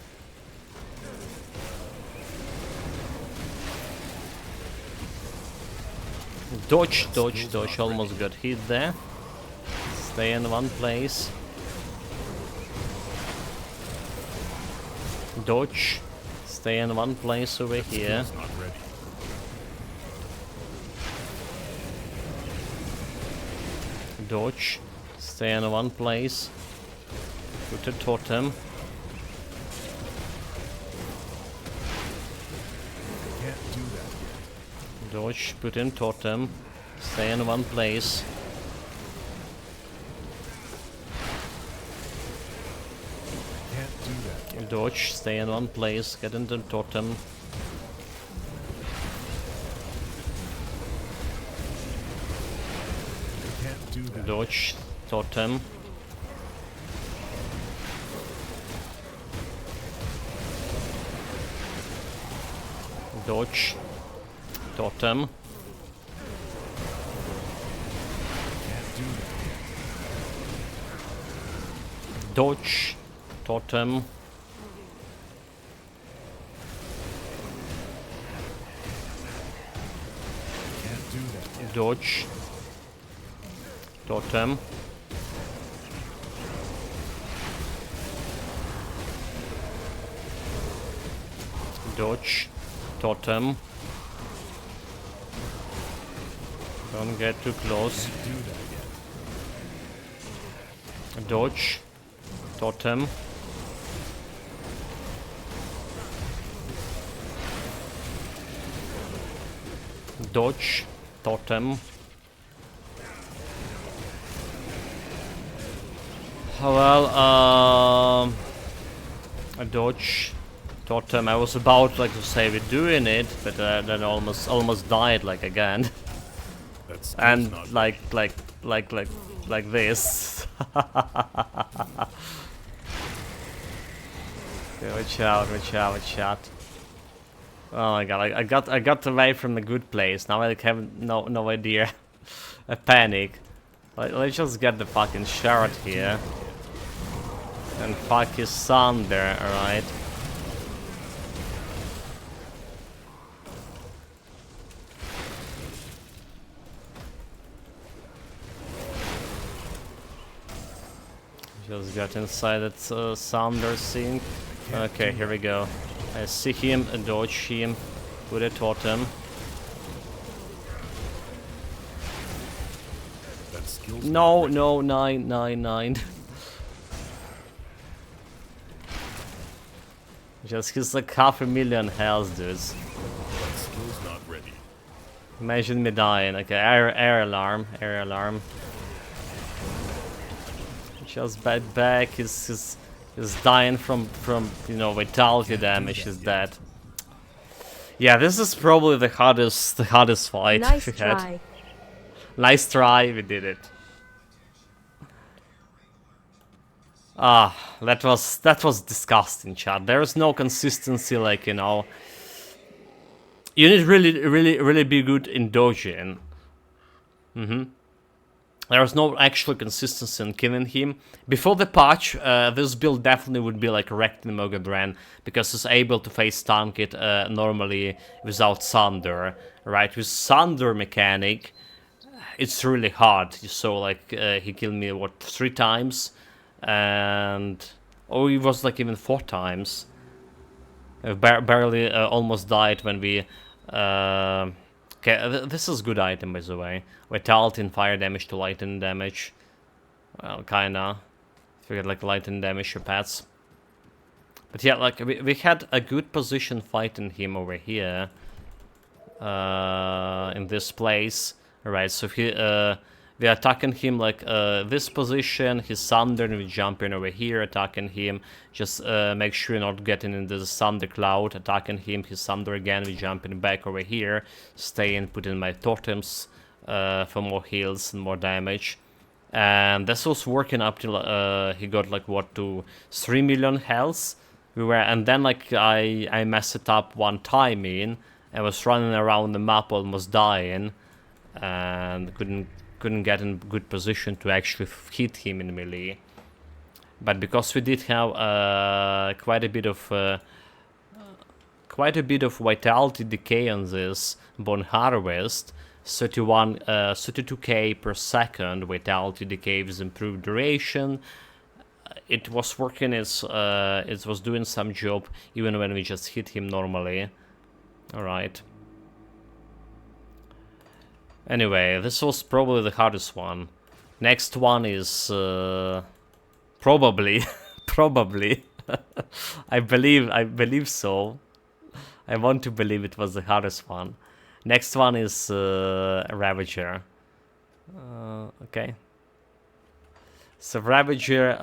Dodge, dodge, dodge. Almost got hit there. Stay in one place. Dodge. stay in one place over here. Skill's not ready. Dodge, stay in one place. Put a totem. Can't do that yet. Dodge, put in totem. Stay in one place. Can't do that yet. Dodge, stay in one place. Get into totem. Can't do that. Dodge, totem. Dodge, totem. Can't do that yet. Dodge, totem. Can't do that yet. Dodge, totem. Dodge, totem. Don't get too close. Can't do that yet. Dodge, totem. Dodge, totem. Well, a dodge, totem. I was about like to say we're doing it, but then almost died like again, That skill's and not like this. Okay, watch out, watch out, watch out. Oh my god, I got away from a good place. Now I have no idea. I panic. Let's just get the fucking shard here. And fuck his son there, alright? Just got inside that sounder sink. Okay, here we go. I see him, dodge him, put a totem. That skill's No, no, 999. Just he's like 500,000 health, dudes. That skill's not ready. Imagine me dying. Okay, air alarm, air alarm. Just back. He's dying from you know vitality damage. He's dead. Yeah, this is probably the hardest fight Nice we had. try. Nice try, we did it. Ah, that was disgusting, chat. There is no consistency, like, you know. You need really be good in dodging. There was no actual consistency in killing him. Before the patch, this build definitely would be like wrecked in Mogabran, because it's able to face tank it normally without Sunder, right? With Sunder mechanic, it's really hard. So like he killed me what 3 times, and oh, he was like even 4 times. Barely almost died when we. Okay, this is good item by the way. Vitality and fire damage to lightning damage. Well, kinda. If you get like lightning damage, your pets. But yeah, like we had a good position fighting him over here. In this place. Alright, so we're attacking him like this position, he's Sunder, and we jump in over here, attacking him. Just make sure you're not getting into the Sunder cloud, attacking him, he's Sunder again, we jump in back over here, stay and put in my totems for more heals and more damage. And this was working up till he got like what to 3 million health. And then like I messed it up one time in, and was running around the map almost dying, and couldn't get in good position to actually hit him in melee. But because we did have quite a bit of vitality decay on this Bone Harvest, 32k per second vitality decay with improved duration, it was working. It was doing some job even when we just hit him normally. All right. Anyway, this was probably the hardest one. Next one is probably probably. I believe so. I want to believe it was the hardest one. Next one is Ravager. Okay. So Ravager,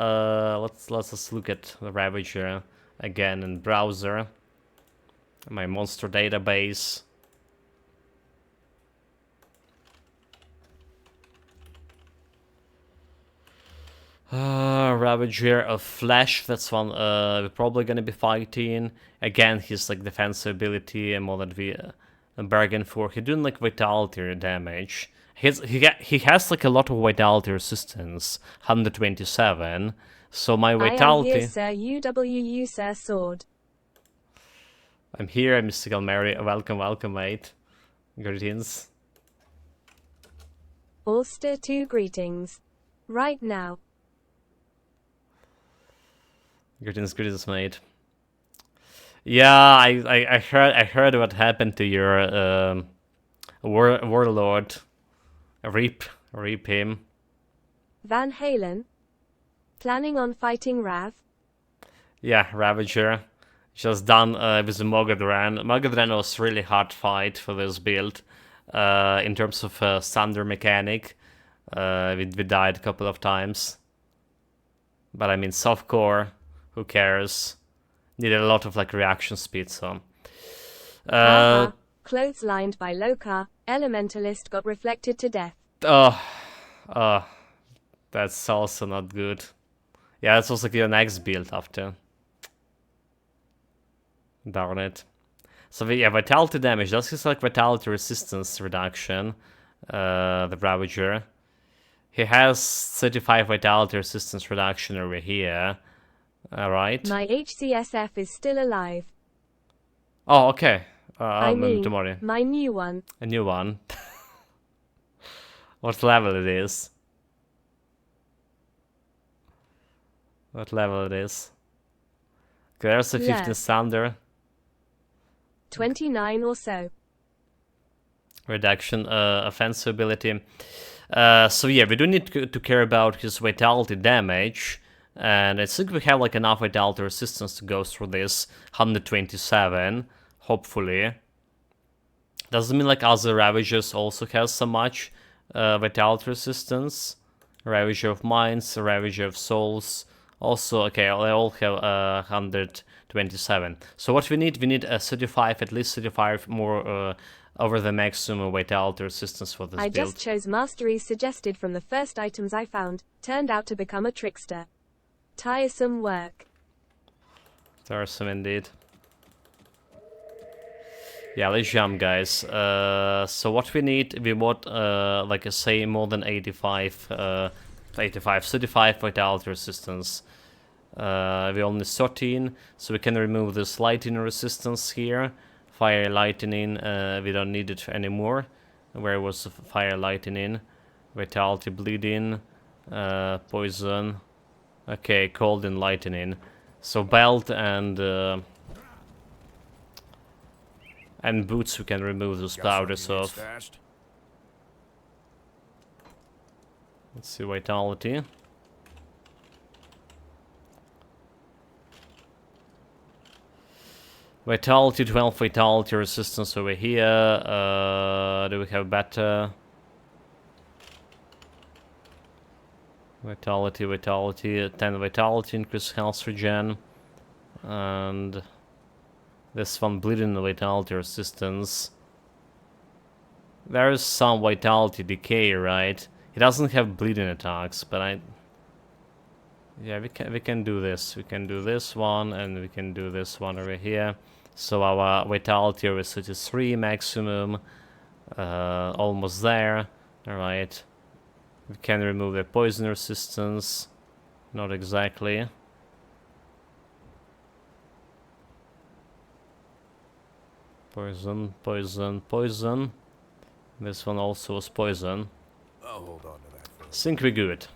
let's just look at the Ravager again in browser. My monster database. Ravager of Flash, that's one we're probably gonna be fighting. Again, his like defensive ability and more that we bargain for. He's doing like vitality damage. He has like a lot of vitality resistance, 127. So my vitality. I am here, sir. UWU, sir. Sword. I'm here, Mystical Mary. Welcome, mate. Greetings. Ulster 2 greetings. Right now. Greetings, mate. Yeah, I heard what happened to your warlord. Reap him. Van Halen. Planning on fighting Rav? Yeah, Ravager. Just done with the Mogadran. Mogadran was really hard fight for this build. In terms of thunder mechanic, we died a couple of times. But I mean, softcore, who cares? Needed a lot of like reaction speed, so. Clotheslined by Loka, Elementalist got reflected to death. That's also not good. Yeah, that's also your next build after. Darn it. So yeah, vitality damage. That's his like vitality resistance reduction. The Ravager. He has 35 vitality resistance reduction over here. Alright. My HCSF is still alive. Oh, okay. I mean, tomorrow. my new one. A new one. What level it is? What level it is? Okay, there's a 15 Left. thunder. 29 or so. Reduction, offensive ability. So yeah, we do need to care about his vitality damage. And I think we have like enough vitality resistance to go through this. 127, hopefully. Doesn't mean like other Ravagers also has so much vitality resistance. Ravager of Minds, Ravager of Souls. Also, okay, they all have 127. So what we need a 35, at least 35 more over the maximum vitality resistance for this I build. just chose masteries suggested from the first items I found. Turned out to become a trickster. Tiresome work. Tiresome indeed. Yeah, let's jump, guys. So what we need, we want, like I say, more than 85, 35 vitality resistance. We only 13, so we can remove this lightning resistance here. Fire lightning, we don't need it anymore. Where was the fire lightning? Vitality bleeding, poison. Okay, cold and lightning. So belt and boots we can remove those powders off. Let's see, vitality. Vitality, 12 vitality resistance over here. Do we have better? Vitality, 10 vitality, increase health regen. And this one, bleeding vitality resistance. There is some vitality decay, right? He doesn't have bleeding attacks, but yeah, we can do this. We can do this one, and we can do this one over here. So our vitality over 33 maximum, almost there. All right. We can remove the poison resistance. Not exactly. Poison, poison, poison. This one also was poison. I'll hold on to that. Think we're good.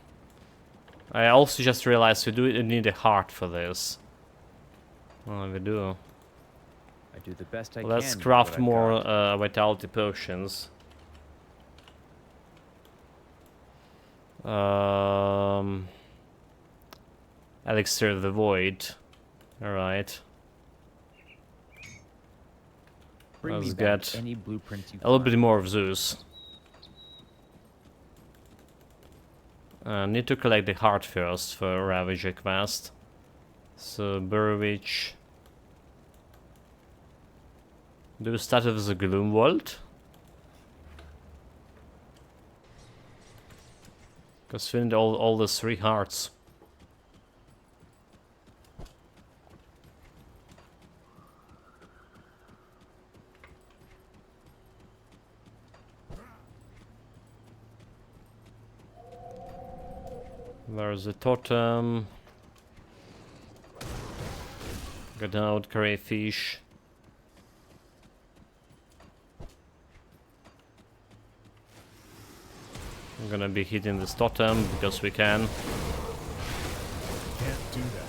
I also just realized we do need a heart for this. Oh, we do. I do the best I Let's can. with craft what I've more got. vitality potions. Um, Elixir of the Void. Alright. Bring me Let's back get any blueprints you a little find. bit more of Zeus. Need to collect the heart first for Ravager quest. So, Burwich. Do we start with the Gloom Vault? Because we need all the 3 hearts. There's a totem. Get out, crayfish. I'm gonna be hitting this totem because we can. Can't do that yet.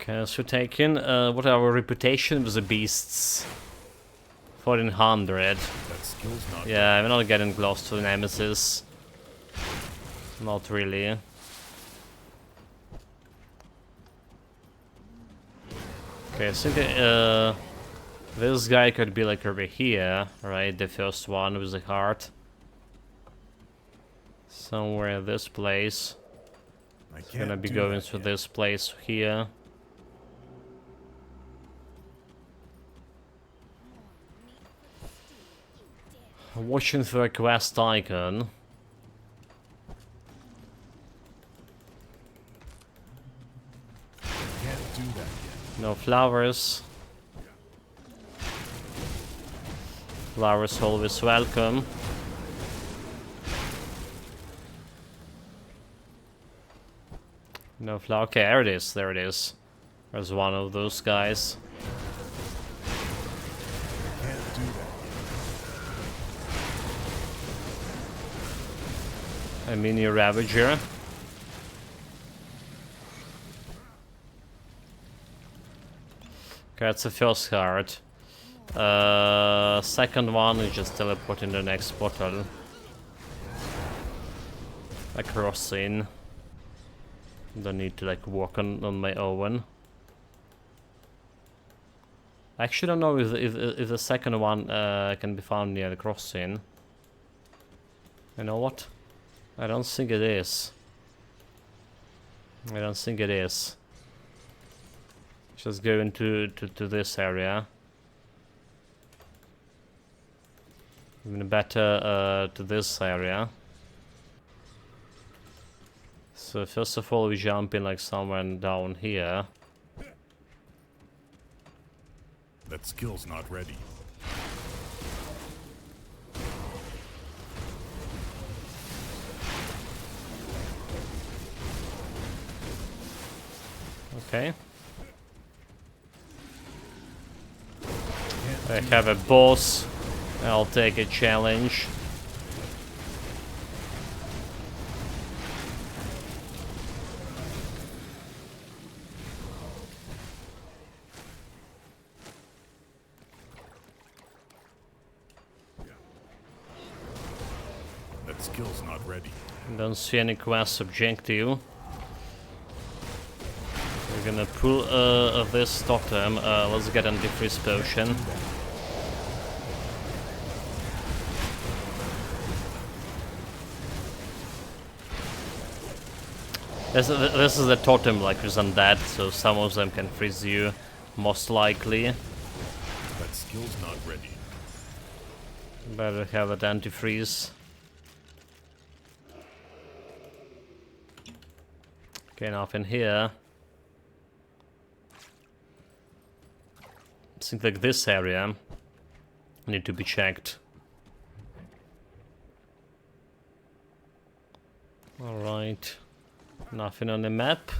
Okay, so taking what our reputation with the beasts? 1400. That skill's not Yeah, we're not getting close to the Nemesis. Not really. Okay, I think this guy could be like over here, right? The first one with the heart. Somewhere in this place. I can't Gonna be do going that through yet. this place here. Watching for a quest icon. Can't do that yet. No flowers. Flowers always welcome. No flower. Okay, there it is. There it is. There's one of those guys. Can't do that yet. A mini Ravager. Okay, that's the first card. Second one is just teleporting the next portal. A crossing. Don't need to like work on my own. I actually don't know if the second one can be found near the crossing. You know what? I don't think it is. I don't think it is. Just go into to this area. Even better to this area. So first of all we jump in like somewhere down here. That skill's not ready. Okay. Can't I do have a boss. I'll take a challenge. That skill's not ready. Don't see any quest objective. We're gonna pull this totem. Let's get anti-freeze potion. This is a totem like with undead, so some of them can freeze you, most likely. That skill's not ready. Better have it anti-freeze. Okay, now in here. Seems like this area need to be checked. Alright. Nothing on the map.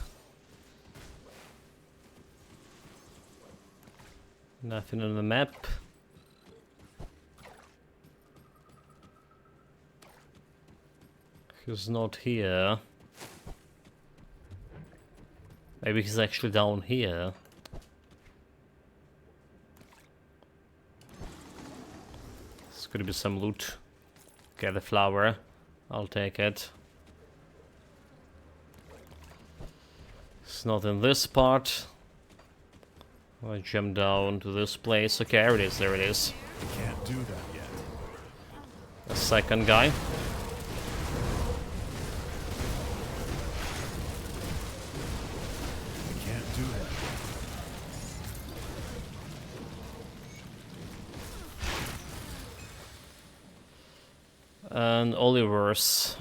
Nothing on the map. He's not here. Maybe he's actually down here. This could be some loot. Get the flower. I'll take it. It's not in this part. I jump down to this place. Okay, there it is, there it is. I can't do that yet. A second guy. I can't do that. And Oliver's.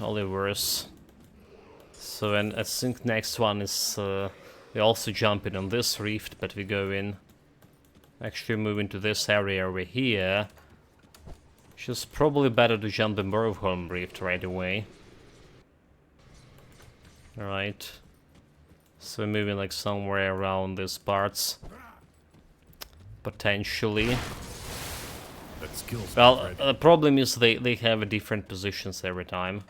So and I think next one is we also jump in on this rift, but we go in. Actually move into this area over here. Which is probably better to jump in Borgholm rift right away. Alright. So we're moving like somewhere around these parts. Potentially. That skill's Well, not ready. the problem is they have different positions every time.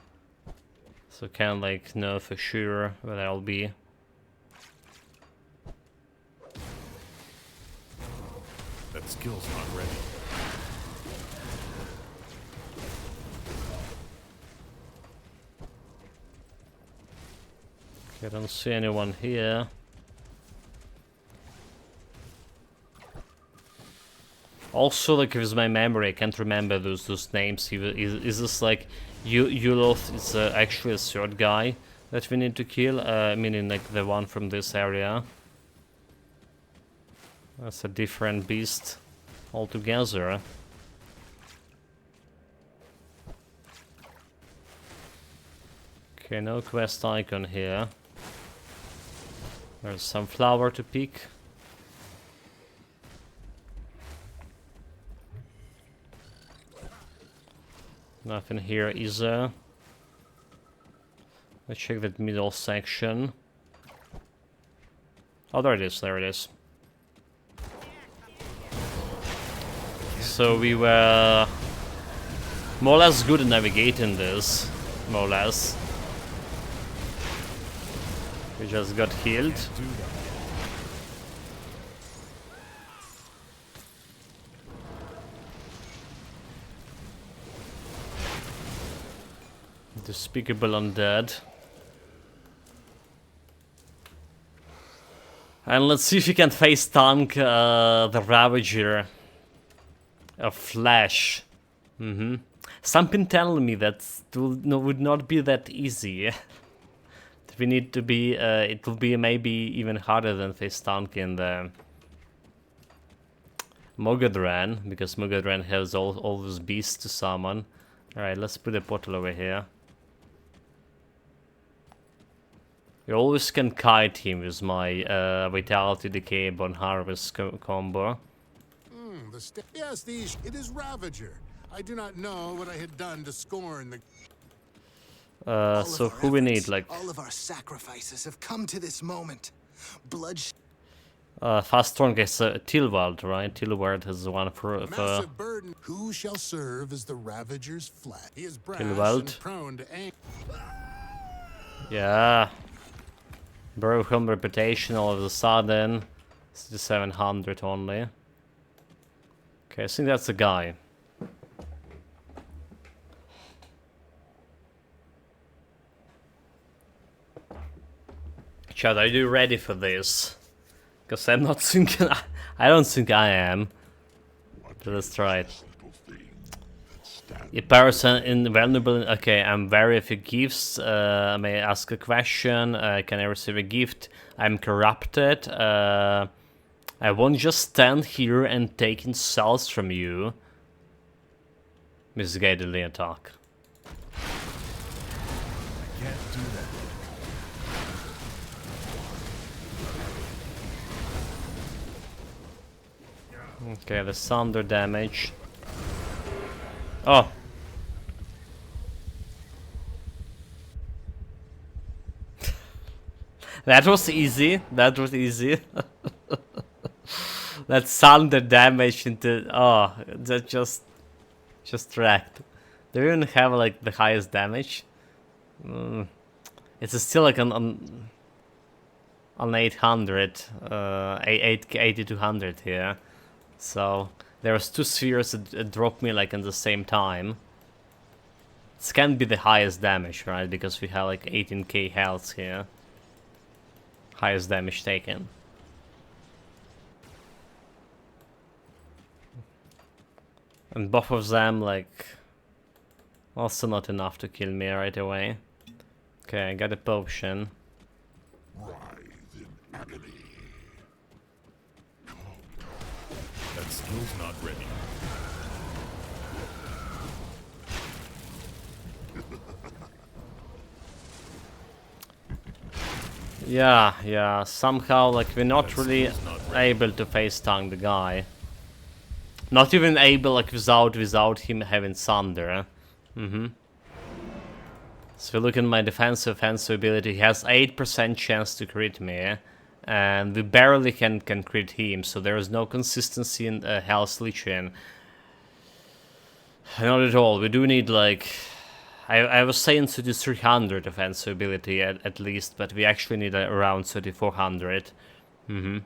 So can't like know for sure where I'll be. That skill's not ready. Okay, I don't see anyone here. Also, like with my memory, I can't remember those names. Is this like Yuloth is actually a third guy that we need to kill? Meaning like the one from this area. That's a different beast altogether. Okay, no quest icon here. There's some flower to pick. Nothing here either. Let's check that middle section. Oh, there it is, there it is. So we were more or less good at navigating this, more or less. We just got healed. Do that. Despicable undead. And let's see if you can face tank the Ravager of Flash. Something telling me that would not be that easy. We need to be, it will be maybe even harder than face tank in the Mogadran, because Mogadran has all those beasts to summon. Alright, let's put a portal over here. You always can kite him with my Vitality Decay Bone Harvest combo. Yes, it is Ravager. I do not know what I had done to scorn the... So who we need, like... All of our sacrifices have come to this moment. Blood... Fast Strong is Tilwald, right? Tilwald has one for... Massive burden. Who shall serve as the Ravager's flat? He is brash Tilwald. and prone to anger. Yeah. Broken reputation all of a sudden. 700 only. Okay, I think that's the guy. Chad, are you ready for this? Because I'm not thinking... I don't think I am. But let's try it. A person invulnerable... Okay, I'm wary of gifts. May I ask a question? Can I receive a gift? I'm corrupted. I won't just stand here and take insults from you. Misguidedly attack. I can't do that. Okay, the thunder damage. Oh! That was easy. That was easy. That thunder damage into... Oh, that just wrecked. Do you even have like the highest damage? It's still like on 800, 8200 here. So there was 2 spheres that dropped me like in the same time. This can't be the highest damage, right? Because we have like 18k health here. Highest damage taken. And both of them like also not enough to kill me right away. Okay, I got a potion. Writhe in agony. That skill's not ready. Yeah, somehow like we're not really able to face tank the guy. Not even able like without him having thunder. So look at my defensive ability, he has 8% chance to crit me. And we barely can crit him, so there is no consistency in health leeching. Not at all, we do need like... I was saying 3300 defensive ability at least, but we actually need around 3400. To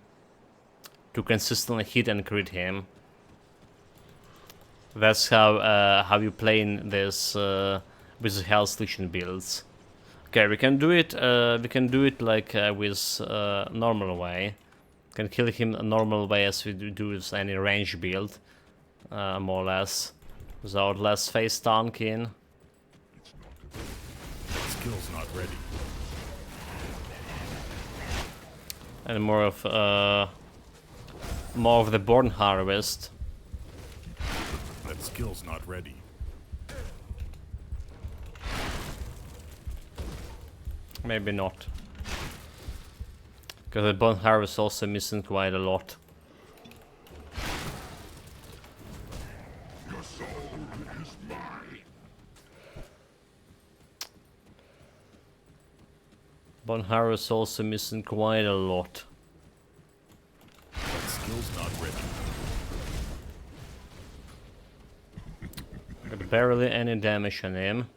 consistently hit and crit him. That's how you play in this with the health leeching builds. Okay, we can do it. Like with normal way. Can kill him a normal way as we do with any range build, more or less, without less face tanking. That skill's not ready. And more of the Born Harvest. That skill's not ready. Maybe not. Because the Born Harvest also missing quite a lot. Your soul is mine. Born Harvest also missing quite a lot. That skill's not ready. Got barely any damage on him.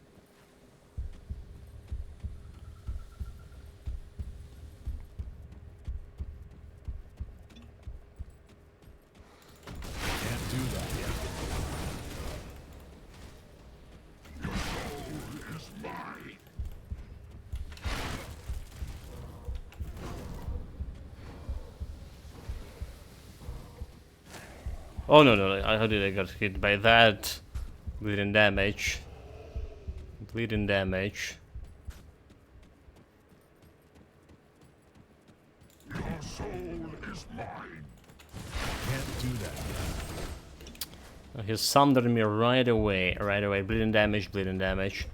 Can't do that yet. Your soul is mine. Oh no, how did I get hit by that? Bleeding damage. Bleeding damage. Your soul is mine. Can't do that yet. He sundered me right away. Bleeding damage.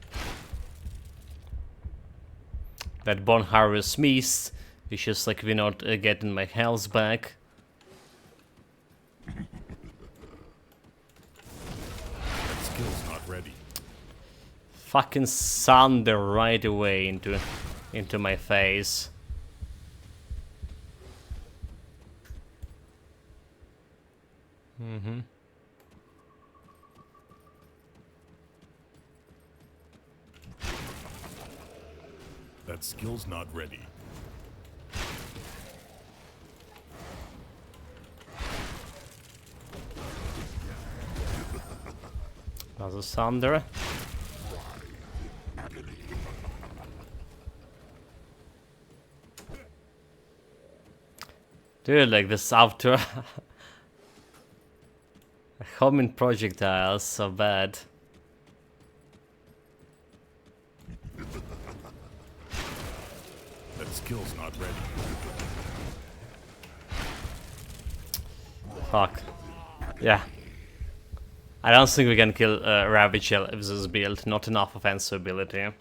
That Born Harvest missed, which is like we're not getting my health back. That skill's not ready. Fucking thunder right away into my face. That skill's not ready. Another thunder. Dude, like this after homing projectiles, so bad. That skill's not ready. Fuck. Yeah. I don't think we can kill Ravage with this build. Not enough offensive ability.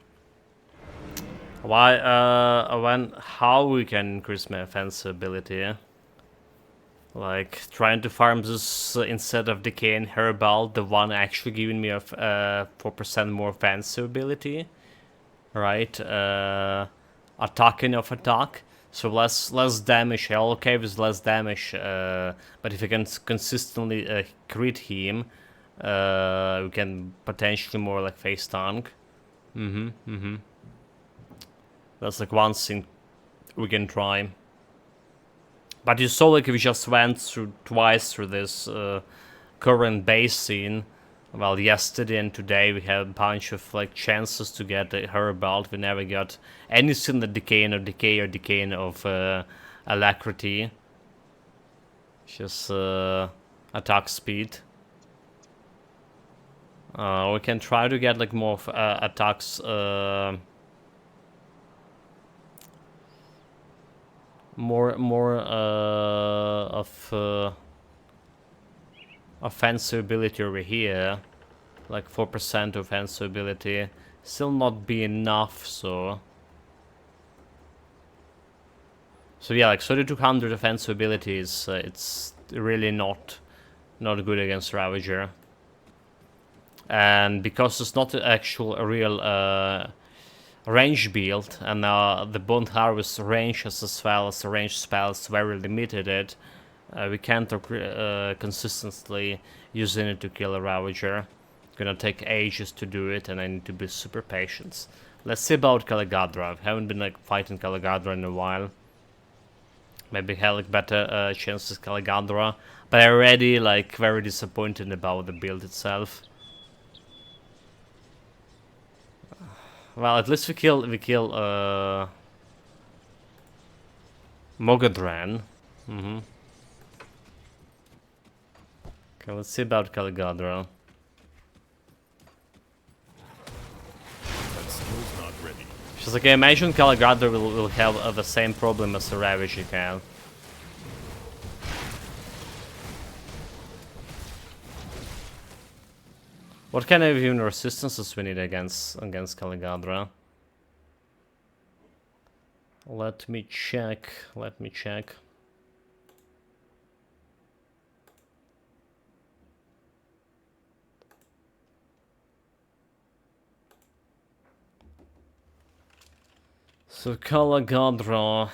How we can increase my offensive ability? Like trying to farm this instead of decaying herbal, the one actually giving me a 4% more offensive ability, right? Attacking of attack. So less damage. I'm okay with less damage, but if you can consistently crit him, we can potentially more like face tank. That's like one thing we can try. But you saw like we just went through twice through this current base scene. Well, yesterday and today we had a bunch of like chances to get her belt. We never got anything that decaying of alacrity. Just attack speed. We can try to get like more attacks. More of offensive ability over here, like 4% offensive ability, still not be enough. So yeah, like 3200 offensive ability is it's really not good against Ravager, and because it's not an actual real range build, and the Bone Harvest range as well as the range spells very limited. We can't consistently using it to kill a Ravager. It's gonna take ages to do it, and I need to be super patient. Let's see about Caligadra. I haven't been like fighting Caligadra in a while. Maybe have like better chances Caligadra, but I'm already like very disappointed about the build itself. Well, at least we kill Mogadran. Okay, let's see about Caligadra. That skill's not ready. She's like, I imagine Caligadra will have the same problem as the Ravager can. What kind of even resistances we need against Caligadra? Let me check. So Caligadra,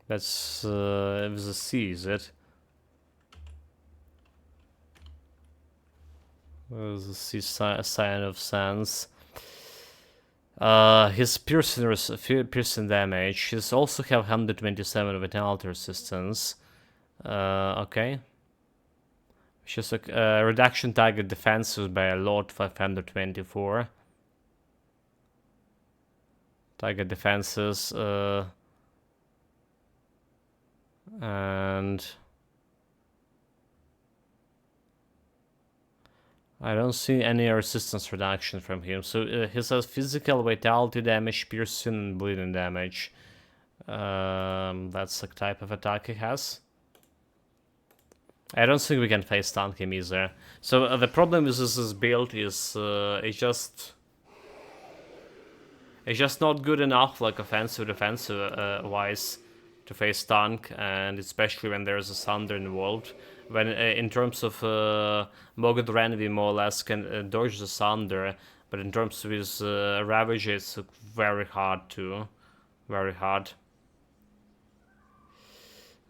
that's it was a C, is it? There's a C sign of sense. His piercing damage. He's also have 127 vitality resistance. Okay. Just like reduction target defenses by a lot, 524. Target defenses, and I don't see any resistance reduction from him. So he has physical, vitality damage, piercing, and bleeding damage. That's the type of attack he has. I don't think we can face tank him either. So the problem with this build is it's just not good enough, like offensive, defensive wise, to face tank, and especially when there's a Thunder involved. When in terms of Mogadran, we more or less can dodge the Thunder, but in terms of his Ravager, it's very hard to, very hard.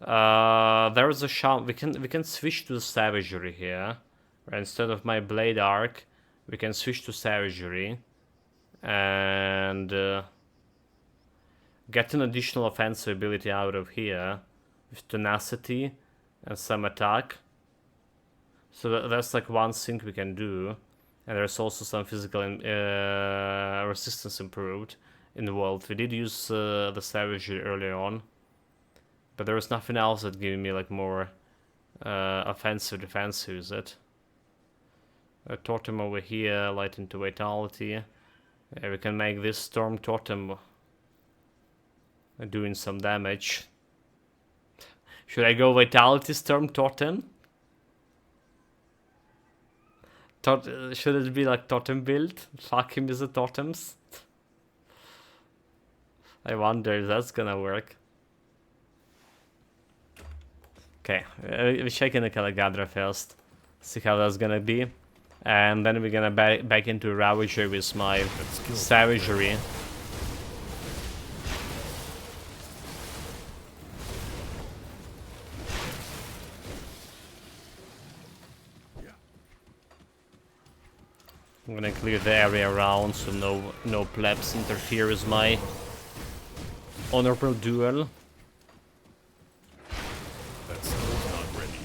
There is a shout. We can switch to savagery here. Right? Instead of my blade arc, we can switch to savagery and get an additional offensive ability out of here with tenacity and some attack. So that's like one thing we can do, and there's also some physical resistance improved involved. We did use the savagery earlier on. But there was nothing else that gave me like more offensive defensive, is it? A totem over here, light into vitality. Yeah, we can make this storm totem doing some damage. Should I go vitality storm totem? Should it be like totem build? Fuck him with the totems? I wonder if that's gonna work. Okay, we're checking the Caligadra first. See how that's gonna be. And then we're gonna back into Ravager with my savagery. I'm gonna clear the area around so no plebs interfere with my honorable duel. That skill's not ready.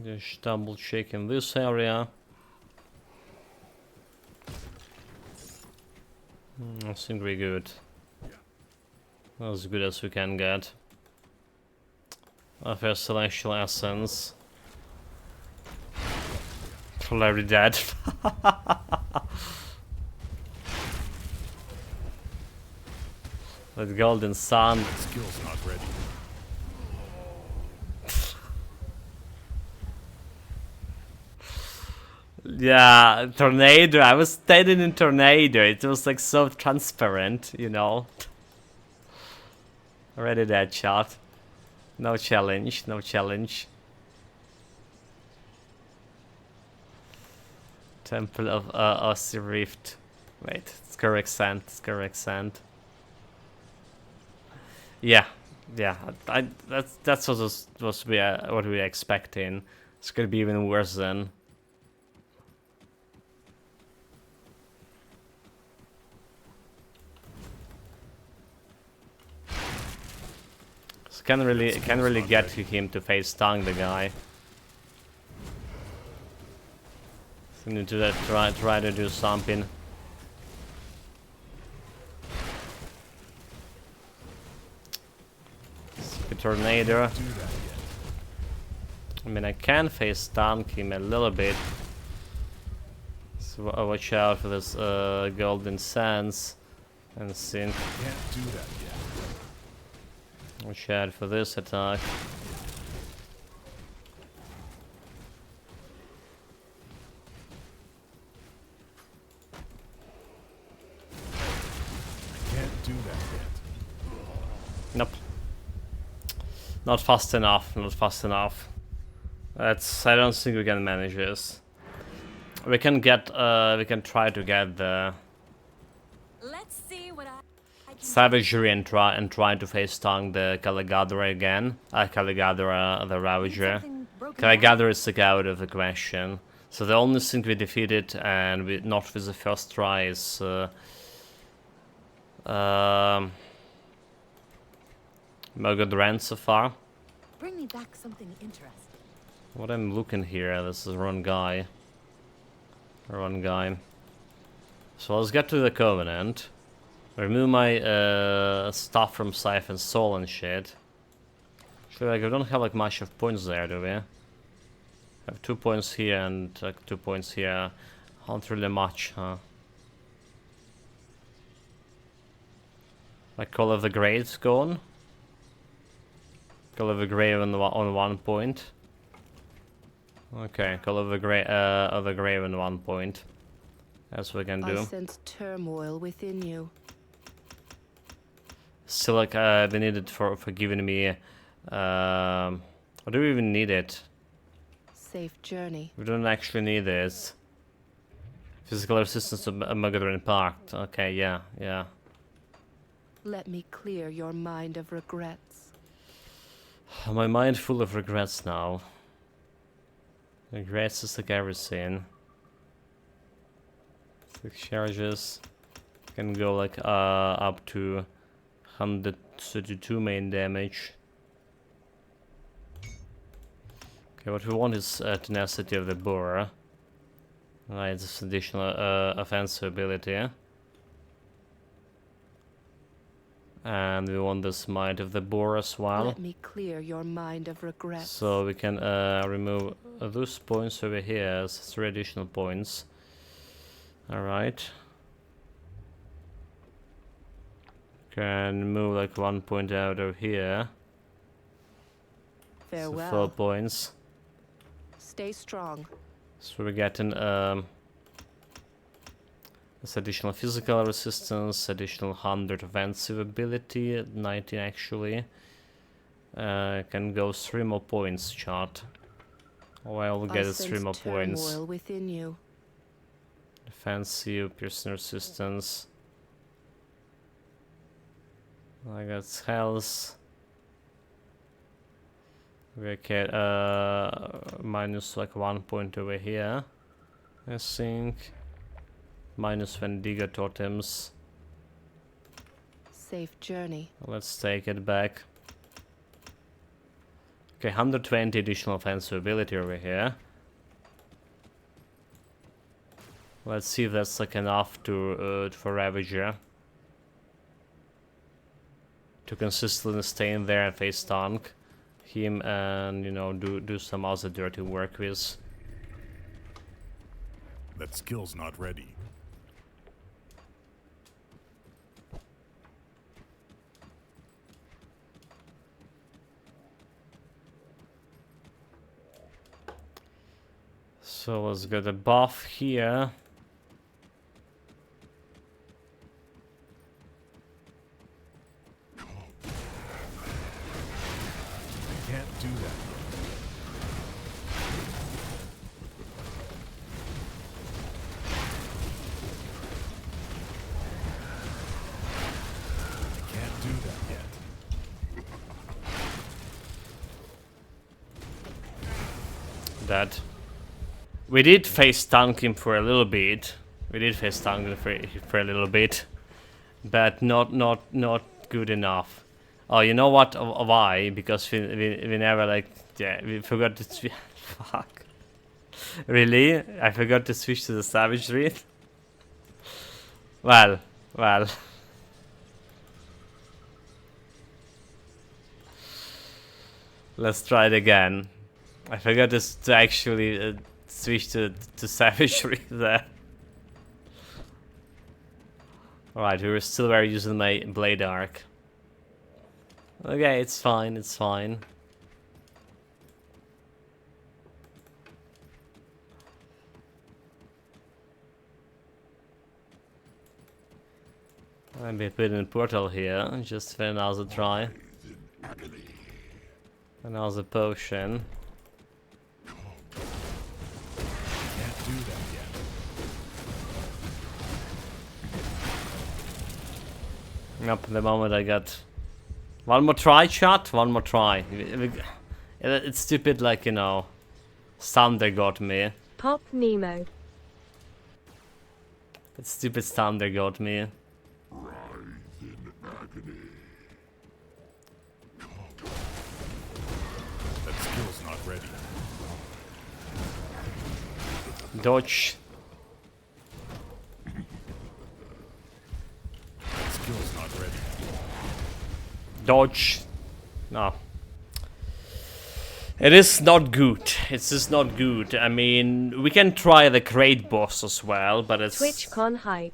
Just double checking this area. I think we're good. As good as we can get. Of our celestial essence. Larry dead. That golden sun. That skill's not ready. Yeah, tornado. I was standing in tornado. It was like so transparent, you know. Already dead shot. No challenge, no challenge. Temple of Aussie Rift. Wait, it's correct sand, it's correct sand. Yeah, yeah. That's what was supposed to be what we were expecting. It's gonna be even worse then. So can't really get to him to face tongue the guy. So need to try to do something. Stupid tornado. I mean, I can face tank him a little bit. So watch out for this golden sands and sync. Can't do that yet. Watch out for this attack. Can't do that yet. Nope. Not fast enough, not fast enough. I don't think we can manage this. We can try to get the Let's see what I can savagery and try to face tongue the Caligadra again. Caligadra, the Ravager. something broken Caligadra is like out of the question. So the only thing we defeated and we not with the first try is Mogodran so far. Bring me back something interesting. What I'm looking here, this is wrong guy. Wrong guy. So let's get to the Covenant. Remove my stuff from Siphon Soul and shit. Actually, like, we don't have like much of points there, do we? Have 2 points here and like 2 points here. Not really much, huh? Like Call of the Grave's gone. Call of the Grave on 1 point. Okay, Call of the Grave on 1 point. That's what we can do. I sense turmoil within you. Still, like, they need it for giving me. Or do we even need it? Safe journey. We don't actually need this. Physical resistance to Mogodran Pact. Okay, yeah, yeah. Let me clear your mind of regrets. My mind full of regrets now. Regrets is like everything. 6 charges. Can go like up to 132 main damage. Okay, what we want is tenacity of the boar. Right, this additional offensive ability. And we want this might of the boar as well. Let me clear your mind of regrets. So we can remove those points over here as 3 additional points. Alright. Can move like 1 point out of here. Farewell. So 4 points. Stay strong. So we're getting this additional physical resistance, additional 100 offensive ability, 19 actually. Can go 3 more points, chat. All I will get is 3 more points. Turmoil within you. Defensive, piercing resistance. I got health. Okay, minus like 1 point over here, I think. Minus Vendigo totems. Safe journey. Let's take it back. Okay, 120 additional offensive ability over here. Let's see if that's like enough to for Ravager to consistently stay in there and face tank him, and you know, do some other dirty work with. That skill's not ready. So let's get a buff here. I can't do that. I can't do that yet. That we did face tank him for a little bit. We did face tank him for a little bit, but not good enough. Oh, you know what? Why? Because we never like, yeah, we forgot to fuck. Really? I forgot to switch to the savagery. Well. Let's try it again. I forgot to actually switch to savagery there. Alright, we were still very using my blade arc. Okay, it's fine, it's fine. I'll be putting a portal here, just for another try. Another potion. Can't do that yet. Up in the moment I got one more try, chat. One more try. It's stupid, like, you know, Thunder got me. Pop Nemo. It's stupid Thunder got me. That skill's not ready. Dodge. That skill's not ready. Dodge. No. It is not good. It's just not good. I mean, we can try the crate boss as well, but it's... TwitchCon hype.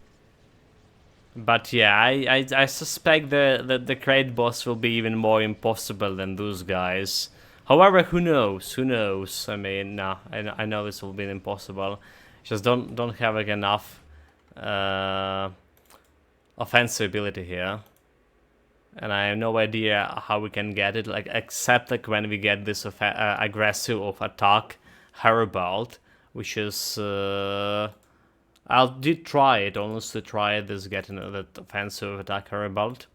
But yeah, I suspect the crate boss will be even more impossible than those guys. However, who knows? Who knows? I mean, nah, I know this will be impossible. Just don't have like enough offensive ability here, and I have no idea how we can get it. Like, except like when we get this aggressive of attack Herald, which is I did try it, honestly try this, getting that offensive attack Herald.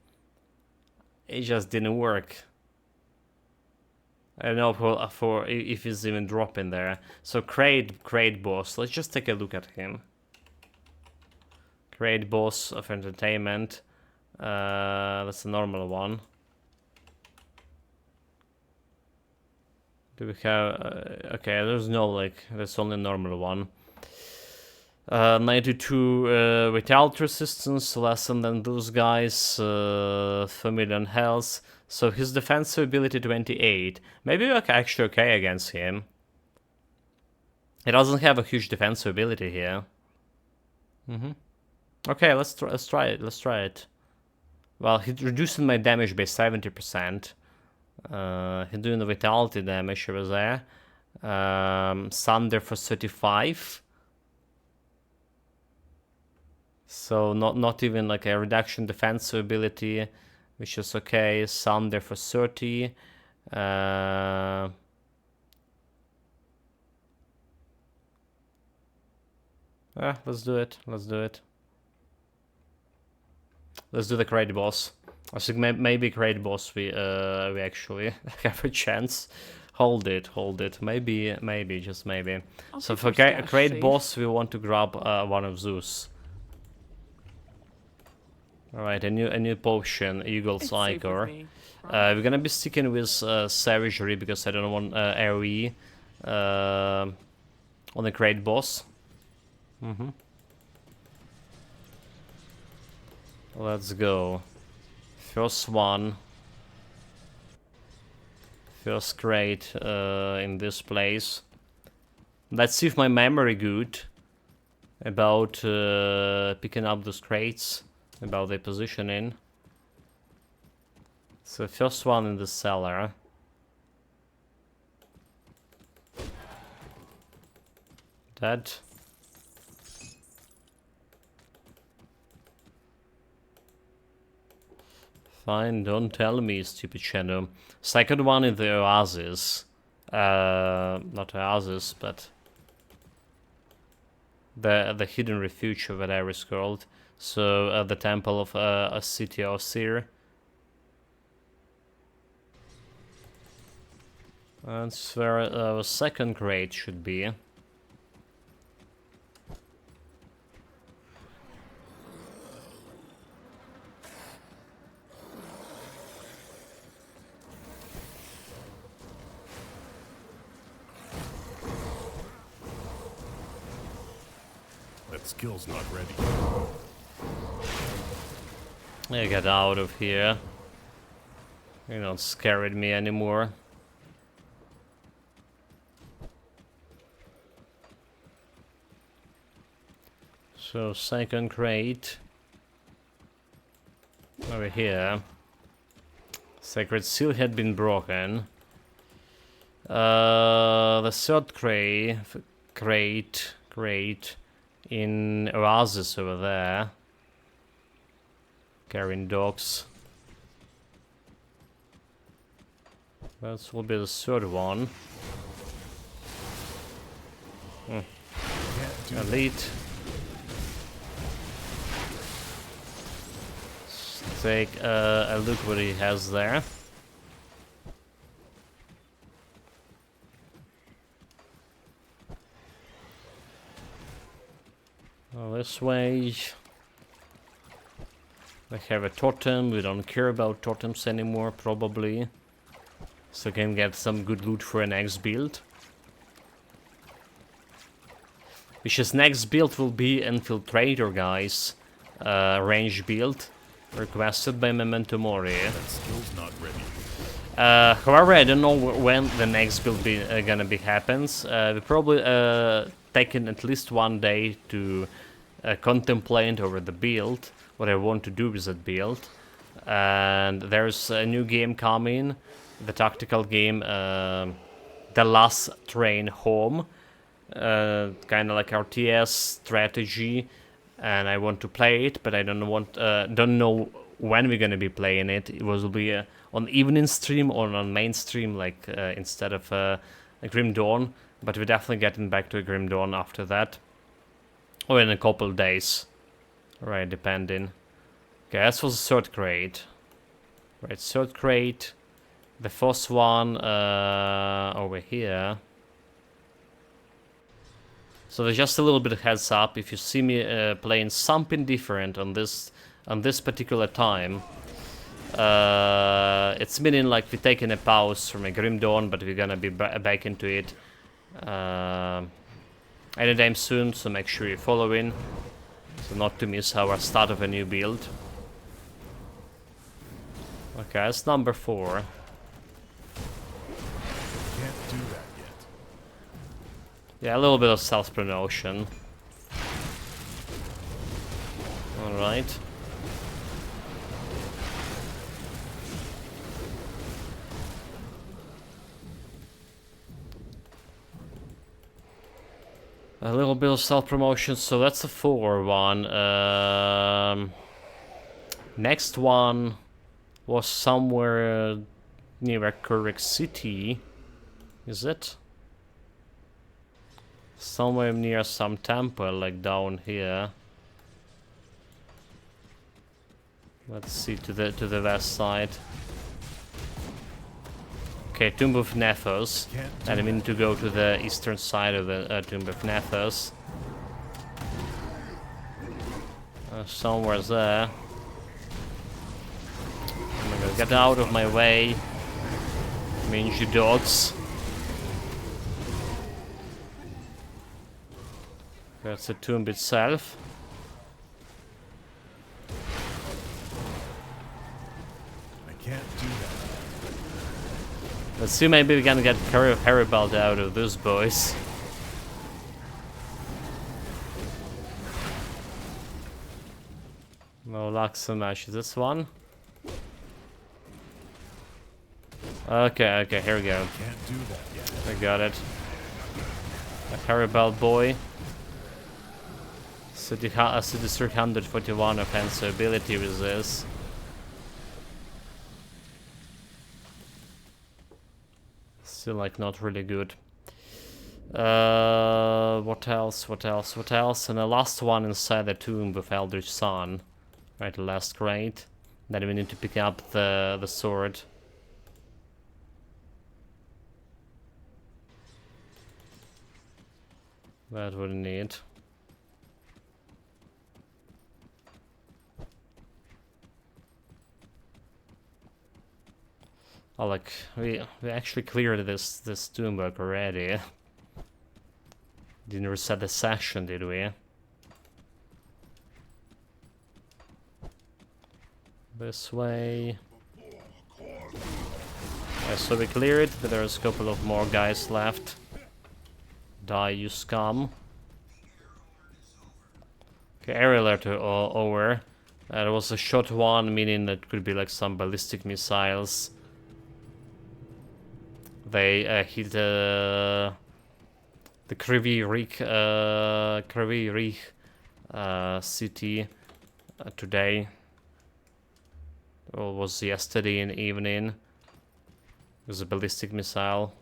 It just didn't work. I don't know for if it's even dropping there. So crate boss. Let's just take a look at him. Crate boss of entertainment. That's a normal one. Do we have? Okay, there's no like. That's only a normal one. 92 vitality resistance, less than those guys. 4 million health. So his defensive ability 28. Maybe we're actually okay against him. He doesn't have a huge defensive ability here. Okay, let's try it. Let's try it. Well, he's reducing my damage by 70%. He's doing the vitality damage over there. Thunder for 35. So not even like a reduction defensive ability, which is okay. Thunder for 30. Let's do it. Let's do it. Let's do the Great Boss. I think maybe Great Boss we actually have a chance. Hold it. Maybe, just maybe. So for Great Boss, we want to grab one of Zeus. All right, a new potion, Eagle's Ichor. We're gonna be sticking with Savagery because I don't want AoE on the Great Boss. Let's go. First one. First crate in this place. Let's see if my memory good about picking up those crates, about their positioning. So first one in the cellar. Dead. Fine, don't tell me, stupid shadow. Second one in the oasis. Not oasis, but the hidden refuge or whatever it's called. So the temple of a city of Seer. That's where our second crate should be. That skill's not ready. Yeah, get out of here. You're not scaring me anymore. So second crate over here. Sacred seal had been broken. The third crate in Oasis over there. Carrying dogs. That will be the third one. Elite. Let's take a look what he has there. This way. I have a totem. We don't care about totems anymore, probably. So can get some good loot for a next build. Which is next build will be Infiltrator, guys. Range build. Requested by Memento Mori. That skill's not ready. However, I don't know when the next build gonna be happens. We probably taken at least one day to contemplate over the build, what I want to do with that build. And there's a new game coming, the tactical game, The Last Train Home, kind of like RTS strategy, and I want to play it, but I don't know when we're gonna be playing it. It will be on evening stream or on main stream, like instead of a Grim Dawn, but we're definitely getting back to a Grim Dawn after that, or in a couple of days, right, depending. Okay, this was the third crate. Right, third crate. The first one over here. So there's just a little bit of heads up. If you see me playing something different on this particular time, it's meaning like we're taking a pause from a Grim Dawn, but we're gonna be back into it anytime soon. So make sure you're following, so not to miss our start of a new build. Okay, that's number 4. Can't do that yet. Yeah, a little bit of self-promotion. Alright. A little bit of self-promotion, so that's a 4-1. Next one was somewhere near a correct city. Is it? Somewhere near some temple, like down here. Let's see, to the west side. Okay, Tomb of Nethos. And I need to go to the eastern side of the Tomb of Nethos. Somewhere there. I'm gonna get out of my way, mangy dogs. That's the tomb itself. I can't do that. Let's see, maybe we can get Haribald out of those boys. No luck so much. Is this one? Okay, here we go. Can't do that yet. I got it. A Haribald boy. City 341 offensive ability resist. Still, like, not really good. What else? And the last one inside the tomb with Eldritch Sun. Right, the last grade. Then we need to pick up the sword. That would need. Oh, like, we actually cleared this tomb work already. Didn't reset the session, did we? This way. Yeah, so we clear it, but there's a couple of more guys left. Die, you scum. Okay, area alert over. There was a shot one, meaning that could be like some ballistic missiles. They hit the Kryvyi Rih city today. Or was yesterday in the evening. It was a ballistic missile.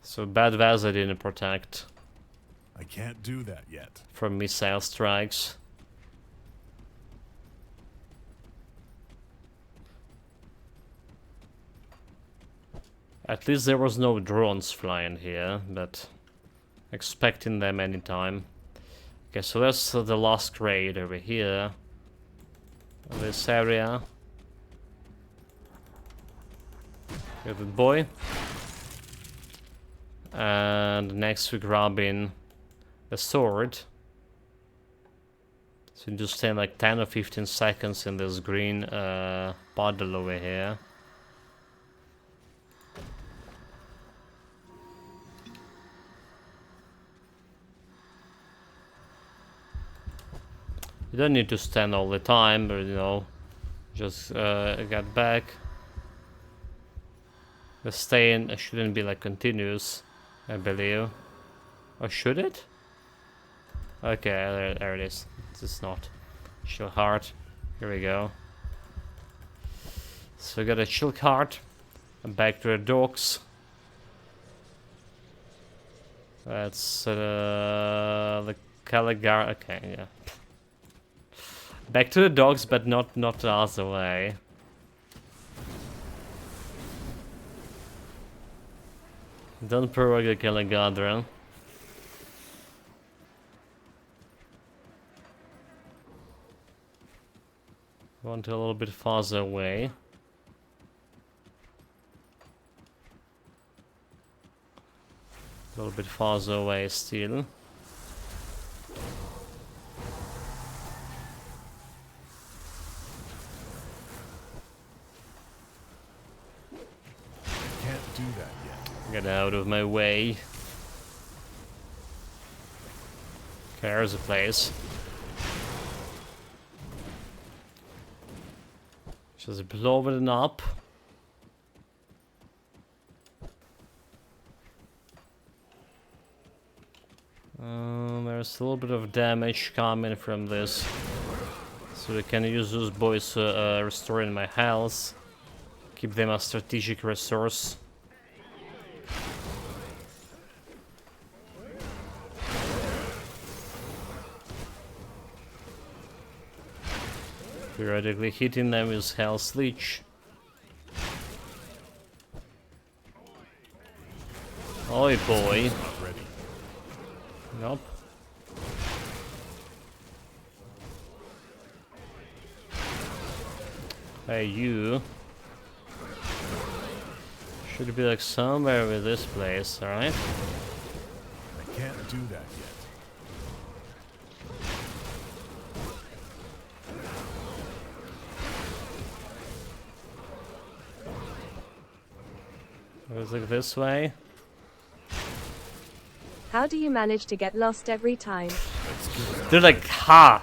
So Bad Vaza didn't protect. I can't do that yet. From missile strikes. At least there was no drones flying here, but expecting them anytime. Okay, so that's the last raid over here. This area. Good boy. And next we're grabbing the sword. So you just stay like 10 or 15 seconds in this green puddle over here. You don't need to stand all the time, but you know, just get back. The staying shouldn't be like continuous, I believe. Or should it? Okay, there it is. It's not. Chill heart. Here we go. So we got a chill heart. And back to the docks. That's the Caligar. Okay, yeah. Back to the dogs, but not the other way. Don't provoke the Caligadra. Want a little bit farther away. A little bit farther away still. Can't do that yet. Get out of my way. Okay, there's a place. Just blow it up. There's a little bit of damage coming from this. So we can use those boys restoring my health. Keep them a strategic resource. Periodically hitting them with Hell's Leech. Oi boy. Nope. Hey you. Should be like somewhere with this place, alright? I can't do that yet. Let's look this way. How do you manage to get lost every time? They're like, ha!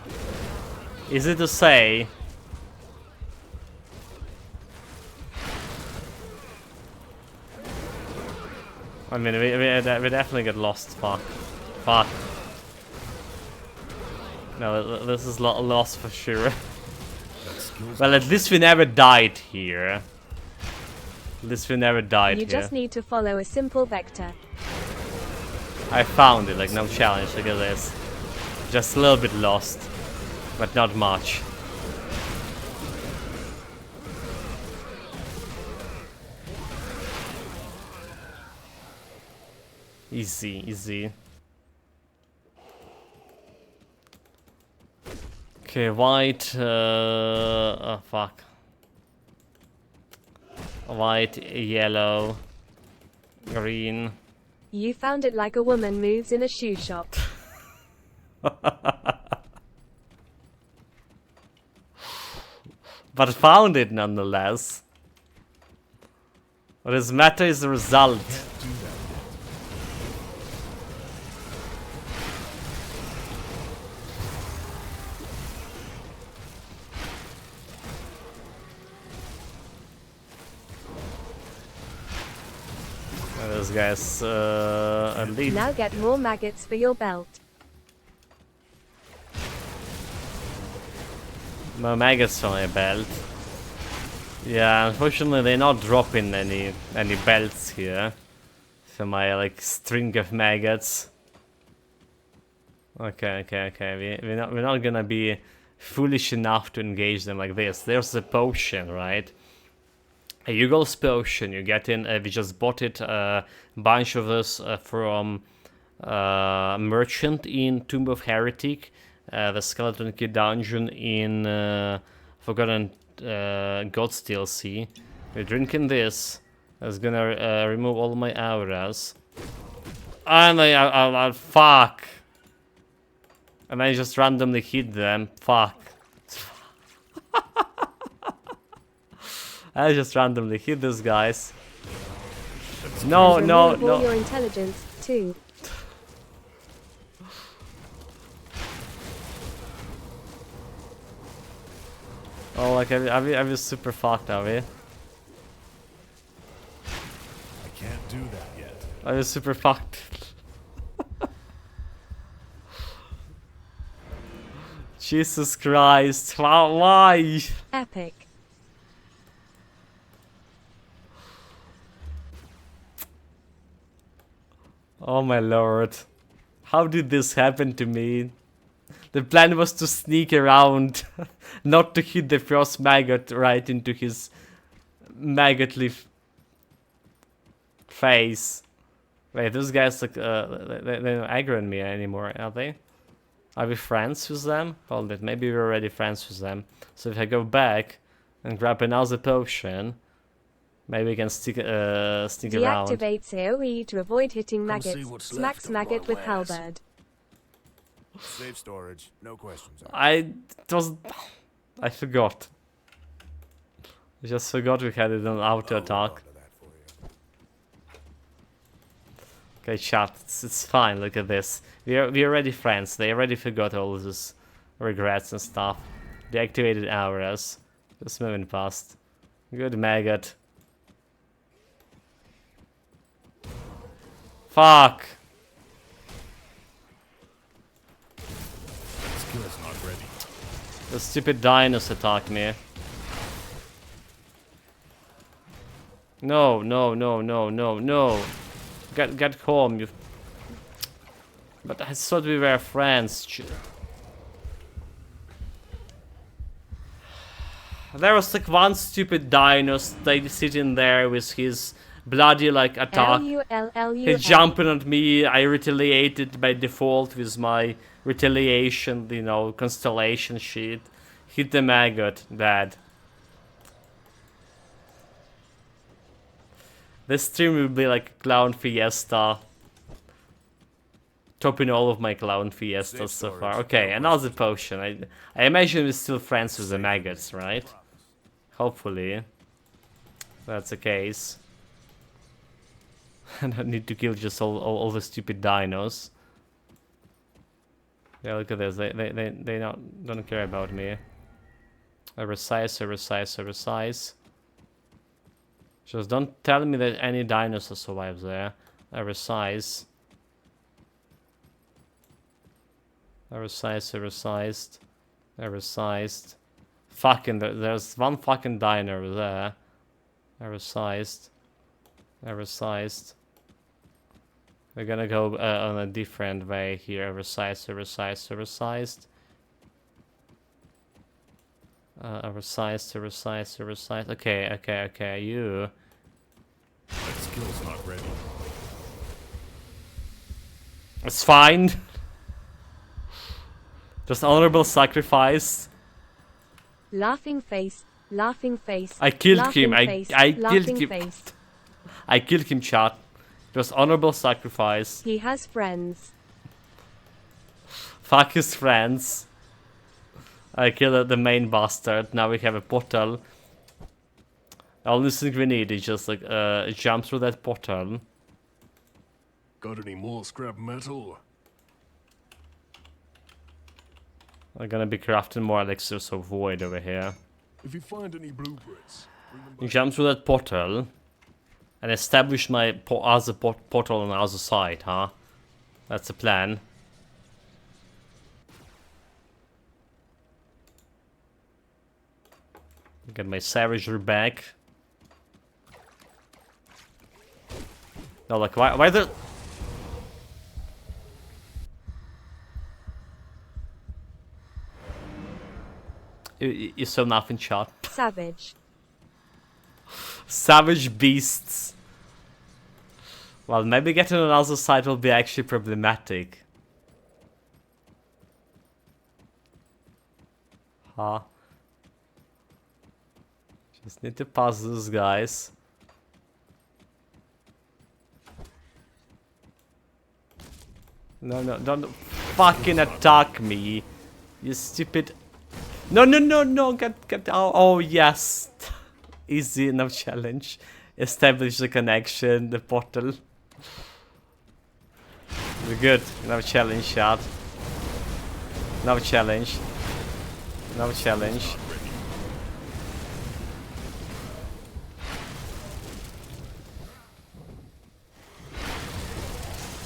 Easy to say. I mean, we definitely get lost. Fuck. Fuck. No, this is lost for sure. Well, at least we never died here. At least we never died You here. just need to follow a simple vector. I found it, like no challenge, look at this. Just a little bit lost, but not much. Easy, easy. Okay, white, oh fuck. White, yellow, green. You found it like a woman moves in a shoe shop. But found it nonetheless. What does matter is the result. This guy's a lead. Now get more maggots for your belt. More maggots on my belt. Yeah, unfortunately they're not dropping any belts here. For my like string of maggots. Okay. We're not gonna be foolish enough to engage them like this. There's a potion, right? A Yugal's potion. You get in. We just bought it. A bunch of us from merchant in Tomb of Heretic, the Skeleton Key dungeon in Forgotten Gods DLC. We're drinking this. It's gonna remove all my auras. And I fuck. And I just randomly hit them. Fuck. I just randomly hit these guys. No. Remove all your intelligence too. Oh, like are we super fucked, are we? I can't do that yet. Are we super fucked? Jesus Christ! Why? Epic. Oh my lord. How did this happen to me? The plan was to sneak around, not to hit the first maggot right into his maggotly face. Wait, those guys like they're not aggroing me anymore, are they? Are we friends with them? Hold it, maybe we're already friends with them. So if I go back and grab another potion, maybe we can sneak around. Deactivates AoE to avoid hitting maggots. Smacks maggot with halberd. Safe storage, no questions. I forgot. I just forgot we had it on auto attack. Okay, chat, it's fine. Look at this. We're already friends. They already forgot all of this regrets and stuff. Deactivated auras. Just moving past. Good maggot. Fuck! Skill's not ready. The stupid dinos attack me. No, no, no, no, no, no. Get home, you... But I thought we were friends. There was like one stupid dino sitting there with his bloody like attack. He jumping at me, I retaliated by default with my retaliation, you know, constellation shit. Hit the maggot, dead. This stream will be like Clown Fiesta. Topping all of my Clown Fiestas so far. Okay, another potion. I imagine we're still friends with the maggots, right? Hopefully. That's the case. And I need to kill just all the stupid dinos. Yeah, look at this. They don't care about me. I resize. Just don't tell me that any dinosaur survives there. I resize. I resized. Fucking, there's one fucking dino over there. I resized. We're gonna go on a different way here. I resized. Okay, you. That skill's not ready. It's fine. Just honorable sacrifice. Laughing face. I killed him. I killed him. I killed him, chat. Just honorable sacrifice. He has friends. Fuck his friends. I killed the main bastard. Now we have a portal. The only thing we need is just like jump through that portal. Got any more scrap metal? I'm gonna be crafting more elixirs of void over here. If you find any blueprints, bring them back. Jump through that portal and establish my other portal on the other side, huh? That's the plan. Get my savagery back. No, like why the... You saw nothing, shot. Savage. Savage beasts. Well, maybe getting on the other side will be actually problematic. Huh? Just need to pass those guys. No, don't fucking attack me. You stupid... No, get out. Oh, yes. Easy enough challenge. Establish the connection, the portal. We're good. No challenge, shot. No challenge.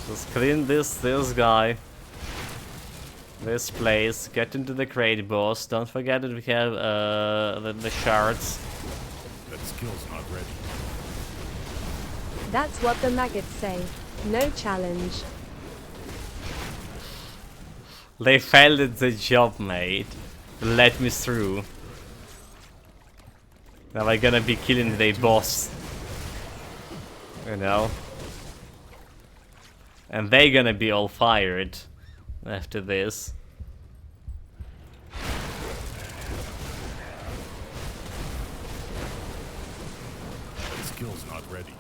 Just clean this guy. This place. Get into the crate, boss. Don't forget that we have the shards. That skill's not ready. That's what the maggots say. No challenge. They failed at the job, mate. Let me through. Now I'm gonna be killing the boss. You know? And they gonna be all fired after this. That skill's not ready.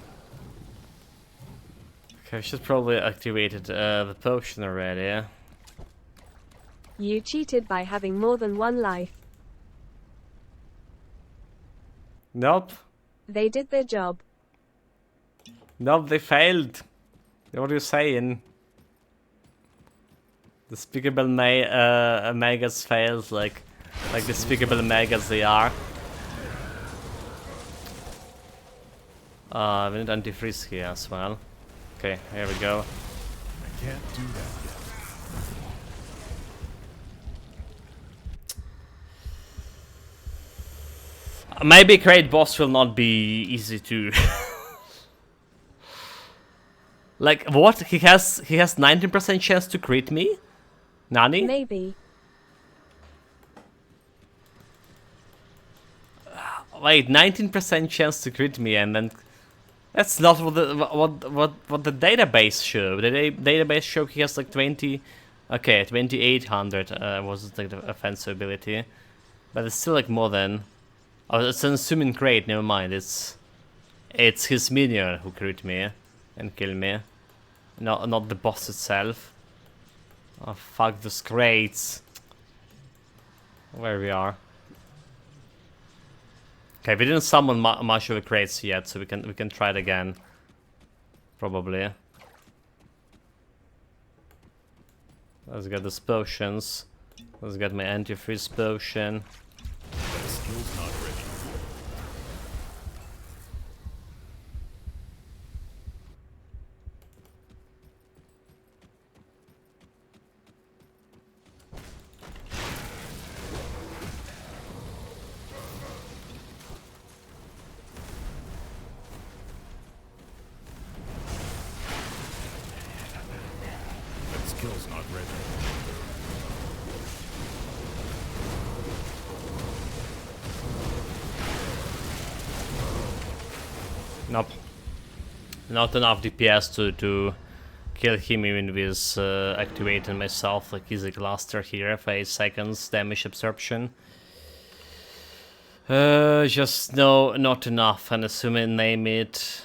Okay, I should probably activated the potion already, yeah? You cheated by having more than one life. Nope. They did their job. Nope, they failed. What are you saying? Despicable maggots fails like despicable maggots they are. We need antifreeze here as well. Okay, here we go. I can't do that yet. Maybe Great Boss will not be easy to... Like, what? He has 19% chance to crit me? Nani? Maybe. Wait, 19% chance to crit me, and then... That's not what the database show. The database show he has like 20... Okay, 2800 was like the offensive ability. But it's still like more than... Oh, it's an assuming crate, never mind. It's his minion who crit me and kill me. Not the boss itself. Oh fuck those crates. Where we are. Okay, we didn't summon much of the crates yet, so we can try it again. Probably. Let's get these potions. Let's get my antifreeze potion. That skill's not ready. That skill's not ready. Nope. Not enough DPS to kill him even with activating myself like easy cluster here for 8 seconds damage absorption. Just no, not enough, and assuming name it.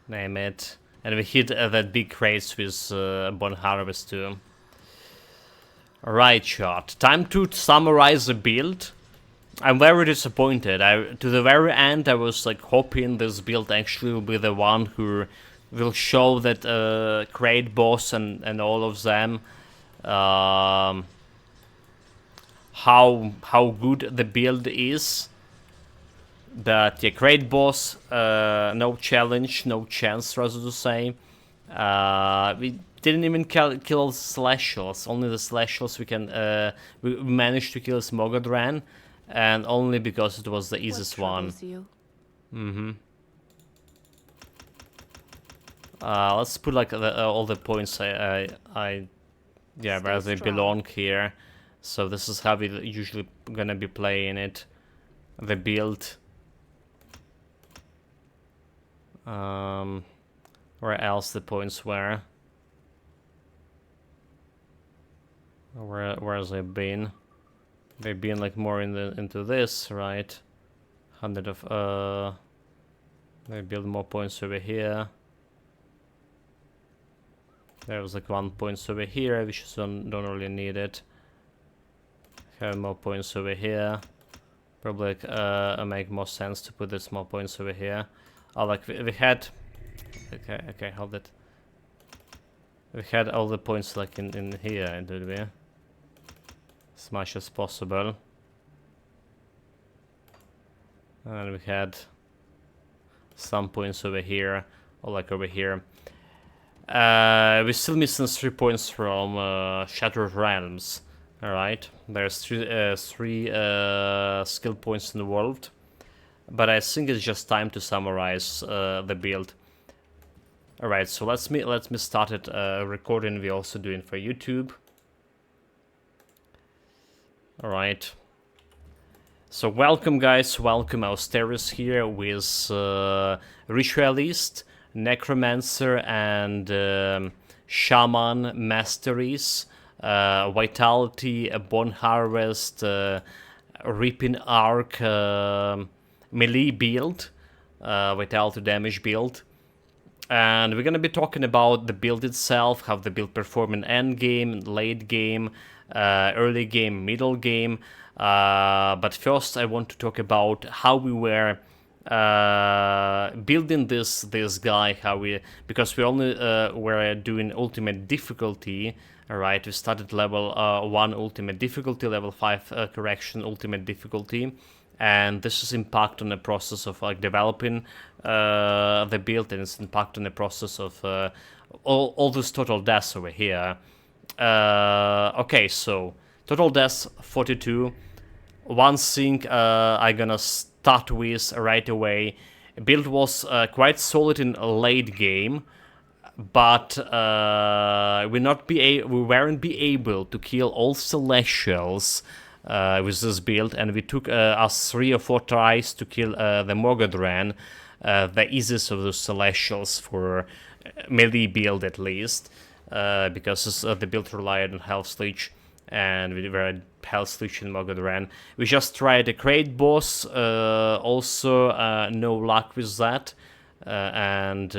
And we hit that big race with Bone Harvest too. Right shot. Time to summarize the build. I'm very disappointed. To the very end I was like hoping this build actually will be the one who will show that Great Boss and all of them how good the build is. But yeah, Great Boss, no challenge, no chance rather to say. We didn't even kill Slashels, only the Slashels we managed to kill Smogodran. And only because it was the easiest one. Let's put like all the points yeah, where they belong here. So this is how we usually gonna be playing it. The build. Where else the points were? Where has it been? They've been like more into this, right? 100 of they build more points over here. There was like 1 point over here, which don't really need it. Have more points over here. Probably make more sense to put this more points over here. Oh, like we had. Okay, hold it. We had all the points like in here, did we? As much as possible. And we had some points over here, or like over here. We're still missing 3 points from Shattered Realms. Alright, there's three skill points in the world. But I think it's just time to summarize the build. Alright, so let me start it recording we're also doing for YouTube. Alright. So welcome guys, welcome Austeris here with Ritualist, Necromancer and Shaman Masteries, Vitality, Bone Harvest, Reaping Arc, melee build, Vitality damage build. And we're gonna be talking about the build itself, how the build perform in end game, late game, early game, middle game. But first I want to talk about how we were building this guy, because we only were doing ultimate difficulty. Alright, we started level 1 ultimate difficulty, level 5 correction ultimate difficulty. and this is impact on the process of like developing the build, and it's impact on the process of all those total deaths over here. Okay, so total deaths 42. One thing I'm gonna start with right away. Build was quite solid in late game, but we weren't be able to kill all Celestials with this build, and we took us 3 or 4 tries to kill the Mogodran, the easiest of those Celestials for melee build at least, because the build relied on Health Leech, and we were Health Leech and Mogodran. We just tried a Crate Boss, also no luck with that, and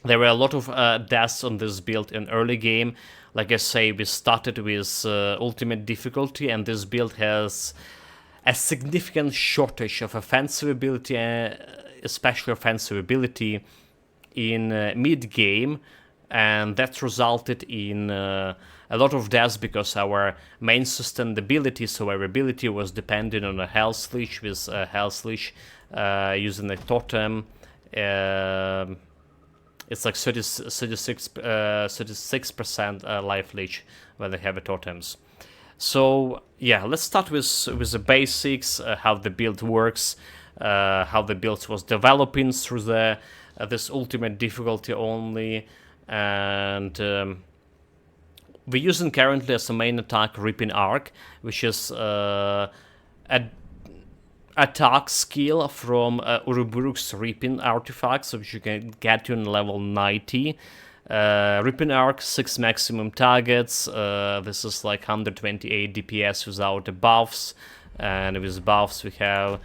there were a lot of deaths on this build in early game. Like I say, we started with ultimate difficulty, and this build has a significant shortage of offensive ability, especially offensive ability in mid-game, and that resulted in a lot of deaths because our main sustained ability, so our ability was dependent on a Health Leech, with Health Leech using a totem. It's like 36% life leech when they have a totems. So yeah, let's start with the basics, how the build works, how the build was developing through the this ultimate difficulty only, and we're using currently as a main attack Ripping Arc, which is a attack skill from Uruburuk's Ripping artifacts, which you can get to in level 90. Ripping Arc, 6 maximum targets. This is like 128 DPS without the buffs, and with buffs we have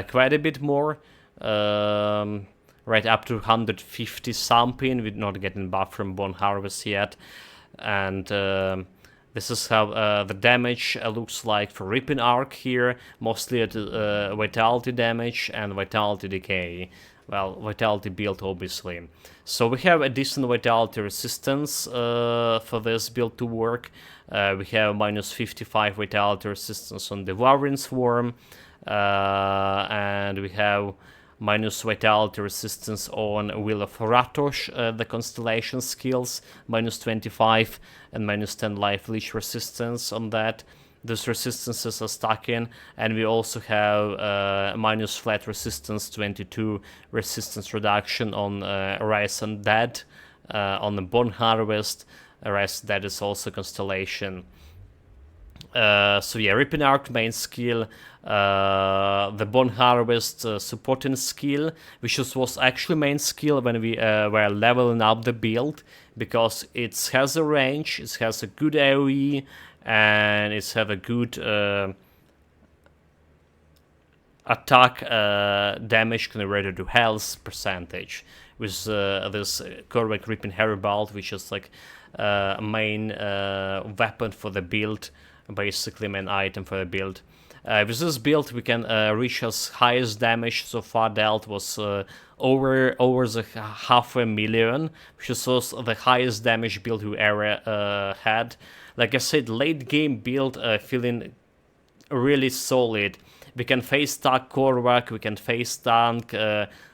quite a bit more. Right up to 150 something. We're not getting buff from Bone Harvest yet, and this is how the damage looks like for Ripping Arc here, mostly at Vitality damage and Vitality decay. Well, Vitality build obviously. So we have a decent Vitality resistance for this build to work. We have minus 55 Vitality resistance on Devouring Swarm, and we have minus Vitality resistance on Wheel of Ratosh, the Constellation skills, minus 25, and minus 10 Life Leech resistance on that. Those resistances are stacking, and we also have minus flat resistance, 22 resistance reduction on Rise and Dead, on the Bone Harvest. Rise and Dead is also Constellation. So yeah, Ripping Arc main skill, the Bone Harvest supporting skill, which was actually main skill when we were leveling up the build, because it has a range, it has a good AoE, and it has a good attack damage converted to health percentage, with this Korvac Ripping Herald, which is like a main weapon for the build, basically main item for the build. With this build we can reach as highest damage so far dealt was over the 500,000, which is also the highest damage build we ever had. Like I said, late game build feeling really solid. We can face tank Korvac, we can face tank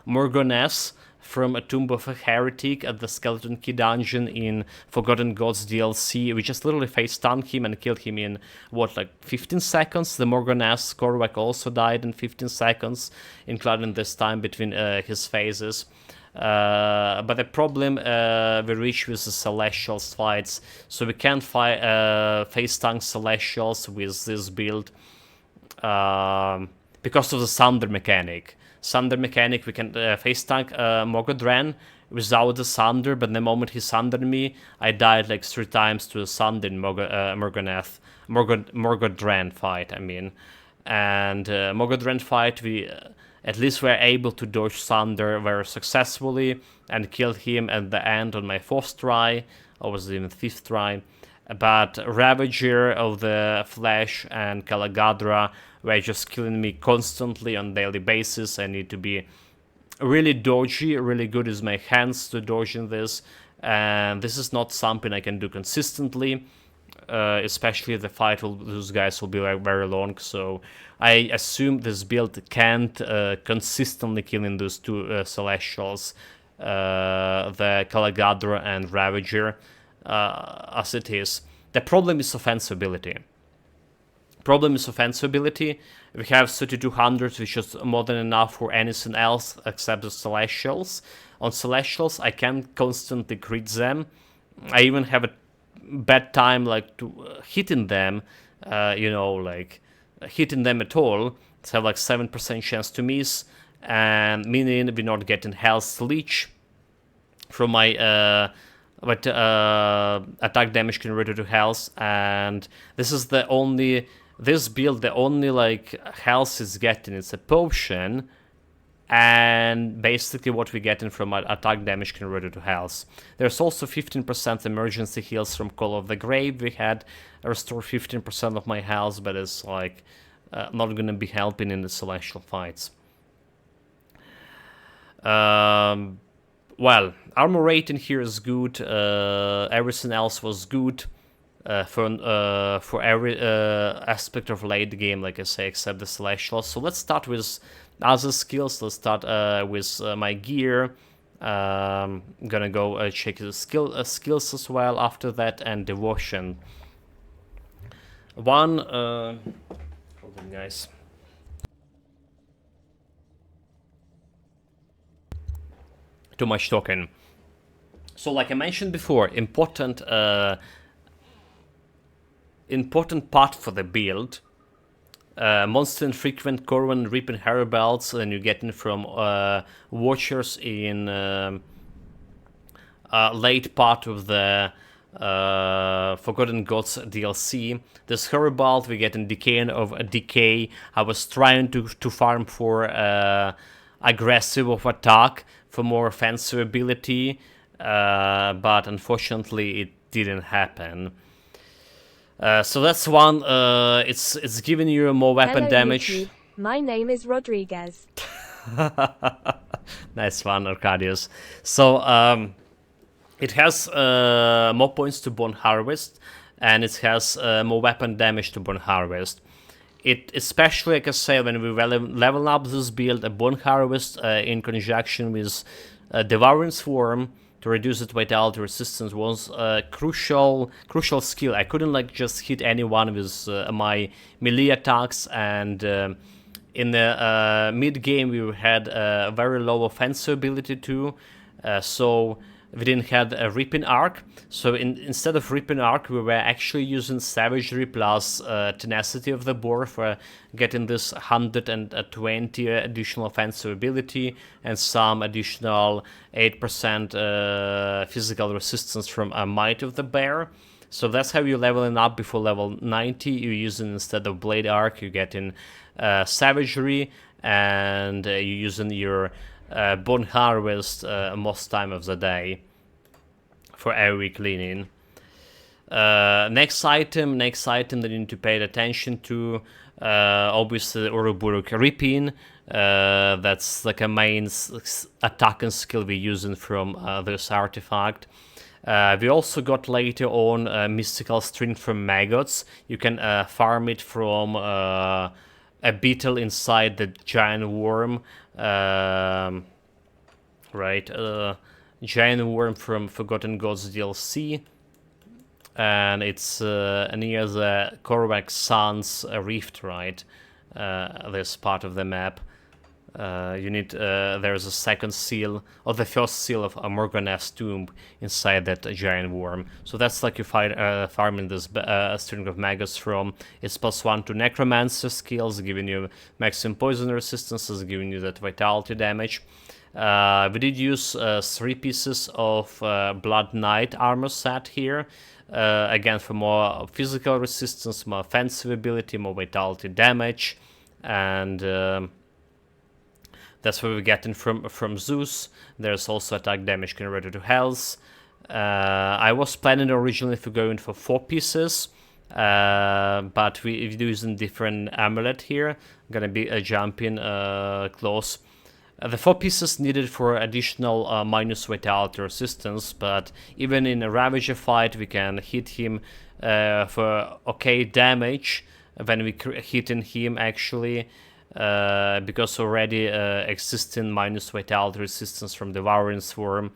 Morgoness from a Tomb of a Heretic at the Skeleton Key dungeon in Forgotten Gods DLC. We just literally face tank him and killed him in, what, like 15 seconds? The Morgoness Korvac also died in 15 seconds, including this time between his phases. But the problem we reach with the Celestials fights, so we can't face tank Celestials with this build because of the Thunder mechanic. Thunder mechanic, we can face tank Mogodran without the Thunder, but the moment he Thundered me, I died like 3 times to a Thunder in Mogodran fight, I mean. And Mogodran fight, we at least were able to dodge Thunder very successfully and killed him at the end on my 4th try, or was it even 5th try. But Ravager of the Flesh and Calagadra were just killing me constantly on daily basis. I need to be really dodgy, really good with my hands to dodge in this, and this is not something I can do consistently. especially the fight with those guys will be like very long, so I assume this build can't consistently kill in those two Celestials, the Calagadra and Ravager, as it is. The problem is offensive ability. We have 3200, which is more than enough for anything else except the Celestials. On Celestials, I can't constantly crit them. I even have a bad time like to hitting them, hitting them at all. It's have like 7% chance to miss, and meaning we're not getting health leech from my attack damage converted to health, and this is the only like health is getting. It's a potion, and basically what we're getting from attack damage converted to health. There's also 15% emergency heals from Call of the Grave. We had restore 15% of my health, but it's like not gonna be helping in the Celestial fights. Well, armor rating here is good. Everything else was good for every aspect of late game, like I say, except the Celestial. So let's start with other skills. Let's start with my gear. Gonna go check the skills as well after that, and devotion. Hold on, guys. Too much talking. So, like I mentioned before, important part for the build. Monster infrequent Corwin Reaping Heribelts, and you're getting from Watchers in late part of the Forgotten Gods DLC. This Heribelt we get in Decaying of Decay. I was trying to farm for aggressive of attack for more offensive ability, but unfortunately it didn't happen. So that's one. It's giving you more weapon Hello, damage. YouTube. My name is Rodriguez. Nice one, Arcadius. So it has more points to Bone Harvest, and it has more weapon damage to Bone Harvest. It especially, like I say, when we level up this build, a Bone Harvest in conjunction with Devouring Swarm to reduce its vitality resistance was a crucial skill. I couldn't like just hit anyone with my melee attacks, and in the mid game we had a very low offensive ability too, so we didn't have a Ripping Arc. So instead of Ripping Arc, we were actually using Savagery plus Tenacity of the Boar for getting this 120 additional offensive ability and some additional 8% physical resistance from Might of the Bear. So that's how you're leveling up before level 90. You're using, instead of Blade Arc, you're getting Savagery, and you're using your Bone Harvest most time of the day for every cleaning. Next item that you need to pay attention to, obviously Ouroboros Ripping. That's like a main attacking skill we're using from this artifact. We also got later on Mystical Strength from Maggots. You can farm it from a beetle inside the giant worm. Giant worm from Forgotten Gods DLC, and it's near the Korvac Sun's Rift, right? This part of the map. You need there's a second seal, or the first seal of Morganeth's tomb inside that giant worm. So that's like you farming this string of maggots from. It's +1 to Necromancer skills, giving you maximum poison resistance, giving you that vitality damage. We did use 3 pieces of Blood Knight armor set here, again for more physical resistance, more offensive ability, more vitality damage, and that's what we're getting from Zeus. There's also attack damage converted to health. I was planning originally for going for 4 pieces, but we're using different amulet here. I'm gonna be jumping close. The 4 pieces needed for additional minus vitality resistance, but even in a Ravager fight we can hit him for okay damage when we hitting him actually, because already existing minus vitality resistance from the Devouring Swarm.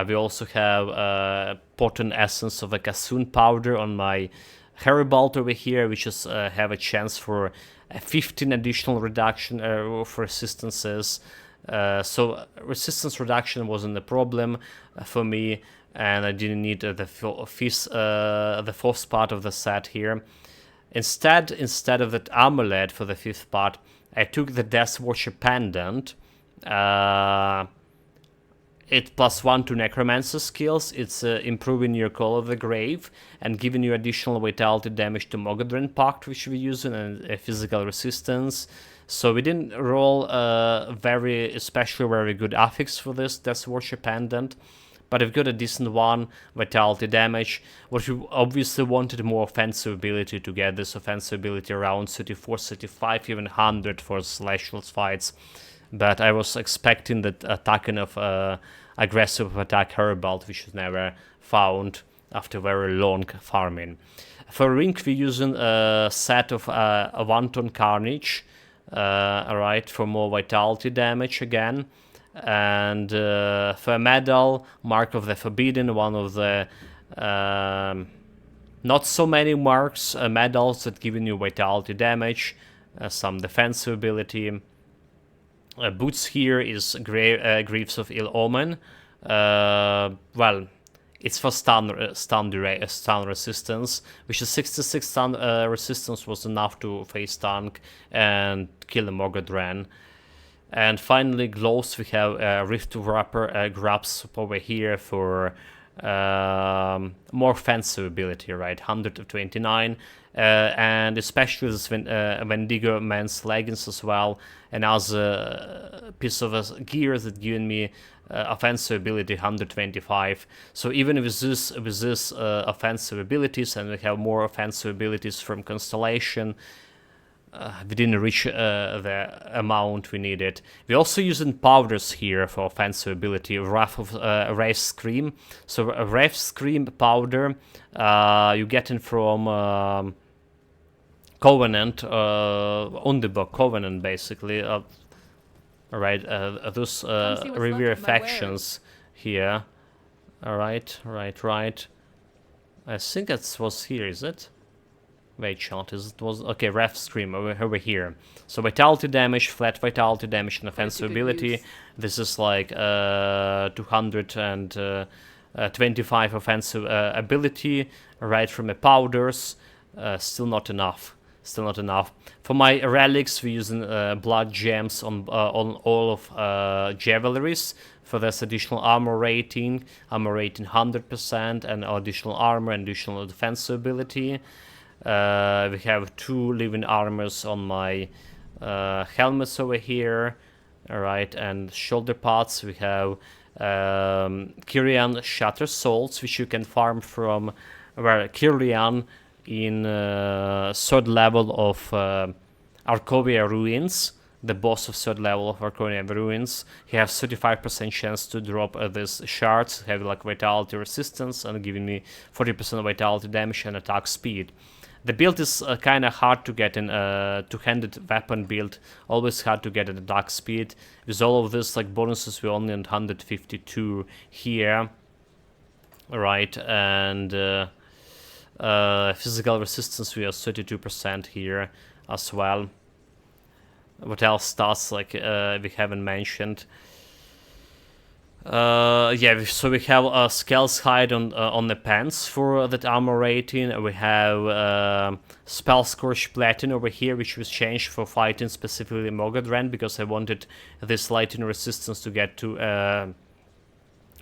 We also have potent essence of a Kassoon powder on my Heribald over here, which is have a chance for a 15 additional reduction of resistances. So resistance reduction wasn't a problem for me, and I didn't need the fourth part of the set here. Instead of that amulet for the 5th part, I took the Death Watcher pendant. It +1 to Necromancer skills. It's improving your Call of the Grave and giving you additional vitality damage to Mogadren Pact, which we're using, and physical resistance. So we didn't roll especially very good affix for this Death Watcher pendant, but we've got a decent one, vitality damage. What we obviously wanted more offensive ability to get this offensive ability around 34, 35, even 100 for Celestial fights. But I was expecting that attacking of aggressive attack Heribald, which was never found after very long farming. For Rink, we're using a set of Wanton Carnage, alright, for more vitality damage again. And for a medal, Mark of the Forbidden, one of the not so many marks, medals that giving you vitality damage, some defensive ability. Boots here is Greaves of Ill Omen. Well, it's for stun resistance, which is 66 stun resistance was enough to face tank and kill the Mogadren. And finally, gloves, we have Rift Wrapper grabs over here for more offensive ability, right? 129. And especially this Wendigo Man's leggings as well, and other piece of gear that giving me offensive ability 125. So even with this offensive abilities, and we have more offensive abilities from Constellation, we didn't reach the amount we needed. We're also using powders here for offensive ability. Wrath of Wraith Scream. So a Wraith Scream powder you getting from Covenant, Underbook Covenant, basically. Alright, those revere factions here. Alright, right. I think that was here, is it? Wait, chart, it was okay. Wrath Scream over here. So vitality damage, flat vitality damage, and offensive ability. This is like 225 offensive ability, right from the powders. Still not enough. For my relics, we're using blood gems on all of Javelries. For this additional armor rating 100%, and additional armor and additional defensive ability. We have 2 living armors on my helmets over here, alright, and shoulder pads. We have Kyrian Shatter Souls, which you can farm from Kyrian in 3rd level of Arkovia Ruins, the boss of 3rd level of Arkovia Ruins. He has 35% chance to drop this shards, have like vitality resistance, and giving me 40% vitality damage and attack speed. The build is kind of hard to get in two-handed weapon build, always hard to get at attack speed. With all of this like bonuses, we're only at 152 here, right? And physical resistance, we are 32% here as well. What else stats like we haven't mentioned? Yeah, so we have Scales Hide on the pants for that armor rating. We have Spell Scorch Platin over here, which was changed for fighting specifically Mogadren, because I wanted this lightning resistance to get to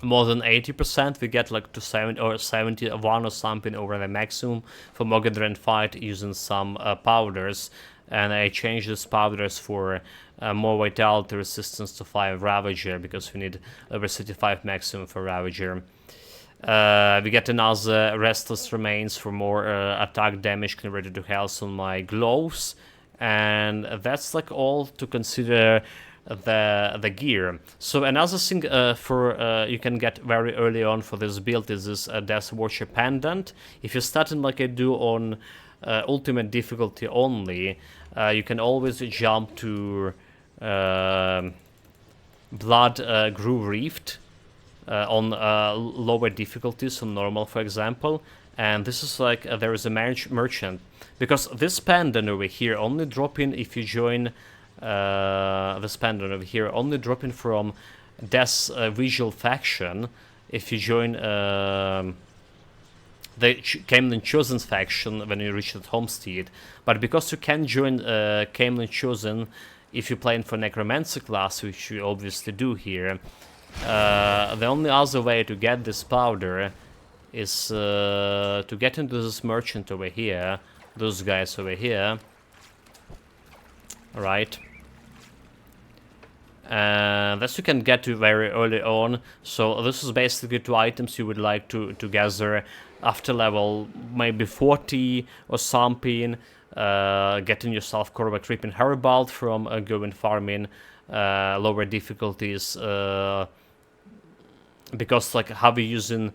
more than 80%. We get like to 70 or 71 or something over the maximum for Mogadren fight using some powders. And I changed these powders for more vitality resistance to 5 Ravager, because we need over 35 maximum for Ravager. We get another Restless Remains for more attack damage converted to health on my gloves. And that's like all to consider the gear. So another thing for you can get very early on for this build is this Death Watcher Pendant. If you're starting like I do on ultimate difficulty only, you can always jump to Blood Groove Rift on lower difficulties, on normal for example. And this is like there is a merchant, because this pendant over here only drop in if you join this pendant over here only drop in from Death's visual faction if you join the Camelin Chosen faction when you reach the homestead. But because you can join Camelin Chosen if you're playing for Necromancer class, which you obviously do here, the only other way to get this powder is to get into this merchant over here, those guys over here, right? And this you can get to very early on. So this is basically 2 items you would like to gather after level maybe 40 or something, getting yourself Corvette Ripping Herald from going farming lower difficulties, because like how we using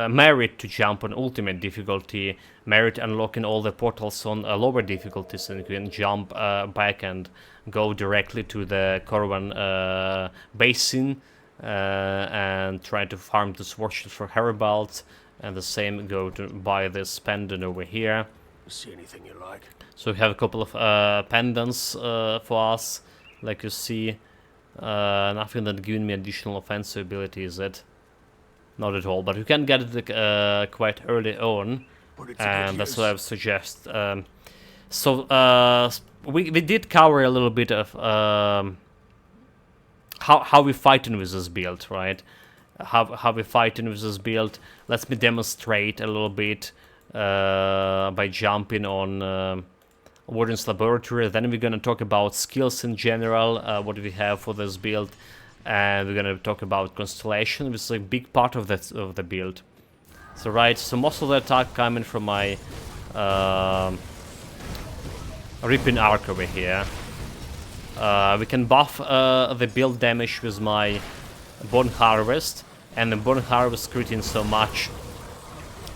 merit to jump on ultimate difficulty, merit unlocking all the portals on lower difficulties, and you can jump back and go directly to the Corvan basin and try to farm this worship for Herald, and the same go to buy this pendant over here. See anything you like? So we have a couple of pendants for us, like you see. Nothing that giving me additional offensive ability, is it? Not at all, but you can get it quite early on, and that's what I would suggest. So we did cover a little bit of how we fighting with this build, right? How we fighting with this build. Let me demonstrate a little bit by jumping on Warden's Laboratory. Then we're gonna talk about skills in general, what we have for this build. And we're gonna talk about Constellation, which is a big part of the build. So right, so most of the attack coming from my Ripping Arc over here. We can buff the build damage with my Bone Harvest, and the Bone Harvest critting so much.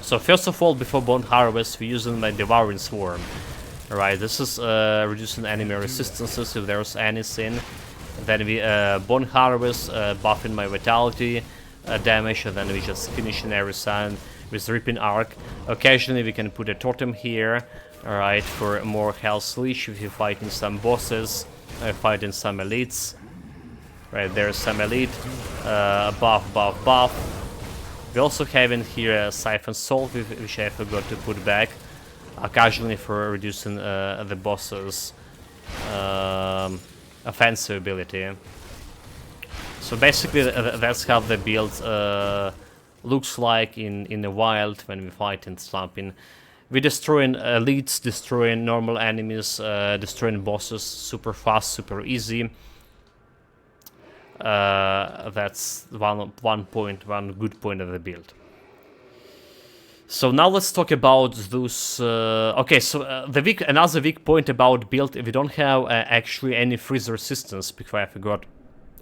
So first of all, before Bone Harvest, we're using my Devouring Swarm. Alright, this is reducing enemy resistances if there's anything. Then we Bone Harvest, buffing my Vitality damage, and then we just finishing every sign with Ripping Arc. Occasionally we can put a Totem here, alright, for more health leash if you're fighting some bosses, fighting some elites. Right, there's some elite, buff. We also have in here a Siphon Salt, which I forgot to put back, occasionally for reducing the boss's offensive ability. So basically that's how the build looks like in the wild when we fight and stomping. We're destroying elites, destroying normal enemies, destroying bosses super fast, super easy. That's one good point of the build. So now let's talk about those. Okay, so another weak point about build, we don't have actually any freeze resistance, because I forgot.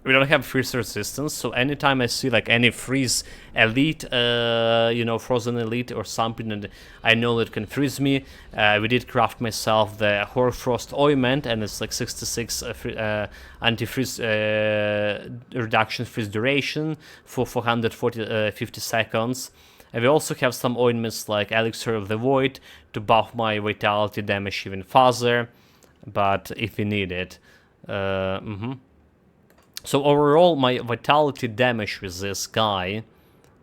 We don't have freeze resistance, so anytime I see like any freeze elite, you know, frozen elite or something, and I know it can freeze me. We did craft myself the Hoarfrost Ointment, and it's like 66 anti-freeze reduction freeze duration for 450 seconds. And we also have some ointments like Elixir of the Void to buff my vitality damage even further, but if we need it. So overall, my vitality damage with this guy,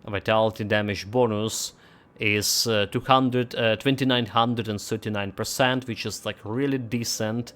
vitality damage bonus, is 2939%, which is like really decent.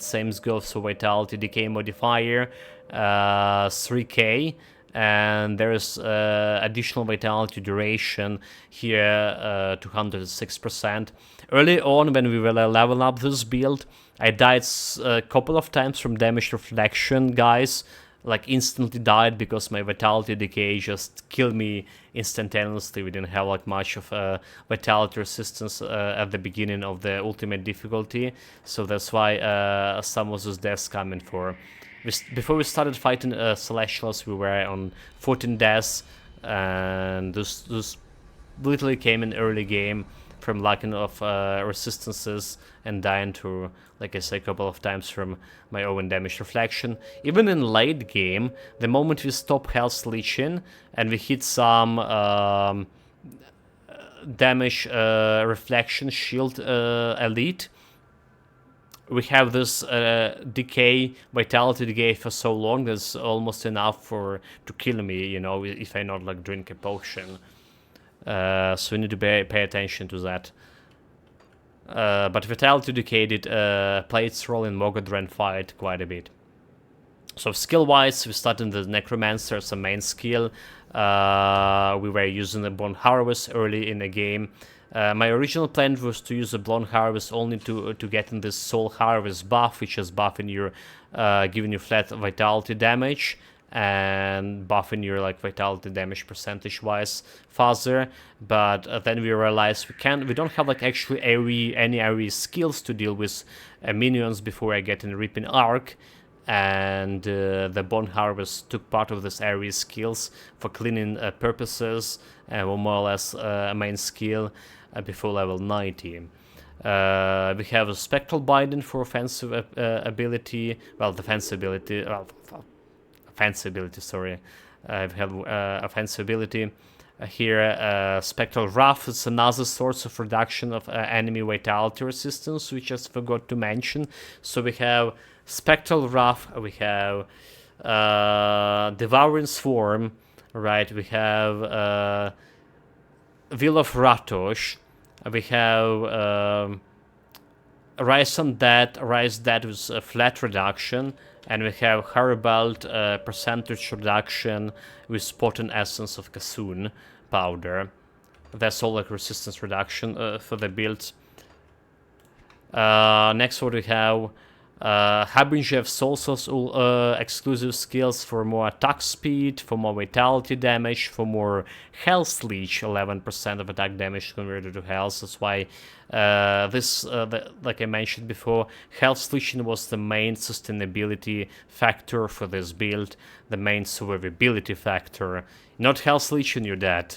Same goes for vitality decay modifier, 3k. And there's additional vitality duration here, 206%. Early on, when we were leveling up this build, I died a couple of times from damage reflection, guys. like instantly died because my vitality decay just killed me instantaneously. We didn't have like much of vitality resistance at the beginning of the ultimate difficulty, so that's why some of those deaths coming for. Before we started fighting Celestials, we were on 14 deaths, and those literally came in early game from lacking of resistances and dying to, like I say, a couple of times from my own damage reflection. Even in late game, the moment we stop health leeching and we hit some damage reflection shield elite, we have this vitality decay for so long that's almost enough to kill me, you know, if I not like drink a potion. So we need to pay attention to that. But vitality decay did play its role in Mogadren fight quite a bit. So skill-wise, we started the Necromancer as a main skill. We were using the Bone Harvest early in the game. My original plan was to use the Bone Harvest only to get in this Soul Harvest buff, which is buffing your, giving you flat vitality damage and buffing your like vitality damage percentage-wise faster. But then we realized we don't have like actually any AoE skills to deal with minions before I get in Reaping Arc. And the Bone Harvest took part of this area skills for cleaning purposes, and were more or less a main skill before level 90. We have a Spectral Binding for offensive ability, well, defensive ability, well, offensive ability, sorry. We have offensive ability. Here, Spectral Wrath is another source of reduction of enemy vitality resistance, which I just forgot to mention. So we have Spectral Wrath, we have Devouring Swarm, right? We have Will of Ratosh, we have Rise Undead, Rise Dead with a flat reduction, and we have Haribald percentage reduction with Potent Essence of Kassoon powder. That's all like resistance reduction for the builds. Next what we have Harbinger Soul's exclusive skills for more attack speed, for more vitality damage, for more health leech, 11% of attack damage converted to health. That's why like I mentioned before, health leeching was the main sustainability factor for this build, the main survivability factor. Not health leeching, you're dead.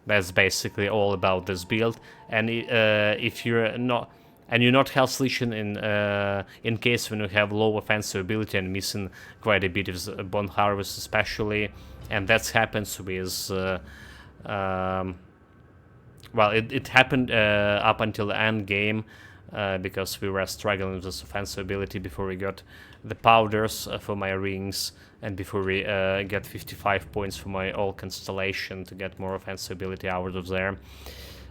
That's basically all about this build. And if you're not... And you're not health leeching in case when you have low offensive ability and missing quite a bit of Bone Harvest especially. And that happens with... well, it happened up until the end game because we were struggling with this offensive ability before we got the powders for my rings and before we get 55 points for my all constellation to get more offensive ability out of there.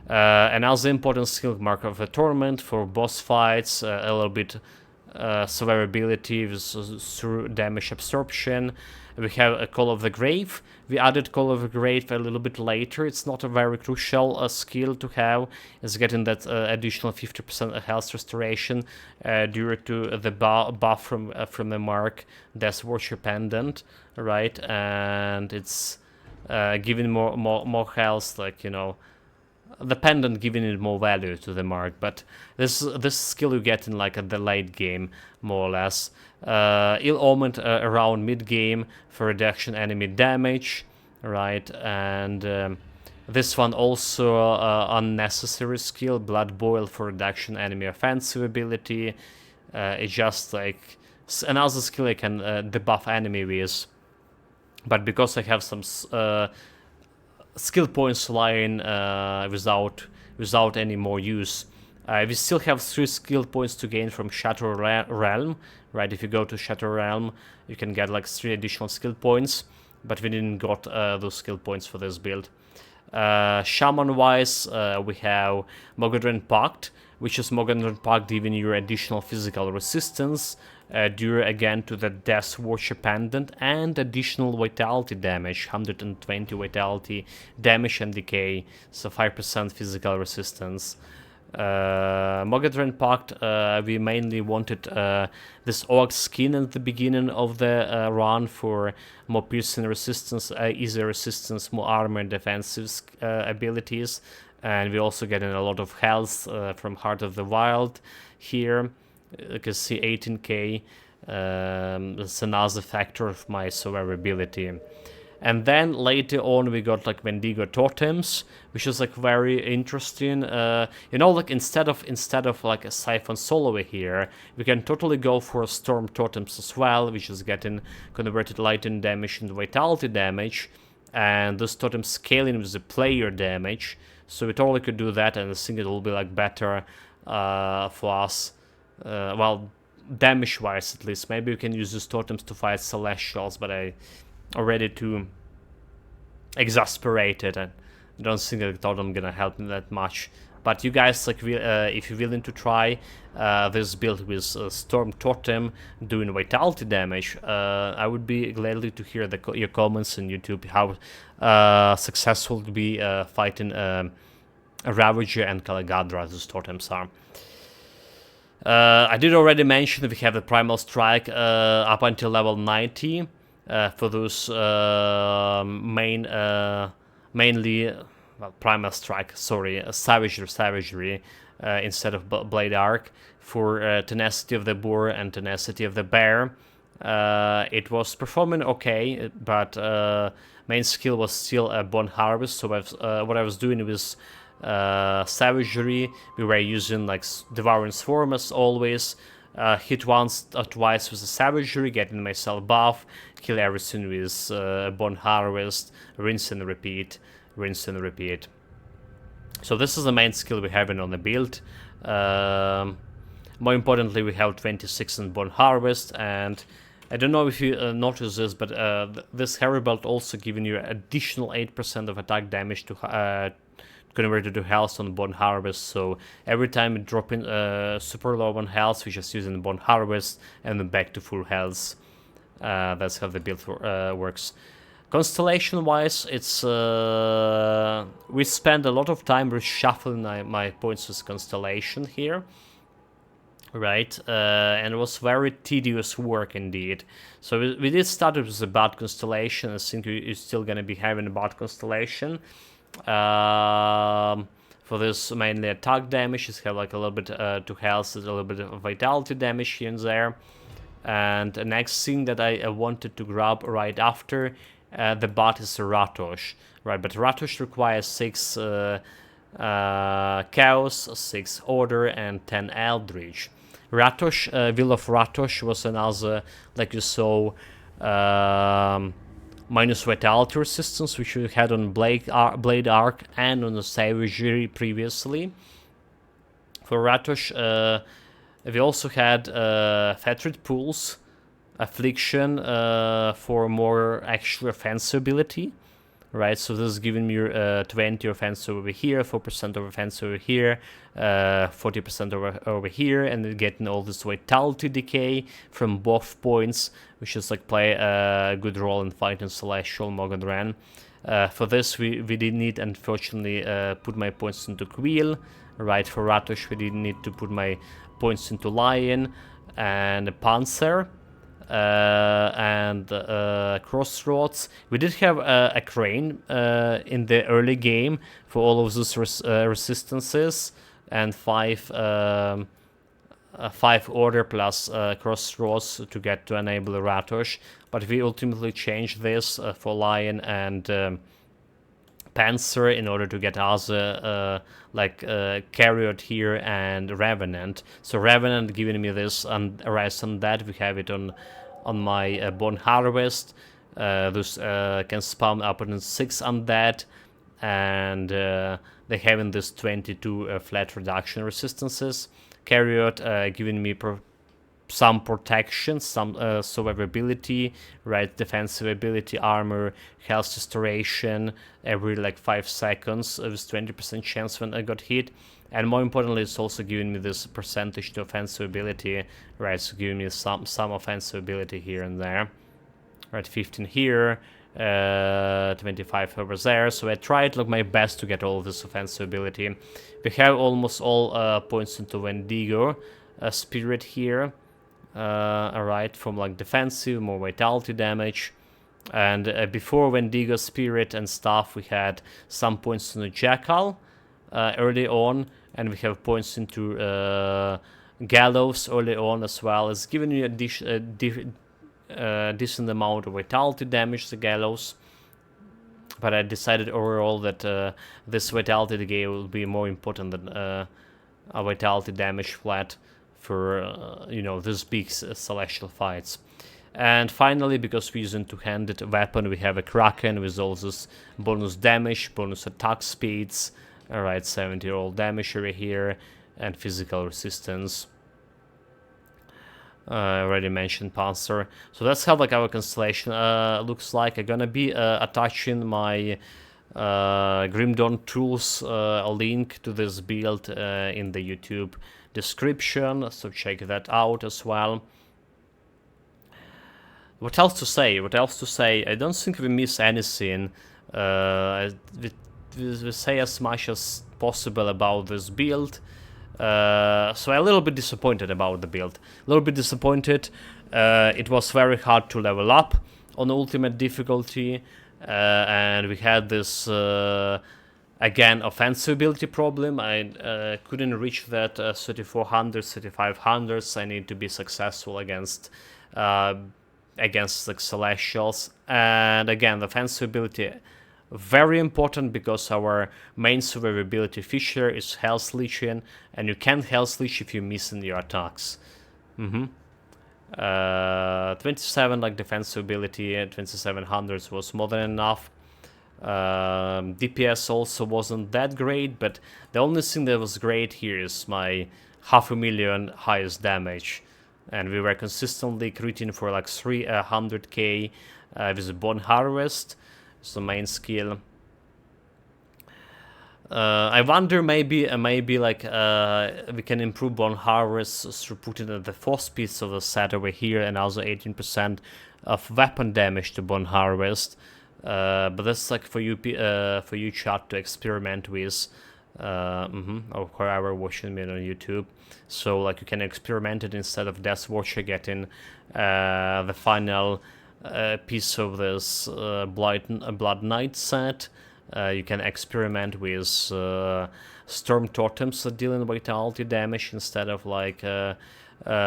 Another important skill, Mark of the Torment, for boss fights, a little bit survivability through damage absorption. We have a Call of the Grave. We added Call of the Grave a little bit later. It's not a very crucial skill to have. It's getting that additional 50% health restoration due to the buff from the Mark Death Watcher Pendant, right? And it's giving more health, like, you know, the pendant giving it more value to the mark, but this skill you get in like at the late game, more or less. Ill Omen around mid game for reduction enemy damage, right? And this one also unnecessary skill, Blood Boil for reduction enemy offensive ability. It's just like another skill I can debuff enemy with, but because I have some skill points lying without any more use. We still have 3 skill points to gain from Shatter Realm, right? If you go to Shatter Realm, you can get like 3 additional skill points, but we didn't got those skill points for this build. Shaman-wise, we have Mogadren Pact, which is Mogadren Pact giving you additional physical resistance due again to the Death Watcher Pendant and additional vitality damage, 120 vitality damage and decay, so 5% physical resistance. Mogadren Pact, we mainly wanted this orc skin at the beginning of the run for more piercing resistance, easier resistance, more armor and defensive abilities, and we also getting a lot of health from Heart of the Wild here. You can see 18k. That's another factor of my survivability. And then later on we got like Wendigo totems, which is like very interesting. You know, like instead of like a Siphon Soul over here, we can totally go for Storm totems as well, which is getting converted lightning damage into vitality damage, and this totem scaling with the player damage. So we totally could do that, and I think it will be like better for us. Well, damage-wise at least. Maybe we can use these totems to fight Celestials, but I already too exasperated and don't think that totem gonna help me that much. But you guys, like, if you're willing to try this build with Storm Totem doing vitality damage, I would be gladly to hear your comments on YouTube how successful to be fighting Ravager and Caligadra these totems are. I did already mention that we have the Primal Strike up until level 90 for those mainly Primal Strike, sorry, Savagery instead of Blade Arc for Tenacity of the Boar and Tenacity of the Bear. It was performing okay, but main skill was still a Bone Harvest, so what I was doing was Savagery. We were using like Devouring Swarm as always, hit once or twice with the Savagery, getting myself buff, kill everything with Bone Harvest, rinse and repeat, rinse and repeat. So this is the main skill we're having on the build. More importantly, we have 26 in Bone Harvest, and I don't know if you noticed this, but this Hairy Belt also giving you additional 8% of attack damage to converted to health on Bone Harvest, so every time you drop in super low on health, we just using Bone Harvest and then back to full health. That's how the build works. Constellation wise, it's we spend a lot of time reshuffling my points with Constellation here, right? And it was very tedious work indeed. So we did start with a bad Constellation. I think we're still gonna be having a bad Constellation. For this mainly attack damage, just have like a little bit to health, a little bit of vitality damage here and there. And the next thing that I wanted to grab right after the bot is Ratosh, right? But Ratosh requires 6 Chaos, 6 Order, and 10 Eldritch. Ratosh, Will of Ratosh was another, like you saw, minus vitality resistance, which we had on Blade Arc and on the Savagery previously. For Ratosh, we also had Fetrid Pools, Affliction for more actual offensive ability, right? So this is giving me 20 offensive over here, 4% of offensive over here, 40% over here, and then getting all this vitality decay from both points, which is like play a good role in fighting Celestial Mogadran. For this, we didn't need, unfortunately, put my points into Quill, right? For Ratosh, we didn't need to put my points into Lion and Panzer. And Crossroads. We did have a Crane in the early game for all of those resistances, and 5 Order plus Crossroads to get to enable Ratosh, but we ultimately changed this for Lion and Panzer in order to get other Carriot here and Revenant. So Revenant giving me this, and rest on that we have it on my Bone Harvest. Those can spawn up on 6 undead, and they having this 22 flat reduction resistances. Carriot giving me some protection, some survivability, right? Defensive ability, armor, health restoration every like 5 seconds with 20% chance when I got hit. And more importantly, it's also giving me this percentage to offensive ability, right? So giving me some offensive ability here and there. Right, 15 here, 25 over there. So I tried like my best to get all of this offensive ability. We have almost all points into Wendigo spirit here. Alright, from like defensive, more vitality damage. And before Wendigo spirit and stuff, we had some points into Jackal early on, and we have points into Gallows early on as well. It's giving you a decent amount of vitality damage, the Gallows. But I decided overall that this vitality gain will be more important than a vitality damage flat for, you know, these big celestial fights. And finally, because we're using two-handed weapon, we have a Kraken with all this bonus damage, bonus attack speeds. Alright, 70 roll damage over here, and physical resistance. I already mentioned Panzer. So that's how like our constellation looks like. I'm gonna be attaching my Grim Dawn tools link to this build in the YouTube description, so check that out as well. What else to say? What else to say? I don't think we miss anything. We say as much as possible about this build. So I'm a little bit disappointed about the build. A little bit disappointed. It was very hard to level up on ultimate difficulty. And we had this, again, offensive ability problem. I couldn't reach that 3400, 3500s. I need to be successful against like Celestials. And again, the offensive ability, very important, because our main survivability feature is Health Leeching, and you can't Health Leech if you miss in your attacks. 27 like defensive ability, 2700s was more than enough. DPS also wasn't that great, but the only thing that was great here is my 500,000 highest damage. And we were consistently critting for like 300k with a Bone Harvest. It's the main skill. I wonder maybe like we can improve Bone Harvest through putting the 4th piece of the set over here, and also 18% of weapon damage to Bone Harvest. But that's like for you chat to experiment with. Or whoever watching me on YouTube. So like you can experiment it instead of Death Watcher getting the final piece of this Blood Knight set. You can experiment with Storm Totems that deal in vitality damage instead of like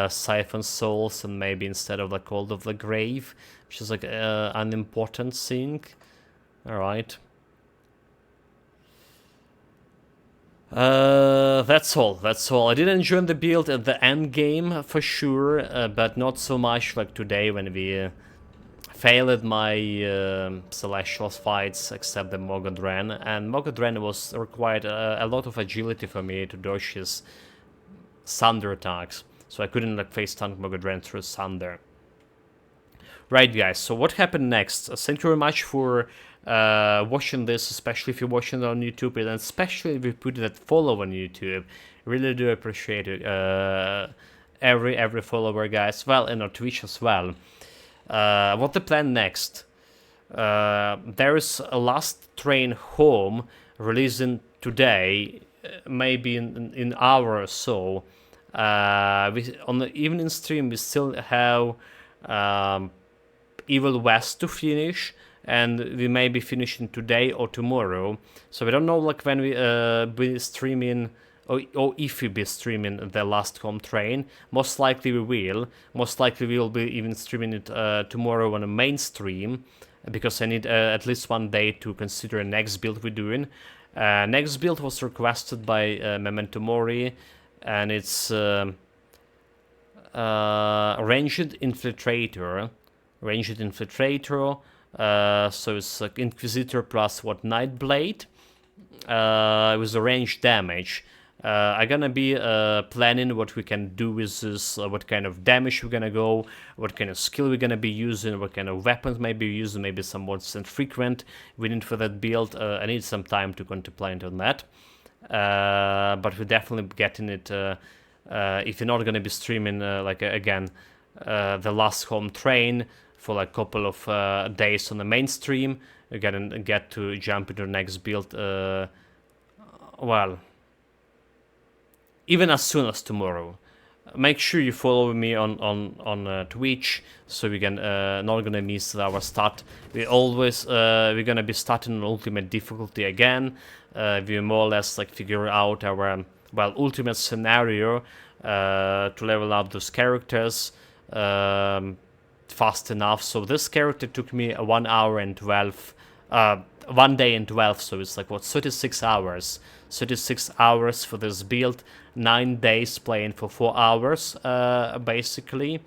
Siphon Souls, and maybe instead of like Cold of the Grave, which is like an important thing. Alright. That's all. I did enjoy the build at the end game for sure, but not so much like today when we failed my Celestials fights, except the Mogodran. And Mogodran was required a lot of agility for me to dodge his Thunder attacks, so I couldn't like face tank Mogodran through Thunder. Right, guys, so what happened next? Thank you very much for watching this, especially if you're watching it on YouTube, and especially if you put that follow on YouTube. Really do appreciate it. Every follower, guys. Well, and on Twitch as well. What the plan next? There is a Last Train Home releasing today, maybe in an hour or so. On the evening stream, we still have Evil West to finish, and we may be finishing today or tomorrow. So we don't know like when we be streaming, or if we be streaming the Last Home Train. Most likely we will. Most likely we will be even streaming it tomorrow on a main stream, because I need at least one day to consider a next build we're doing. Next build was requested by Memento Mori, and it's Ranged Infiltrator. So it's like Inquisitor plus Nightblade with a range damage. I'm gonna be planning what we can do with this, what kind of damage we're gonna go, what kind of skill we're gonna be using, what kind of weapons maybe using, maybe some more frequent we need for that build. I need some time to contemplate on that. But we're definitely getting it. If you're not gonna be streaming, again, the Last Home Train for like a couple of days on the mainstream. You're gonna get to jump into the next build, well, even as soon as tomorrow. Make sure you follow me on Twitch, so we can not gonna miss our start. We're gonna be starting on ultimate difficulty again. We more or less like figure out our ultimate scenario to level up those characters fast enough. So this character took me 1 hour and 12, 1 day and 12. So it's like what, 36 hours. 36 hours for this build, 9 days playing for 4 hours, basically,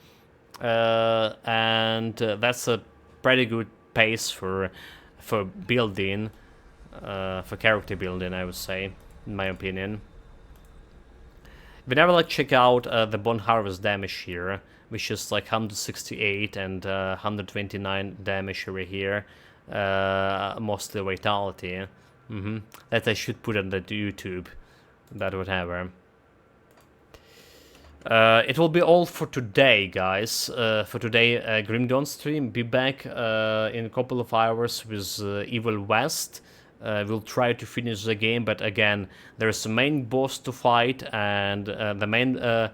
and that's a pretty good pace for building, for character building, I would say, in my opinion. We never like check out the Bone Harvest damage here, which is like 168 and 129 damage over here, mostly vitality. That I should put on the YouTube, that whatever. It will be all for today, guys. For today, Grim Dawn stream. Be back in a couple of hours with Evil West. We'll try to finish the game, but again, there's a main boss to fight, and the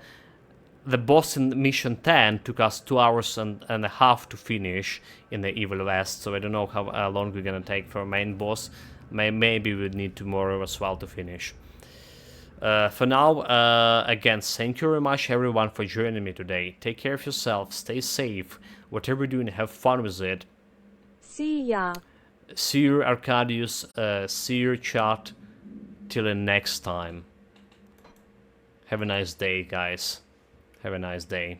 boss in Mission 10 took us 2 hours and a half to finish in the Evil West, so I don't know how long we're gonna take for a main boss. Maybe we need tomorrow as well to finish. For now, again, thank you very much everyone for joining me today. Take care of yourself, stay safe, whatever you're doing, have fun with it. See ya. See you, Arcadius, see you, chat. Till the next time. Have a nice day, guys. Have a nice day.